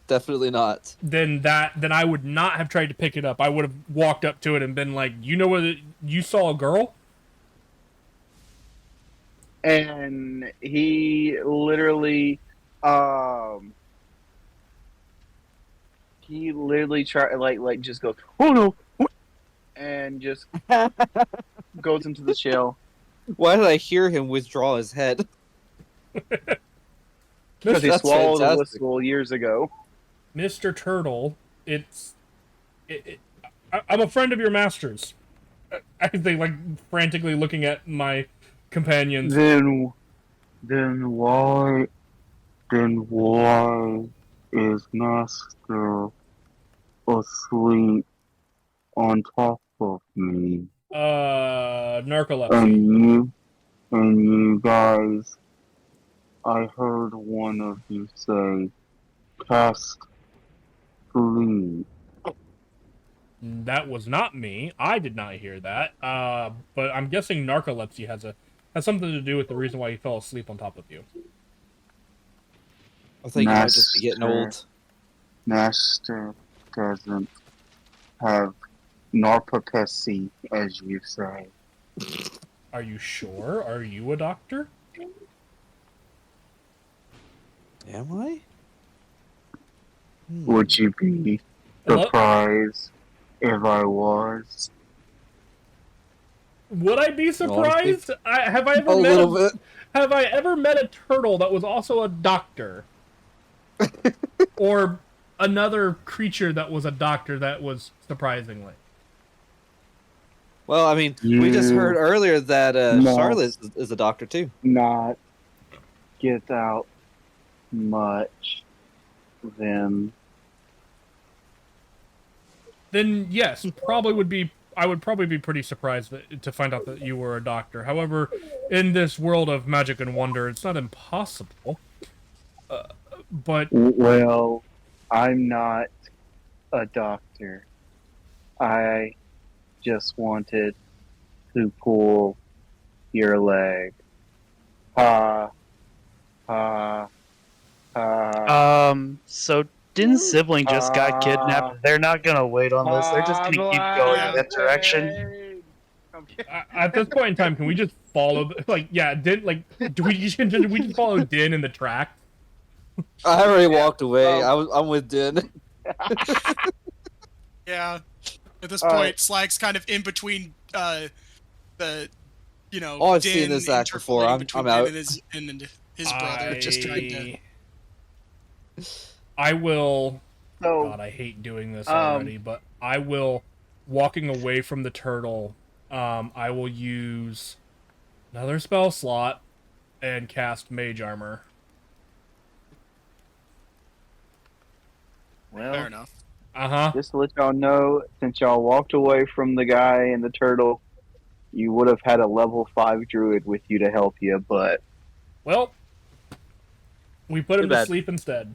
Definitely not. Then I would not have tried to pick it up. I would have walked up to it and been like, "You know what? You saw a girl?" and he literally tried like just goes, "Oh no," and just goes into the shell. Why did I hear him withdraw his head? Because he That's swallowed a fantastic. whistle years ago. Mr. Turtle, I'm a friend of your master's. I think, like, frantically looking at my companions. Then why is Master asleep on top of me? Narcolepsy. And you guys, I heard one of you say, cast sleep. That was not me. I did not hear that. But I'm guessing narcolepsy has something to do with the reason why he fell asleep on top of you. I think you might just be getting old. Master doesn't have narcolepsy, as you say. Are you sure? Are you a doctor? Am I? Would you be Hello? surprised if I was? Would I be surprised? Have I A ever little bit. Have I ever met a turtle that was also a doctor? Or another creature that was a doctor that was surprisingly? Well, I mean, we just heard earlier that No. Charlotte is a doctor too. Not get out much then. Then yes, probably would be. I would probably be pretty surprised to find out that you were a doctor. However, in this world of magic and wonder, it's not impossible. But Well, I'm not a doctor. I just wanted to pull your leg. Ha. Ha. Ha. So Din's sibling just got kidnapped. They're not gonna wait on this. They're just gonna keep going in that direction. at this point in time, can we just follow? Din. Like, do we just follow Din in the track? I already walked away. I'm with Din. Yeah. At this All point, right. Slag's kind of in between the Oh, I've Din seen this act before. interpolating I'm between out. Din and his brother, just trying to. I will. So, God, I hate doing this Um, already, but I will. Walking away from the turtle, I will use another spell slot and cast Mage Armor. well, Fair enough. just to let y'all know, since y'all walked away from the guy and the turtle, you would have had a level 5 druid with you to help you, but Well, we put Too him to bad. sleep instead.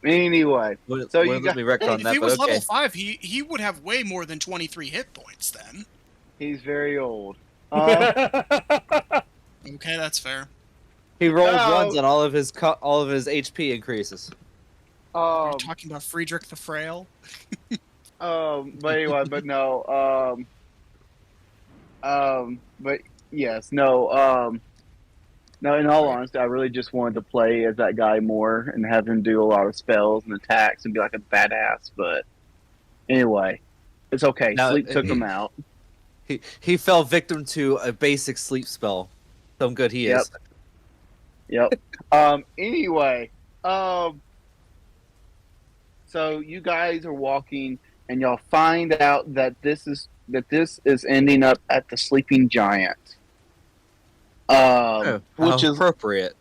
anyway. Wouldn't, So you wouldn't let got- me wreck on If that, he but was okay. level 5, he would have way more than 23 hit points then. He's very old. Okay, that's fair. He rolls No. ones and all of his HP increases. Are you talking about Friedrich the Frail? But anyway, but no, but yes, no, no. In all honesty, I really just wanted to play as that guy more and have him do a lot of spells and attacks and be like a badass. But anyway, it's okay. Now- Sleep took him out. He fell victim to a basic sleep spell. So good he Yep. is. Yep. Anyway, so you guys are walking and y'all find out that this is ending up at the Sleeping Giant. Oh, Which how is appropriate.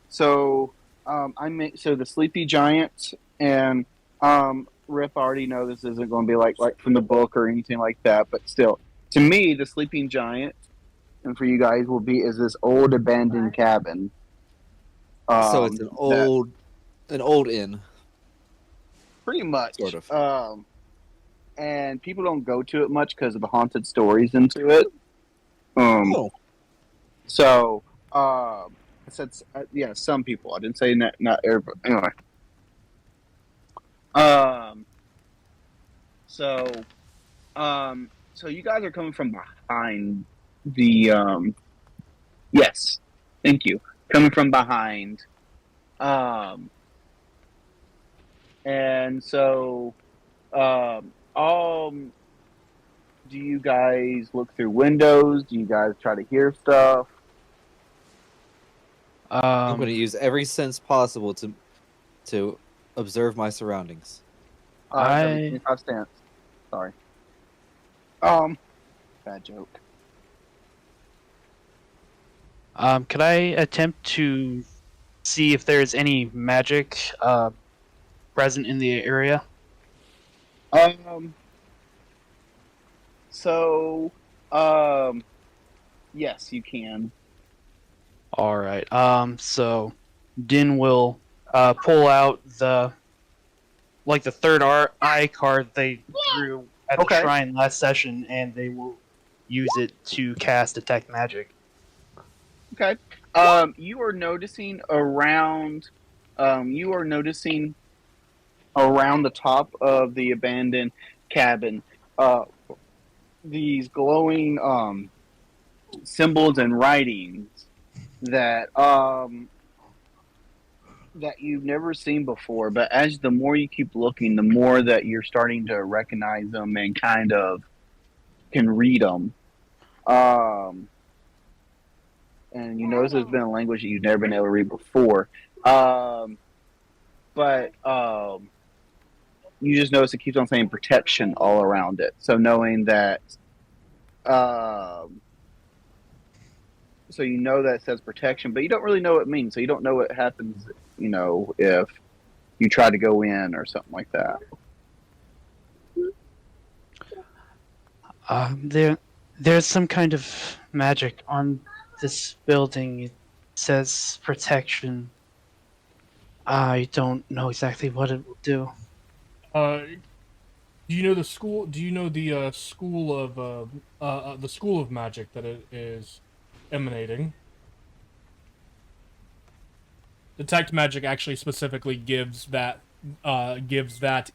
so. So the Sleepy Giant and Rip already know this isn't going to be like from the book or anything like that, but still, to me, the Sleeping Giant, and for you guys, is this old abandoned cabin. So it's an old inn. pretty much Sort of. And people don't go to it much because of the haunted stories into it. Oh. So, I said, yeah, some people. I didn't say not everybody. Anyway. So you guys are coming from behind the, yes, thank you. Coming from behind. And so, do you guys look through windows? Do you guys try to hear stuff? I'm going to use every sense possible to observe my surroundings. I 25 cents. Sorry. Bad joke. Could I attempt to see if there's any magic present in the area? So, yes, you can. All right. So Din will pull out the third eye card they drew at Okay. the shrine last session, and they will use it to cast detect magic. Okay. You are noticing around. You are noticing around the top of the abandoned cabin. These glowing symbols and writings that that you've never seen before. But as the more you keep looking, the more that you're starting to recognize them and kind of can read them. And you notice there's been a language that you've never been able to read before. But you just notice it keeps on saying protection all around it. So knowing that, so you know that it says protection, but you don't really know what it means. So you don't know what happens, if you try to go in or something like that. There's some kind of magic on this building. It says protection. I don't know exactly what it will do. Do you know the school? Do you know the school of magic that it is emanating? Detect magic actually specifically gives that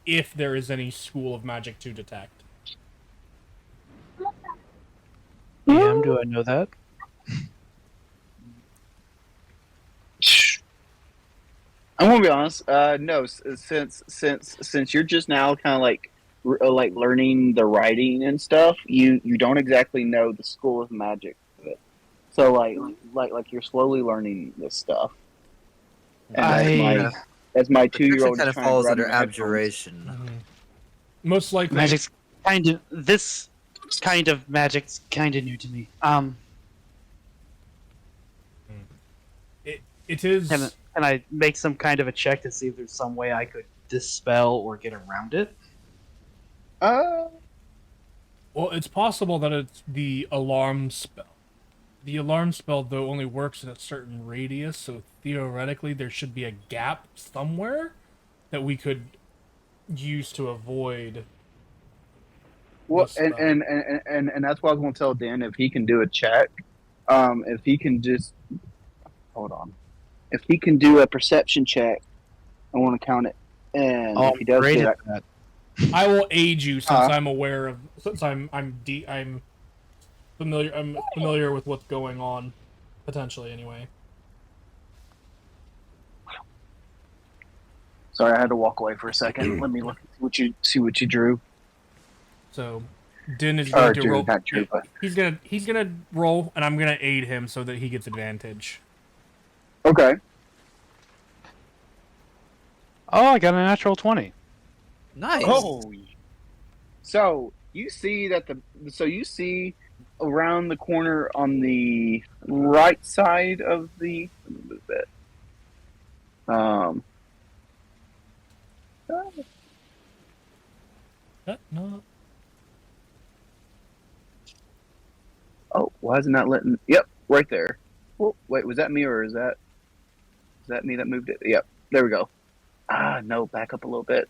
if there is any school of magic to detect. DM, do I know that? I'm gonna be honest. No, since you're just now kind of like learning the writing and stuff, you don't exactly know the school of magic of it. So like you're slowly learning this stuff. And as my 2-year-old kind is of trying to falls grab under my headphones. abjuration. Most likely, Magic's kind of this kind of magic's kind of new to me. it is. Can I make some kind of a check to see if there's some way I could dispel or get around it? Uh, Well, it's possible that it's the alarm spell. The alarm spell, though, only works in a certain radius, so theoretically there should be a gap somewhere that we could use to avoid. well, the spell. and that's why I was gonna tell Dan if he can do a check. If he can just hold on. If he can do a perception check, I want to count it. And Oh, if he does great good, at that. I will aid you since Uh-huh. I'm aware of since I'm familiar with what's going on, potentially anyway. sorry, I had to walk away for a second. Let me look at see what you drew. So, Din is Or going to drew, roll. not drew, but He's gonna roll, and I'm gonna aid him so that he gets advantage. okay. Oh, I got a natural 20. Nice. Oh, so you see you see around the corner on the right side of the let me move it. No. Oh, why is it not letting? Yep, right there. Oh, wait, was that me or is that me that moved it? Yep, there we go. Ah, no, back up a little bit.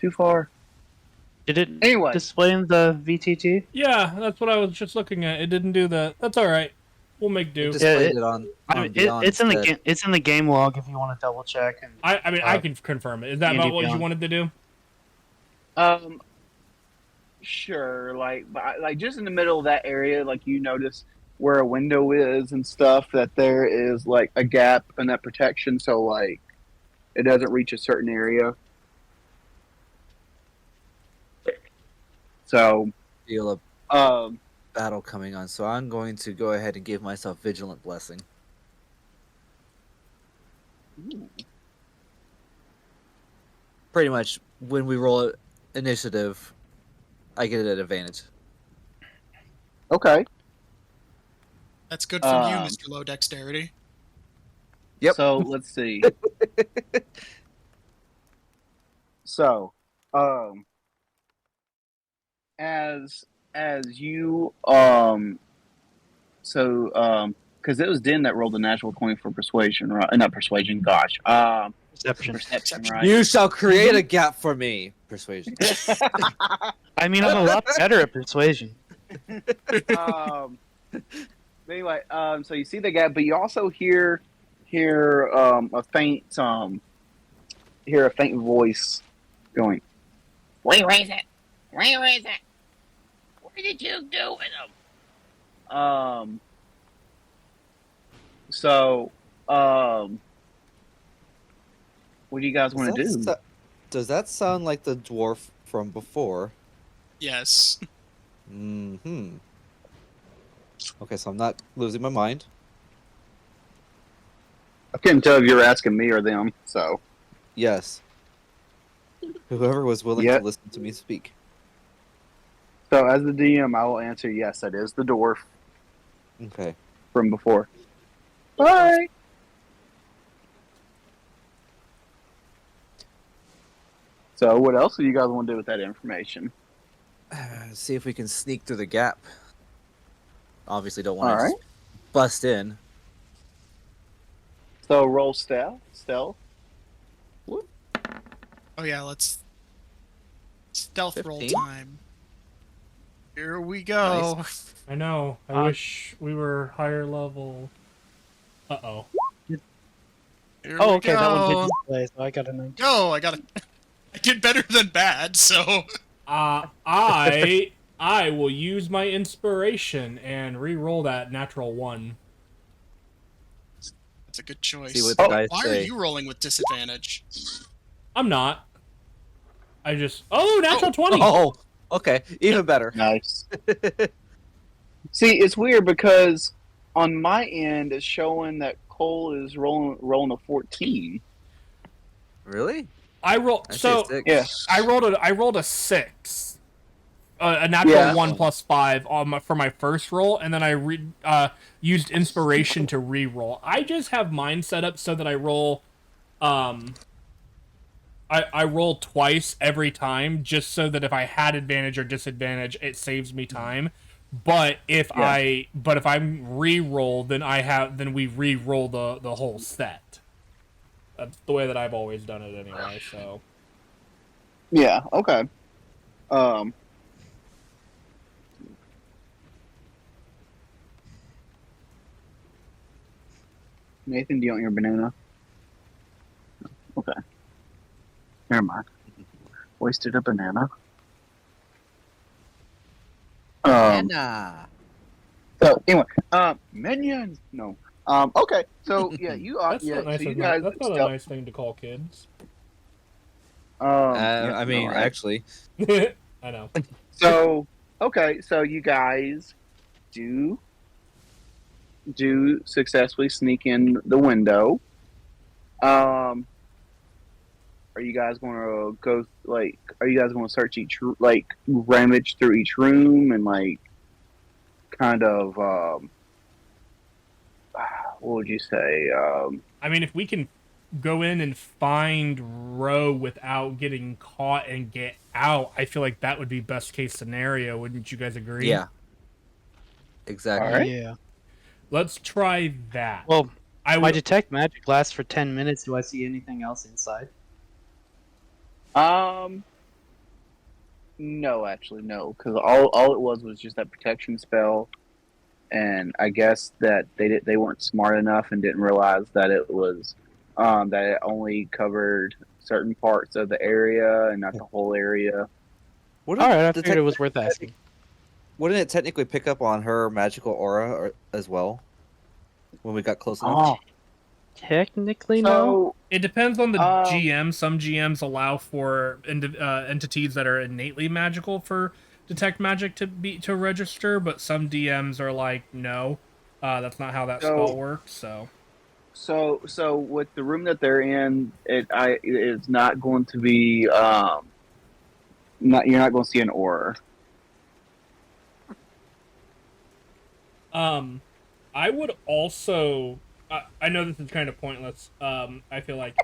Too far. Did it Anyway, display in the VTT? Yeah, that's what I was just looking at. It didn't do that. That's all right. We'll make do. Displayed it- it on I mean, Beyond it's in the instead. game. It's in the game log if you want to double check. And I mean, I Uh, can confirm it. Is that D&D about what you Beyond. wanted to do? sure. Like just in the middle of that area, like you notice where a window is and stuff, that there is like a gap in that protection, so like it doesn't reach a certain area. So, Feel a um, battle coming on, so I'm going to go ahead and give myself Vigilant Blessing. Pretty much, when we roll initiative, I get an advantage. okay. That's good from you, Um, Mr. Low Dexterity. Yep. So let's see. So, as you because it was Din that rolled the natural 20 for persuasion, right? Not persuasion, gosh. perception. Perception, right? You shall create a gap for me. Persuasion. I mean, I'm a lot better at persuasion. Anyway, so you see the gap, but you also hear a faint voice going. Where is it? Where is it? What did you do with him? So, what do you guys want to do? Does that sound like the dwarf from before? Yes. Hmm. Okay, so I'm not losing my mind. I couldn't tell if you were asking me or them. So, Yes. Whoever was willing Yeah. to listen to me speak. so as the DM, I will answer yes. That is the dwarf Okay. from before. Bye. So, what else do you guys want to do with that information? See if we can sneak through the gap. Obviously, don't want All to right. bust in. So, roll stealth. Oh yeah, let's stealth roll 15? time. Here we go. I know. I wish we were higher level. Uh-oh. Here Oh, we okay, that one go. did display, so I got a 19. Go! I did better than bad, so I will use my inspiration and re-roll that natural 1. It's a good choice. See what the guys Why say. are you rolling with disadvantage? I'm not. I just natural 20. Oh, okay, even better. Nice. See, it's weird because on my end, it's showing that Cole is rolling a 14. Really? I rolled I see so a six. Yeah. I rolled a 6. A natural Yeah. 1 plus 5 for my first roll, and then I used inspiration to re-roll. I just have mine set up so that I roll, I roll twice every time, just so that if I had advantage or disadvantage, it saves me time. But if I re-roll, then we re-roll the whole set. That's the way that I've always done it anyway. So Yeah. Okay. Nathan, do you want your banana? Okay. Never mind. Wasted a banana. Anna. So anyway, minions. No. Okay. So yeah, you are. that's Yeah. not nice. So you guys. That's not a nice thing to call kids. Yeah, I mean, no, right? actually, I know. So okay. So you guys do successfully sneak in the window. Are you guys going to go Are you guys going to search each rummage through each room and kind of what would you say? I mean, if we can go in and find Ro without getting caught and get out, I feel like that would be best case scenario. Wouldn't you guys agree? yeah. Exactly. All right. Yeah. Let's try that. Well, I my would. detect magic lasts for 10 minutes. Do I see anything else inside? No, actually, no, because all it was just that protection spell, and I guess that they weren't smart enough and didn't realize that it was that it only covered certain parts of the area and not the whole area. What All right, I figured it was worth asking. Wouldn't it technically pick up on her magical aura as well when we got close enough? Technically, no. So It depends on the Um, GM. Some GMs allow for entities that are innately magical for detect magic to register, but some DMs are like, no, that's not how that spell works. so with the room that they're in, it's not going to be you're not going to see an aura. I would also. I know this is kind of pointless. I feel like,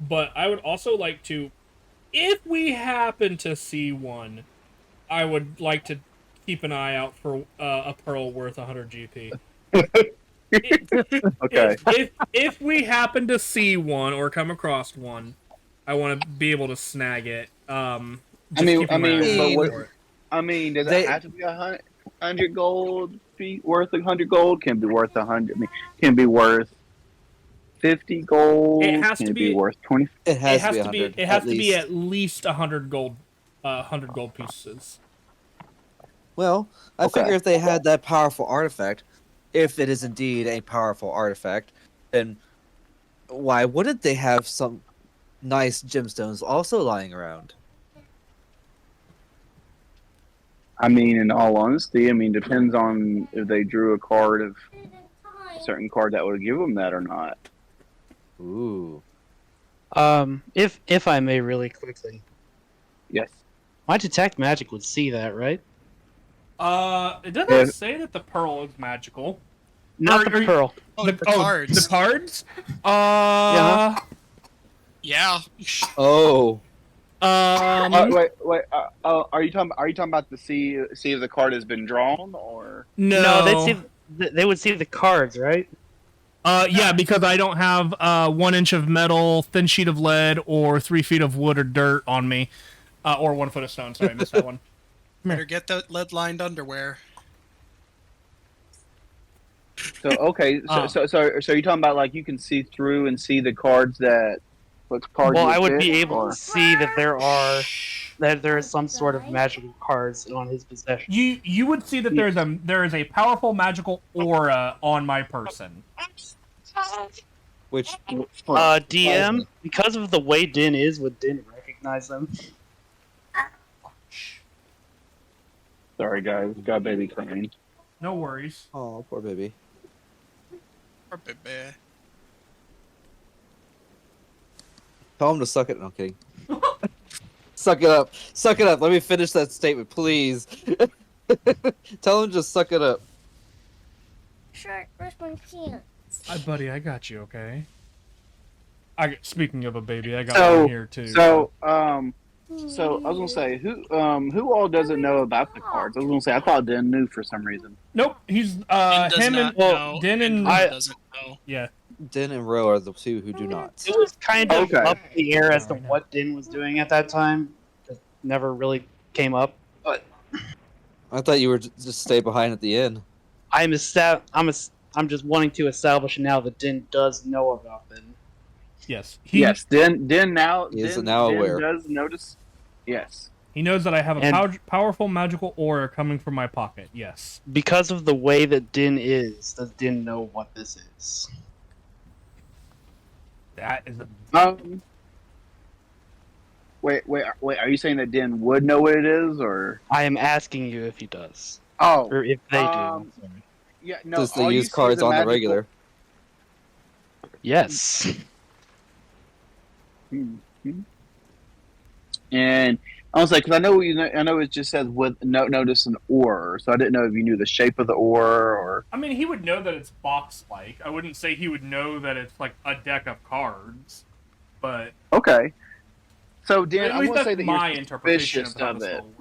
but I would also like to, if we happen to see one, I would like to keep an eye out for a pearl worth 100 GP. Okay. If we happen to see one or come across one, I want to be able to snag it. Just keep an eye out but for it. I mean, does it have to be 100 gold? Be worth 100 gold? Can be worth 100. I mean, can be worth 50 gold. It has can to be worth 20. It has to be to be. 100. It has to be at least 100 gold. 100 gold pieces. Well, I Okay. figure if they had that powerful artifact, if it is indeed a powerful artifact, then why wouldn't they have some nice gemstones also lying around? I mean, in all honesty, depends on if they drew a certain card that would give them that or not. Ooh. If I may, really quickly, Yes. my detect magic would see that, right? It doesn't Yeah. say that the pearl is magical. Not Are the you- pearl. Oh, the cards. The cards? Yeah. Oh. Wait. Are you talking about the see if the card has been drawn or? No. They would see the cards, right? Yeah, because I don't have 1 inch of metal, thin sheet of lead, or 3 feet of wood or dirt on me, or 1 foot of stone. Sorry, I missed that one. Better get that lead-lined underwear. So okay, so you're talking about like you can see through and see the cards that what cards? Well, you I would pick, be able or- to see that there is some sort of magical cards on his possession. You would see that there is a powerful magical aura on my person. Which DM, because of the way Din is, would Din recognize them? Sorry, guys. Got baby crying. No worries. oh, poor baby. Or baby. Tell him to suck it. No, I'm kidding. Suck it up. Suck it up. Let me finish that statement, please. Tell him to just suck it up. Sure, where's my chance? Buddy, I got you. Okay. Speaking of a baby, I got So- one here too. So I was gonna say who all doesn't know about the cards? I was gonna say I thought Den knew for some reason. Nope. He's Din does him not and know, Din and Din doesn't know. yeah. Din and Ro are the two who do not. It was kind of Okay. up in the air as to Right now. what Din was doing at that time. It never really came up. But I thought you were just stay behind at the inn. I'm just wanting to establish now that Din does know about them. Yes. Yes, Den now He is Den, now Den aware. does notice. Yes. He knows that I have a And- powerful magical aura coming from my pocket. Yes. Because of the way that Din is, does Din know what this is? That is a Wait. Are you saying that Den would know what it is, or? I am asking you if he does. Oh, Or if they Um, do. Sorry. yeah. No. Does they all you use see is cards a on the magical- regular? Yes. And I was like, because I know it just says with notice an ore, so I didn't know if you knew the shape of the ore or. I mean, he would know that it's box-like. I wouldn't say he would know that it's like a deck of cards, but Okay. So Den, at I least want to that's say that my you're interpretation suspicious of how of this it. will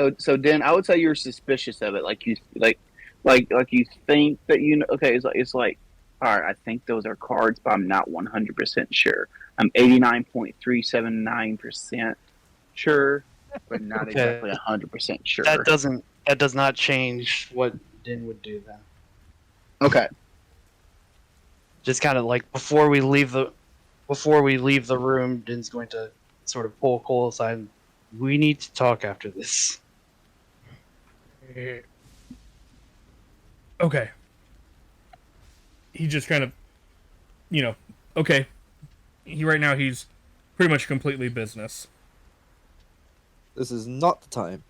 work. So Den, I would say you're suspicious of it. Like you think that you know. Okay, it's like, all right, I think those are cards, but I'm not 100% sure. I'm 89.379% sure, but not Okay. exactly 100% sure. That does not change what Din would do then. Okay. Just kind of like before we leave the room, Din's going to sort of pull Cole aside. And, we need to talk after this. Okay. He just kind of, okay. He's pretty much completely business. This is not the time.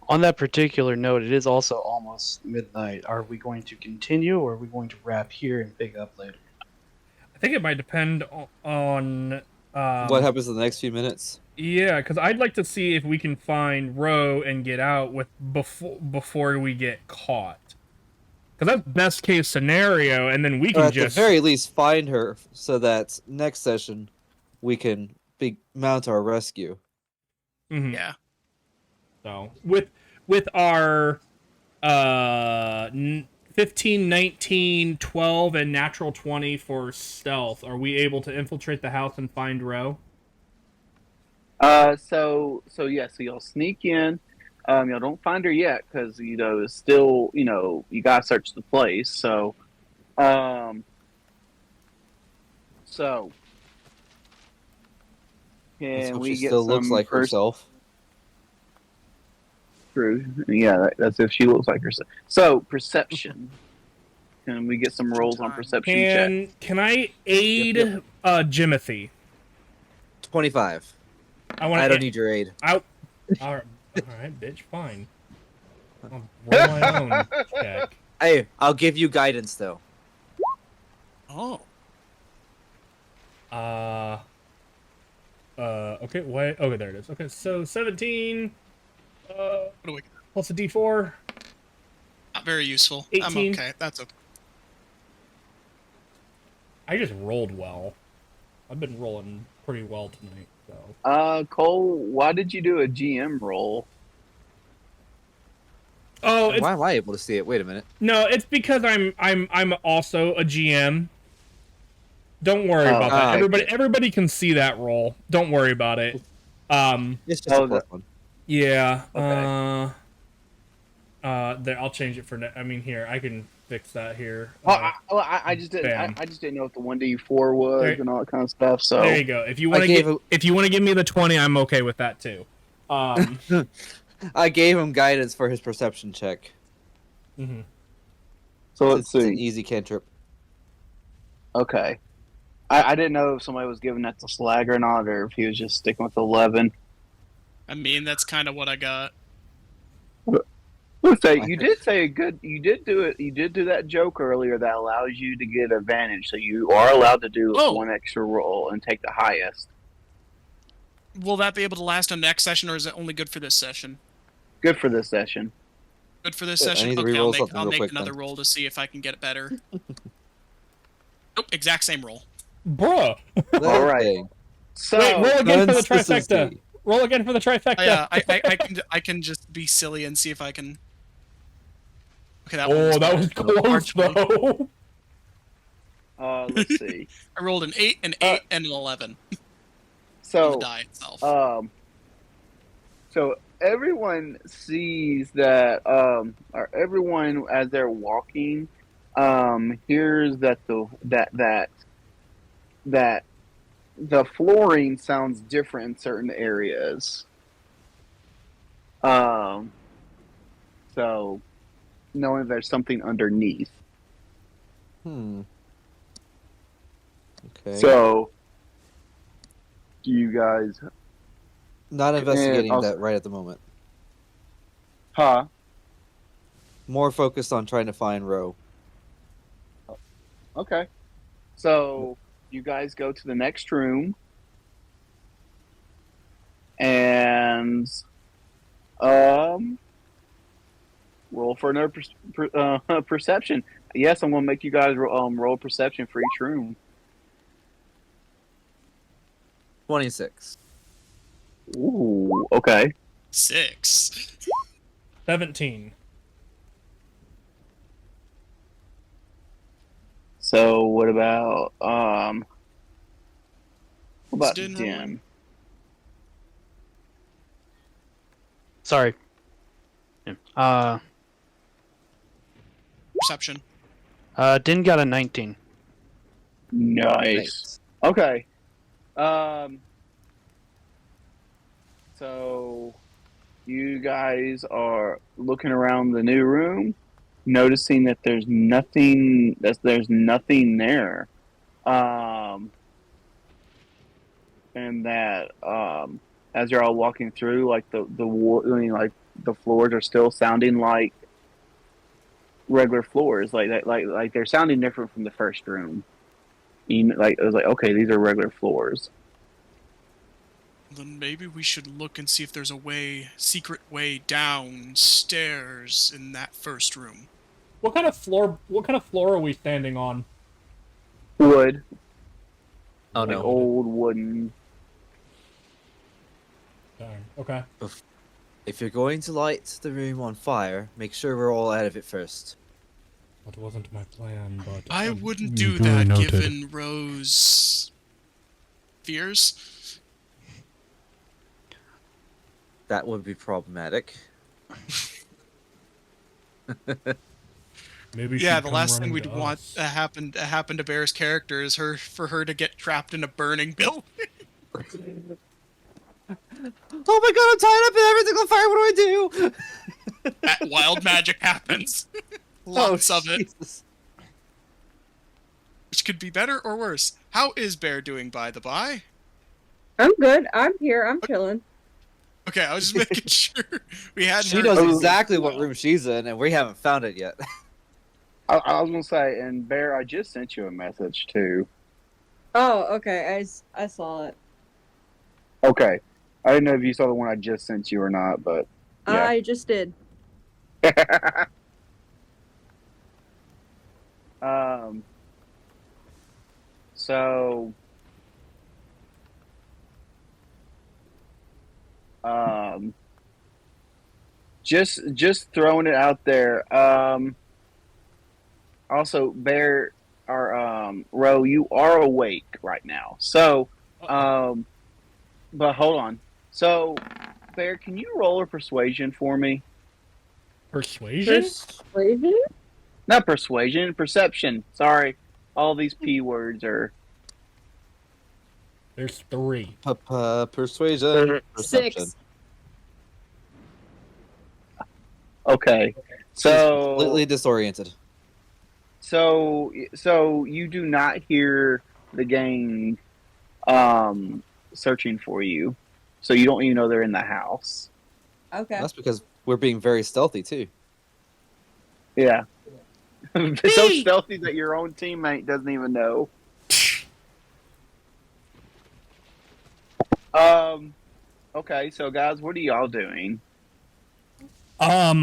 On that particular note, it is also almost midnight. Are we going to continue, or are we going to wrap here and pick up later? I think it might depend on What happens in the next few minutes? Yeah, because I'd like to see if we can find Ro and get out with before we get caught. Because that's best case scenario, and then we Or can at just the very least, find her so that next session we can mount our rescue. Mhm. Yeah. So with our 15, 19, 12, and natural 20 for stealth, are we able to infiltrate the house and find Ro? So y'all sneak in. Y'all don't find her yet because it's still you gotta search the place. So can Let's hope we she get still looks some like first herself. True. Yeah, that's if she looks like herself. So perception. Can we get some rolls on perception check? Can I aid Jimothy? 25. I want I don't need your aid. All right, bitch, fine. I'll roll my own check. Hey, I'll give you guidance though. Oh. Okay, wait. Okay, there it is. Okay, so 17. What do we? Plus a D4. Not very useful. 18. I'm okay. That's okay. I just rolled well. I've been rolling pretty well tonight. So Cole, why did you do a GM roll? oh, Why am I able to see it? Wait a minute. no, it's because I'm also a GM. Don't worry Oh, about that. okay. Everybody can see that roll. Don't worry about it. It's just Oh, a plus one. Yeah. Okay. There. I'll change it for. Here I can fix that here. I just didn't. bam. I just didn't know what the 1d4 was There- and all that kind of stuff. So There you go. If you want to gave if you want to give me the 20, I'm okay with that too. I gave him guidance for his perception check. Mhm. So let's It's an see. easy cantrip. Okay. I didn't know if somebody was giving that to Slag or not, or if he was just sticking with 11. I mean, that's kind of what I got. Let's say you did say a good. You did do it. You did do that joke earlier that allows you to get advantage. So you are allowed to do Oh. one extra roll and take the highest. Will that be able to last on next session, or is it only good for this session? Good for this session. Good for this Yeah, I session. need to Okay, re-roll I'll make, something I'll real make quick another then. roll to see if I can get it better. Nope, exact same roll. Bruh. All right. Dang. So Wait, roll again for the Consistency. trifecta. Roll again for the trifecta. I can just be silly and see if I can. Okay, that one Oh, was that better. was close Partially. though. let's see. I rolled an 8, an 8, and an 11 on the So die itself. so everyone sees that, or everyone as they're walking, hears that that the flooring sounds different in certain areas. So knowing there's something underneath. Okay. So do you guys, Not investigating also- that right at the moment. huh? More focused on trying to find Ro. Okay. So you guys go to the next room and roll for another perception. Yes, I'm gonna make you guys roll perception for each room. 26. Ooh, okay. 6. 17. So what about Din Din? rolling? Sorry. Yeah. Perception. Din got a 19. Nice. Okay. So you guys are looking around the new room, noticing that there's nothing. There's nothing there. And that as you're all walking through, like like the floors are still sounding like regular floors, like they're sounding different from the first room. Like it was like, okay, these are regular floors. Then maybe we should look and see if there's a secret way downstairs in that first room. What kind of floor are we standing on? Wood, Oh like no. old wooden. Darn. Okay. If you're going to light the room on fire, make sure we're all out of it first. That wasn't my plan, but I wouldn't do that given Rose fears. That would be problematic. Maybe Yeah, she'd the come last thing running we'd to want us. to happen to Bear's character is for her to get trapped in a burning building. Oh my god, I'm tied up in everything on fire. What do I do? That wild magic happens. Lots of it, Jesus. which could be better or worse. How is Bear doing, by the by? I'm good. I'm here. I'm chilling. Okay, I was just making sure we hadn't. She heard knows from her exactly for a what while. room she's in, and we haven't found it yet. I was gonna say, and Bear, I just sent you a message too. Oh, okay. I saw it. Okay, I didn't know if you saw the one I just sent you or not, but yeah. I just did. So, just throwing it out there. Also, Bear or Ro, you are awake right now. So, but hold on. So, Bear, can you roll a persuasion for me? Persuasion? Persuasion? Not persuasion, perception. Sorry, all these p words are. There's 3. Persuasion. Perception. 6. Okay, She's so completely disoriented. So you do not hear the gang searching for you. So you don't even know they're in the house. Okay. That's because we're being very stealthy too. Yeah. It's so stealthy that your own teammate doesn't even know. Okay, so guys, what are y'all doing? I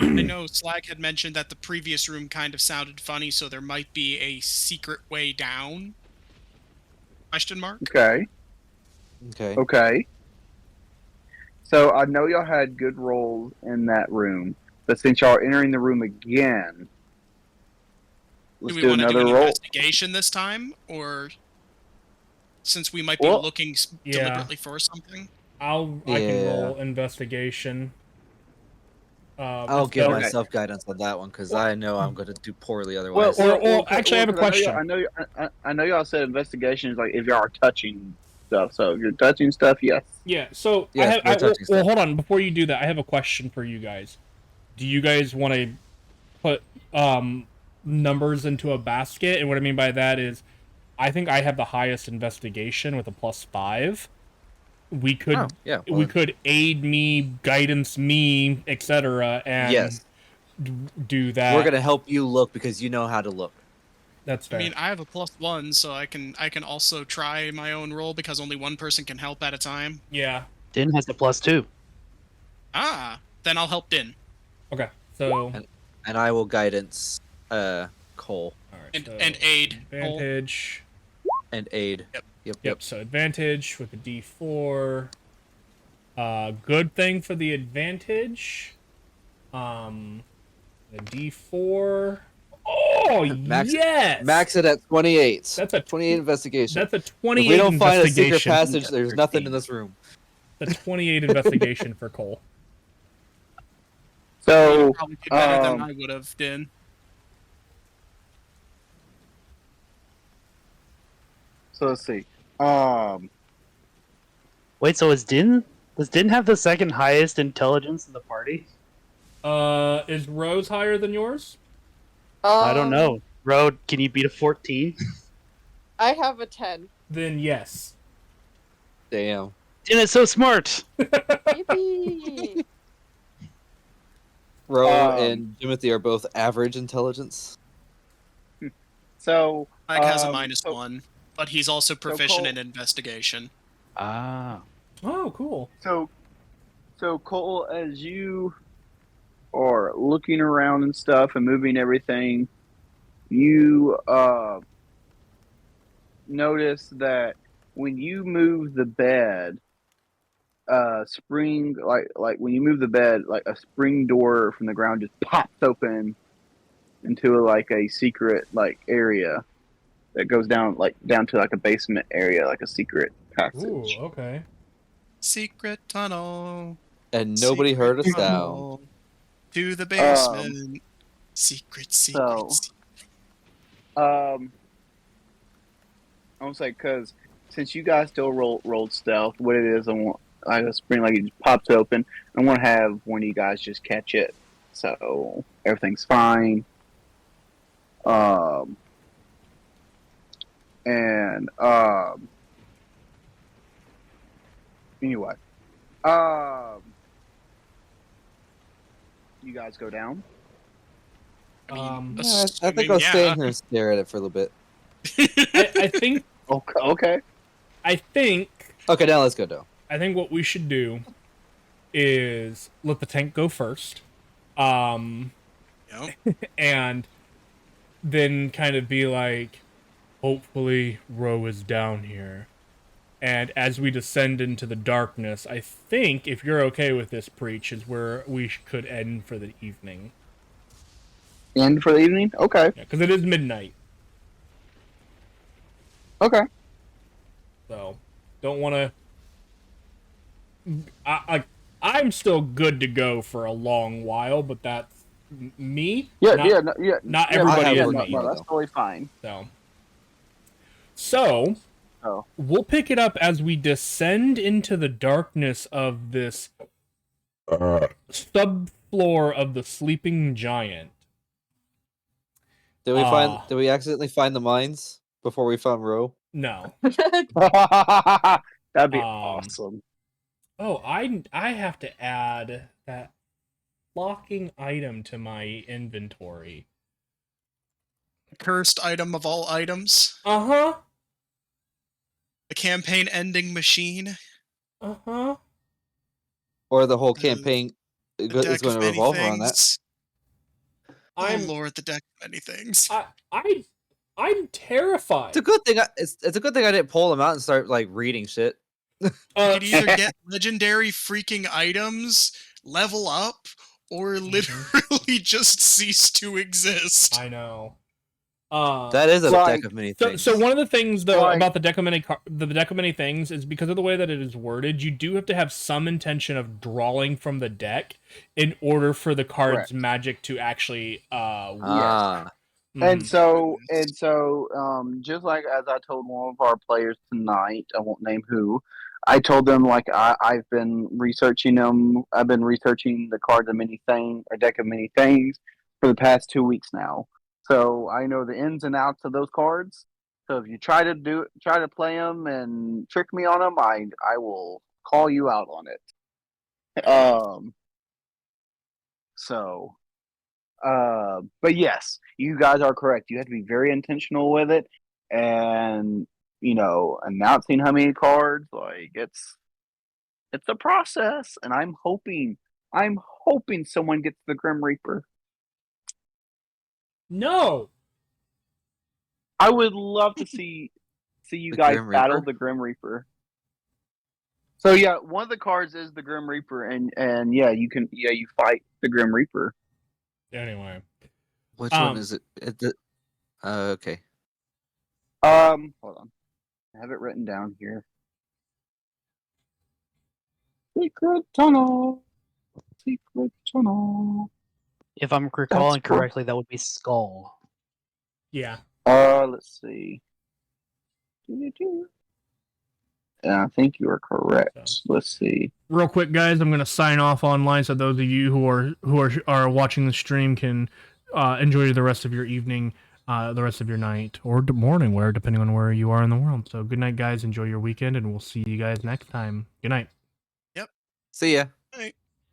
know Slag had mentioned that the previous room kind of sounded funny, so there might be a secret way down. Question mark? Okay. Okay. Okay. So I know y'all had good rolls in that room, but since y'all are entering the room again, Do let's we do want to do another an roll. investigation this time, or since we might be Well, looking yeah. deliberately for something? I can Yeah. roll investigation. I'll give instead- Okay. myself guidance on that one because I know I'm going to do poorly otherwise. Actually, I have a 'cause question. I know y'all said investigation is like if y'all are touching stuff. So if you're touching stuff, yes. Yeah, so Yes, we're touching stuff. hold on. Before you do that, I have a question for you guys. Do you guys want to put numbers into a basket? And what I mean by that is, I think I have the highest investigation with a +5. We could Oh, yeah. we well, could aid me, guidance me, etc. And yes. do that. We're going to help you look because you know how to look. That's I fair. mean, I have a +1, so I can also try my own roll because only one person can help at a time. Yeah. Din has a +2. Ah, then I'll help Din. Okay. So. And I will guidance Cole All right. And, so and aid. Cole. advantage. and aid. Yep. Yep. So advantage with a D4. Good thing for the advantage. The D4. Oh yes. Max it at 28. That's a 28 investigation. That's a 28. If we don't find a secret investigation. passage, there's nothing in this room. That's 28 investigation for Cole. So You probably did better than I would have, Din. So let's see. Wait, so does Din have the second highest intelligence in the party? Is Rose higher than yours? I don't know. Road, can you beat a 14? I have a 10. Then yes. Damn. Din is so smart! Yippee! Ro and Timothy are both average intelligence. So Mike has a so- -1, but he's also proficient Cole- in investigation. Ah. Oh, cool. So Cole, as you are looking around and stuff and moving everything, you notice that when you move the bed, spring like when you move the bed, like a spring door from the ground just pops open into like a secret like area that goes down to like a basement area, like a secret passage. Ooh, okay. Secret tunnel. And nobody heard a secret sound. tunnel To the basement. Secret. So- I want to say because since you guys still rolled stealth, what it is, I want like a spring like it just pops open. I want to have one of you guys just catch it, so everything's fine. Anyway, you guys go down. I think I'll stay in here and stare at it for a little bit. I think Okay. Okay, now let's go down. I think what we should do is let the tank go first. Yep. And then kind of be like, hopefully Ro is down here. And as we descend into the darkness, I think, if you're okay with this, Preach, is where we could end for the evening. End for the evening. Okay. Yeah, because it is midnight. Okay. So, don't want to... I'm still good to go for a long while, but that's me. Yeah. Not- Not not yeah, everybody I have is work me. to do, that's totally fine. So, Oh. we'll pick it up as we descend into the darkness of this subfloor of the Sleeping Giant. Did we find? Did we accidentally find the mines before we found Ro? No. That'd be awesome. Oh, I have to add that locking item to my inventory. Cursed item of all items. Uh-huh. The campaign ending machine. Uh-huh. Or the whole The- campaign The is deck going of to many revolve around that. things. Oh I'm lord, the deck of many things. I'm terrified. It's a good thing. It's a good thing I didn't pull them out and start like reading shit. You could either get legendary freaking items, level up, or literally just cease to exist. I know. That is a Like, deck of many So, things. so one of the things though Like- about the deck of many things is because of the way that it is worded, you do have to have some intention of drawing from the deck in order for the card's Correct. magic to actually work. Ah, And Mhm. so, just like as I told one of our players tonight, I won't name who. I told them like I've been researching them. I've been researching the cards of many things, or deck of many things, for the past 2 weeks now. So I know the ins and outs of those cards. So if you try to play them and trick me on them, I will call you out on it. So. But yes, you guys are correct. You have to be very intentional with it, and announcing how many cards. Like it's a process, and I'm hoping someone gets the Grim Reaper. No. I would love to see you The guys Grim battle Reaper? the Grim Reaper. So yeah, one of the cards is the Grim Reaper, and yeah, you fight the Grim Reaper. Anyway. which one is it? Okay. Hold on. I have it written down here. Secret tunnel. Secret tunnel. If I'm recalling cool. correctly, that would be Skull. Yeah. Let's see. Yeah, I think you are correct. Let's see. Real quick, guys, I'm gonna sign off online so those of you who are watching the stream can enjoy the rest of your evening, the rest of your night, or morning, where depending on where you are in the world. So good night, guys. Enjoy your weekend, and we'll see you guys next time. Good night. See ya.